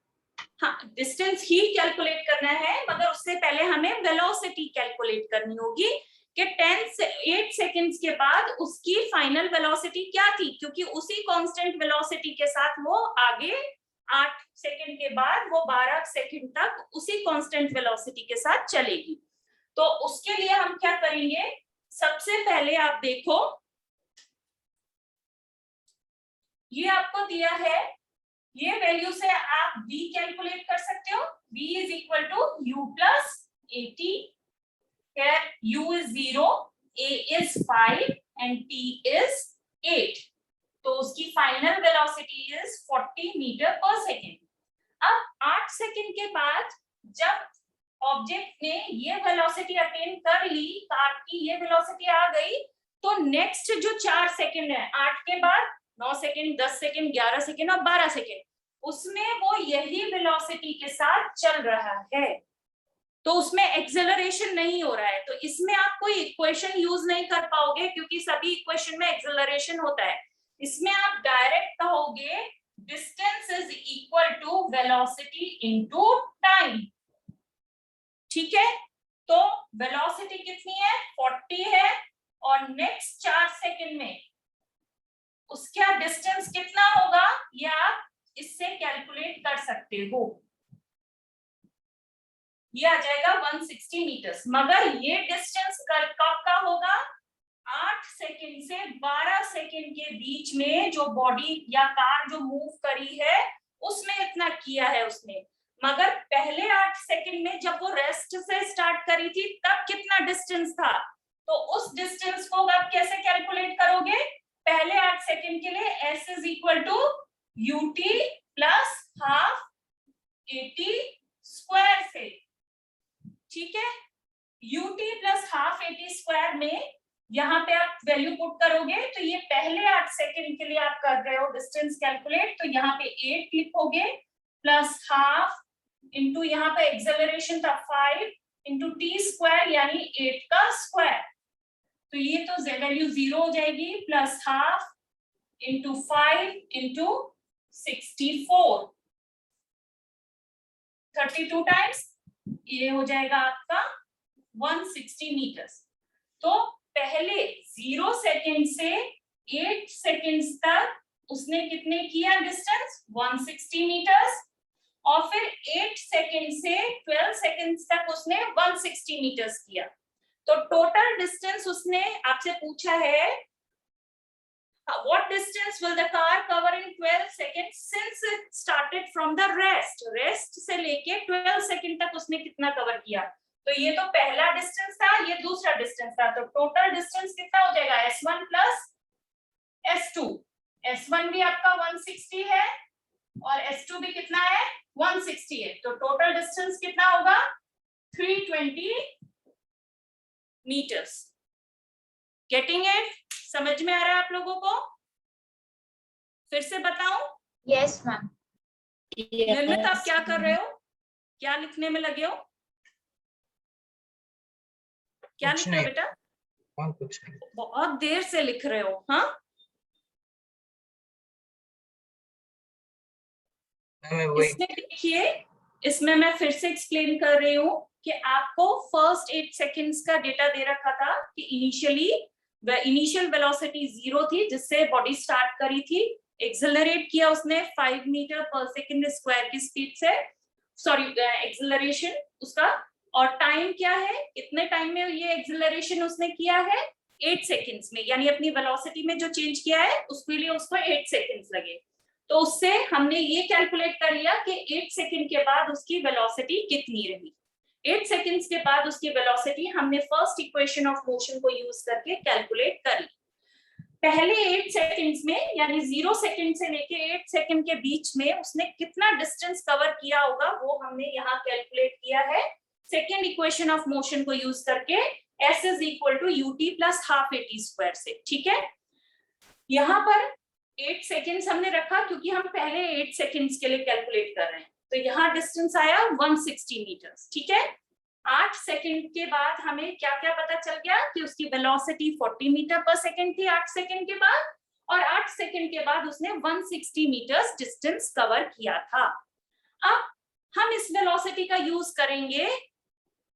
हाँ, डिस्टेंस ही कैलकुलेट करना है, मगर उससे पहले हमें वेलोसिटी कैलकुलेट करनी होगी कि 8 सेकेंड्स के बाद उसकी फाइनल वेलोसिटी क्या थी, क्योंकि उसी कांस्टेंट वेलोसिटी के साथ वो आगे 8 सेकेंड के बाद वो 12 सेकेंड तक उसी कांस्टेंट वेलोसिटी के साथ चलेगी. तो उसके लिए हम क्या करेंगे? सबसे पहले आप देखो, ये आपको दिया है, ये वैल्यू से आप v कैलकुलेट कर सकते हो. v is equal to u plus 80. Here u is 0, a is 5 and t is 8. तो उसकी final velocity is 40 metre per second. अब 8 सेकंड के बाद जब ऑब्जेक्ट ने ये वेलोसिटी अटेन कर ली, कार की ये वेलोसिटी आ गई, तो नेक्स्ट जो 4 सेकंड है 8 के बाद 9 सेकंड, 10 सेकंड, 11 सेकंड और 12 सेकंड, उसमें वो यही वेलोसिटी के साथ चल रहा है, तो उसमें एक्सेलरेशन नहीं हो रहा है। तो इसमें आप कोई इक्वेशन यूज नहीं कर पाओगे क्योंकि सभी इक्वेशन में एक्सेलरेशन होता है। इसमें आप डायरेक्ट कहोगे distance is equal to velocity into time. ठीक है, तो वेलोसिटी कितनी है 40 है और नेक्स्ट 4 सेकंड में उसका डिस्टेंस कितना होगा ये आप इससे कैलकुलेट कर सकते हो, ये आ जाएगा 160 मीटर्स। मगर ये डिस्टेंस कब का होगा, 8 सेकंड से 12 सेकंड के बीच में जो बॉडी या कार जो मूव करी है उसमें इतना किया है उसने। मगर पहले 8 सेकंड में जब वो रेस्ट से स्टार्ट करी थी तब कितना डिस्टेंस था, तो उस डिस्टेंस को आप कैसे कैलकुलेट करोगे, पहले 8 सेकंड के लिए s is equal to ut plus half 80 square से। ठीक है, ut प्लस हाफ 80 स्क्वायर में यहाँ पे आप वैल्यू पुट करोगे तो ये पहले 8 सेकंड के लिए आप कर रहे हो डिस्टेंस कैलकुलेट, तो यहाँ पे 8 लिखोगे प्लस हाफ इंटू यहाँ पे एक्सेलरेशन था 5 इंटू टी स्क्वायर यानी 8 का स्क्वायर, तो ये तो वैल्यू 0 हो जाएगी, plus half into 5 into 64, 32 times, ये हो जाएगा आपका 160 मीटर्स। तो पहले 0 सेकंड से 8 सेकंड्स तक उसने कितने किया डिस्टेंस 160 मीटर्स, और फिर 8 सेकंड से 12 सेकंड्स तक उसने 160 मीटर्स किया। तो टोटल डिस्टेंस उसने आपसे पूछा है what distance will the car cover in 12 seconds since it started from the rest से लेके 12 सेकंड तक उसने कितना कवर किया। तो ये तो पहला डिस्टेंस था, ये दूसरा डिस्टेंस था, तो टोटल डिस्टेंस कितना हो जाएगा s1 प्लस s2। s1 भी आपका 160 है और s2 भी कितना है 160 है, तो टोटल डिस्टेंस कितना होगा 320 मीटर्स। गेटिंग इट, समझ में आ रहा है आप लोगों को? फिर से बताऊं? Yes ma'am. निर्मित आप क्या कर रहे हो, क्या लिखने में लगे हो, क्या लिख रहे हो बेटा? कुछ नहीं, बहुत देर से लिख रहे हो। हाँ इसमें देखिए, इसमें मैं फिर से एक्सप्लेन कर रही हूँ कि आपको फर्स्ट 8 सेकेंड्स का डेटा दे रखा था कि इनिशियल वेलोसिटी 0 थी जिससे बॉडी स्टार्ट करी थी, एक्सेलरेट किया उसने 5 मीटर पर सेकेंड स्क्वायर की स्पीड से, सॉरी एक्सेलरेशन उसका, और टाइम क्या है, इतने टाइम में ये एक्सेलरेशन उसने किया है 8 सेकेंड्स में, यानी अपनी वेलोसिटी में जो चेंज किया है उसके लिए उसको 8 सेकेंड्स लगे। तो उससे हमने ये कैलकुलेट कर लिया कि 8 सेकेंड के बाद उसकी वेलोसिटी कितनी रही। 8 सेकेंड्स के बाद उसकी वेलोसिटी हमने फर्स्ट इक्वेशन ऑफ मोशन को यूज करके कैलकुलेट कर ली। पहले 8 सेकेंड्स में यानी 0 सेकेंड से लेके 8 सेकेंड के बीच में उसने कितना डिस्टेंस कवर किया होगा वो हमने यहाँ कैलकुलेट किया है सेकेंड इक्वेशन ऑफ मोशन को यूज करके, s is equal to ut plus half 80 square से। ठीक है, यहाँ पर 8 सेकेंड्स हमने रखा क्योंकि हम पहले 8 सेकेंड्स के लिए कैलकुलेट कर रहे हैं, तो यहाँ डिस्टेंस आया 160 मीटर्स। ठीक है, 8 सेकेंड के बाद हमें क्या क्या पता चल गया कि उसकी वेलोसिटी 40 मीटर पर सेकेंड थी 8 सेकेंड के बाद, और 8 सेकेंड के बाद उसने 160 मीटर्स डिस्टेंस कवर किया था। अब हम इस वेलोसिटी का यूज करेंगे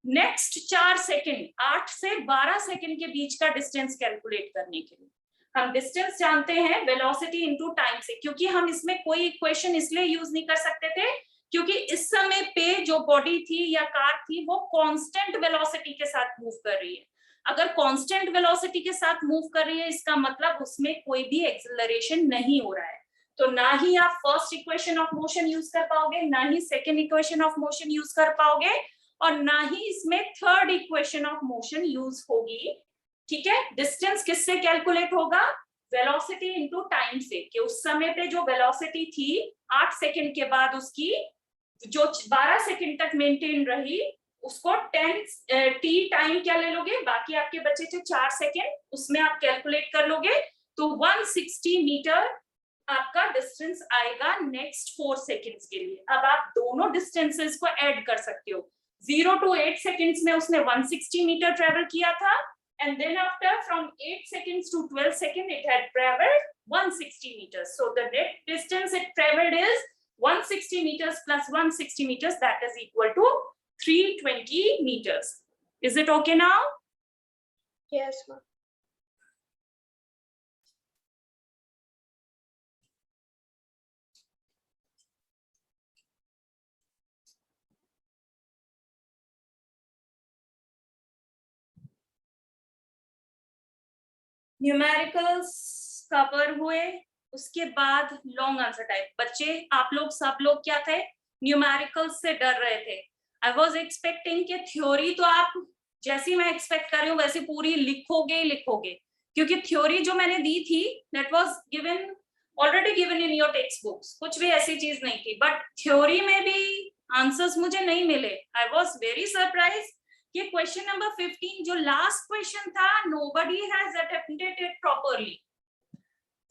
नेक्स्ट 4 सेकेंड 8 से 12 सेकेंड के बीच का डिस्टेंस कैलकुलेट करने के लिए। हम डिस्टेंस जानते हैं वेलोसिटी इनटू टाइम से, क्योंकि हम इसमें कोई इक्वेशन इसलिए यूज नहीं कर सकते थे क्योंकि इस समय पे जो बॉडी थी या कार थी वो कांस्टेंट वेलोसिटी के साथ मूव कर रही है। अगर कांस्टेंट वेलोसिटी के साथ मूव कर रही है इसका मतलब उसमें कोई भी एक्सेलरेशन नहीं हो रहा है, तो ना ही आप first equation of motion use कर पाओगे, ना ही second equation of motion use कर पाओगे, और ना ही इसमें third equation of motion use होगी। ठीक है, डिस्टेंस किससे कैलकुलेट होगा, वेलोसिटी इनटू टाइम से, कि उस समय पे जो वेलोसिटी थी 8 सेकेंड के बाद उसकी जो 12 सेकंड तक मेंटेन रही उसको 10 t टाइम क्या ले लोगे, बाकी आपके बचे थे 4 सेकंड, उसमें आप कैलकुलेट कर लोगे तो 160 मीटर आपका डिस्टेंस आएगा नेक्स्ट 4 सेकंड्स के लिए। अब आप दोनों डिस्टेंसेस को ऐड कर सकते हो। 0 to 8 seconds में उसने 160 मीटर ट्रेवल किया था, and then after from 8 seconds to 12 seconds it had traveled 160 meters. So the net distance it traveled is 160 meters plus 160 meters, that is equal to 320 meters. Is it okay now? Yes, ma'am. Numericals cover हुए, उसके बाद long answer type. बच्चे आप लोग सब लोग क्या थे, न्यूमेरिकल्स से डर रहे थे। आई वाज एक्सपेक्टिंग कि थ्योरी तो आप जैसी मैं एक्सपेक्ट कर रही हूँ वैसे पूरी लिखोगे ही लिखोगे, क्योंकि थ्योरी जो मैंने दी थी that was given already given in your text books, कुछ भी ऐसी चीज नहीं थी। बट थ्योरी में भी आंसर्स मुझे नहीं मिले। आई वाज वेरी सरप्राइज कि क्वेश्चन नंबर 15 जो लास्ट क्वेश्चन था, nobody has attempted it properly.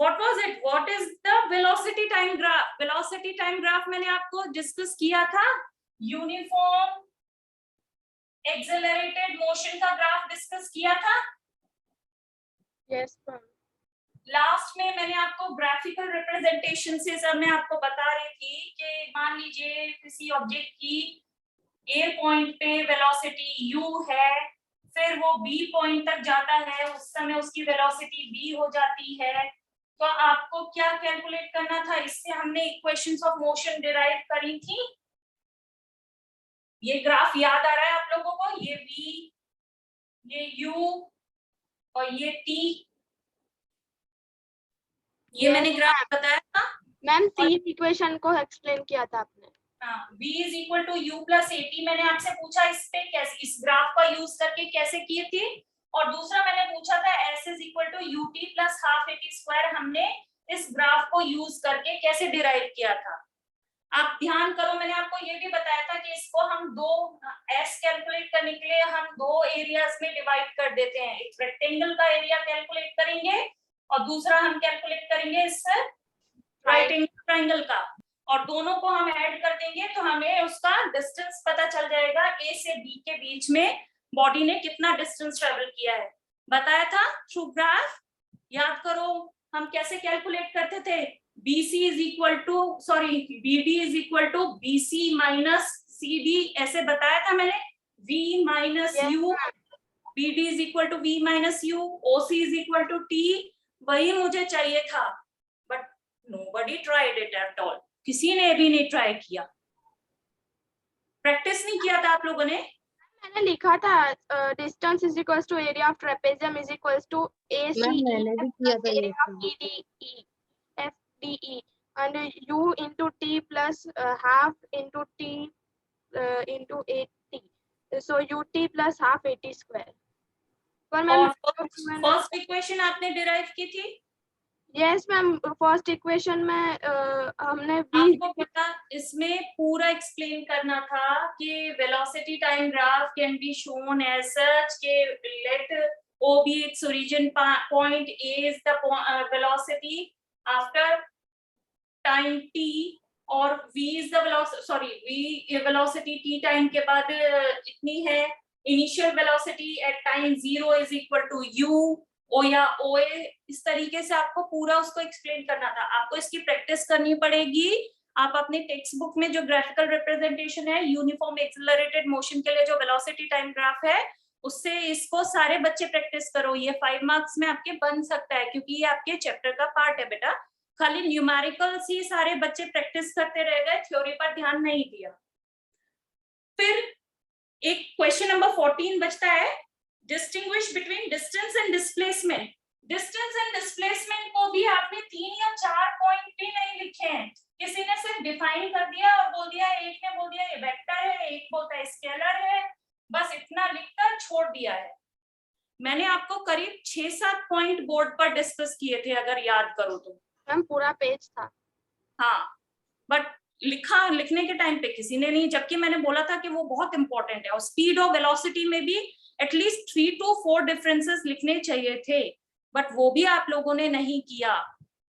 What was it? What is the velocity time graph? Velocity time graph मैंने आपको डिस्कस किया था, यूनिफॉर्म एक्सेलरेटेड मोशन का ग्राफ डिस्कस किया था। Yes, ma'am. लास्ट में मैंने आपको ग्राफिकल रिप्रेजेंटेशन से सब मैं आपको बता रही थी कि मान लीजिए किसी ऑब्जेक्ट की A पॉइंट पे वेलोसिटी u है, फिर वो B पॉइंट तक जाता है, उस समय उसकी वेलोसिटी v हो जाती है। तो आपको क्या कैलकुलेट करना था, इससे हमने इक्वेशंस ऑफ मोशन डिराइव करी थी। ये ग्राफ याद आ रहा है आप लोगों को, ये v, ये u और ये t, ये मैंने ग्राफ बताया था मैम 3 इक्वेशन को एक्सप्लेन किया था आपने। v is equal to u plus at मैंने आपसे पूछा इस पे कैसे, इस ग्राफ का यूज करके कैसे किए थे, और दूसरा मैंने पूछा था s is equal to ut plus half at square हमने इस ग्राफ को यूज करके कैसे डिराइव किया था। आप ध्यान करो, मैंने आपको ये भी बताया था कि इसको हम दो s कैलकुलेट करने के लिए हम दो एरियाज में डिवाइड कर देते हैं। एक रेक्टेंगल का एरिया कैलकुलेट करेंगे और दूसरा हम कैलकुलेट करेंगे इस राइट एंगल ट्रायंगल का, और दोनों को हम ऐड कर देंगे तो हमें उसका डिस्टेंस पता चल जाएगा A से B के बीच में बॉडी ने कितना डिस्टेंस ट्रेवल किया है। बताया था थ्रू ग्राफ, याद करो हम कैसे कैलकुलेट करते थे। BC is equal to BD is equal to BC minus CD, ऐसे बताया था मैंने। V minus U, BD is equal to V minus U, OC is equal to T, वही मुझे चाहिए था। But nobody tried it at all, किसी ने भी नहीं ट्राई किया, प्रैक्टिस नहीं किया था आप लोगों ने। मैंने लिखा था distance is equals to area of trapezium is equals to AC मैंने भी किया था ये FDE and U into T plus half into T into 8T, so UT plus half 80 square। पर मैम फर्स्ट इक्वेशन आपने डिराइव की थी। Yes ma'am, first equation में हमने आपको पता इसमें पूरा एक्सप्लेन करना था कि velocity time graph can be shown as such के let O be its origin point, A is the velocity after time t, और V is the velocity t time के बाद इतनी है। Initial velocity at time 0 is equal to u ओ या OA, इस तरीके से आपको पूरा उसको एक्सप्लेन करना था। आपको इसकी प्रैक्टिस करनी पड़ेगी। आप अपने टेक्स्ट बुक में जो ग्राफिकल रिप्रेजेंटेशन है यूनिफॉर्म एक्सेलरेटेड मोशन के लिए जो वेलोसिटी टाइम ग्राफ है, उससे इसको सारे बच्चे प्रैक्टिस करो। ये 5 मार्क्स में आपके बन सकता है क्योंकि ये आपके चैप्टर का पार्ट है बेटा। खाली न्यूमेरिकल्स ही सारे बच्चे प्रैक्टिस करते रह गए, थ्योरी पर ध्यान नहीं दिया। फिर एक क्वेश्चन नंबर 14 बचता है, distinguish between distance and displacement. Distance and displacement को भी आपने 3 या 4 पॉइंट भी नहीं लिखे हैं, किसी ने सिर्फ डिफाइन कर दिया और बोल दिया, एक ने बोल दिया ये वेक्टर है, एक बोलता है स्केलर है, बस इतना लिखकर छोड़ दिया है। मैंने आपको करीब 6-7 पॉइंट बोर्ड पर डिस्कस किए थे अगर याद करो तो। मैम पूरा पेज था। हाँ, बट लिखने के टाइम पे किसी ने नहीं, जबकि मैंने बोला था कि वो बहुत इंपॉर्टेंट है। और स्पीड और वेलोसिटी में भी एटलीस्ट 3 to 4 डिफरेंसेस लिखने चाहिए थे, बट वो भी आप लोगों ने नहीं किया,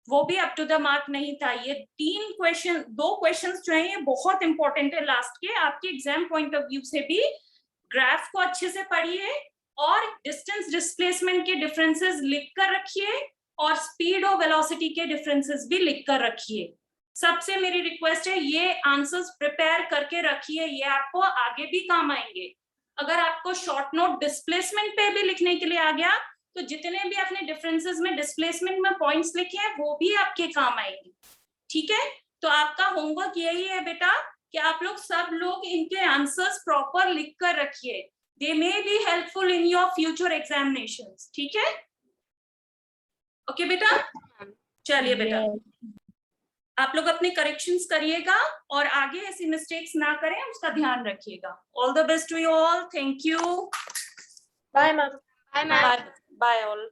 वो भी अप टू द मार्क नहीं था। ये 2 क्वेश्चंस जो है ये बहुत इंपॉर्टेंट है लास्ट के, आपके एग्जाम पॉइंट ऑफ व्यू से भी। ग्राफ को अच्छे से पढ़िए और डिस्टेंस डिस्प्लेसमेंट के डिफरेंसेस लिख कर रखिए और स्पीड और वेलोसिटी के डिफरेंसेस भी लिख कर रखिए। सबसे मेरी रिक्वेस्ट है ये आंसर्स प्रिपेयर करके रखिए, ये आपको आगे भी काम आएंगे। अगर आपको शॉर्ट नोट डिस्प्लेसमेंट पे भी लिखने के लिए आ गया तो जितने भी आपने डिफरेंसेस में डिस्प्लेसमेंट में पॉइंट्स लिखे हैं वो भी आपके काम आएंगे। ठीक है, तो आपका होमवर्क यही है बेटा कि आप लोग सब लोग इनके आंसर्स प्रॉपर लिख कर रखिए, they may be helpful in your future examinations. ठीक है, ओके बेटा, चलिए बेटा आप लोग अपने करेक्शंस करिएगा और आगे ऐसी मिस्टेक्स ना करें, उसका ध्यान रखिएगा। All the best to you all, thank you, bye ma'am. Bye all.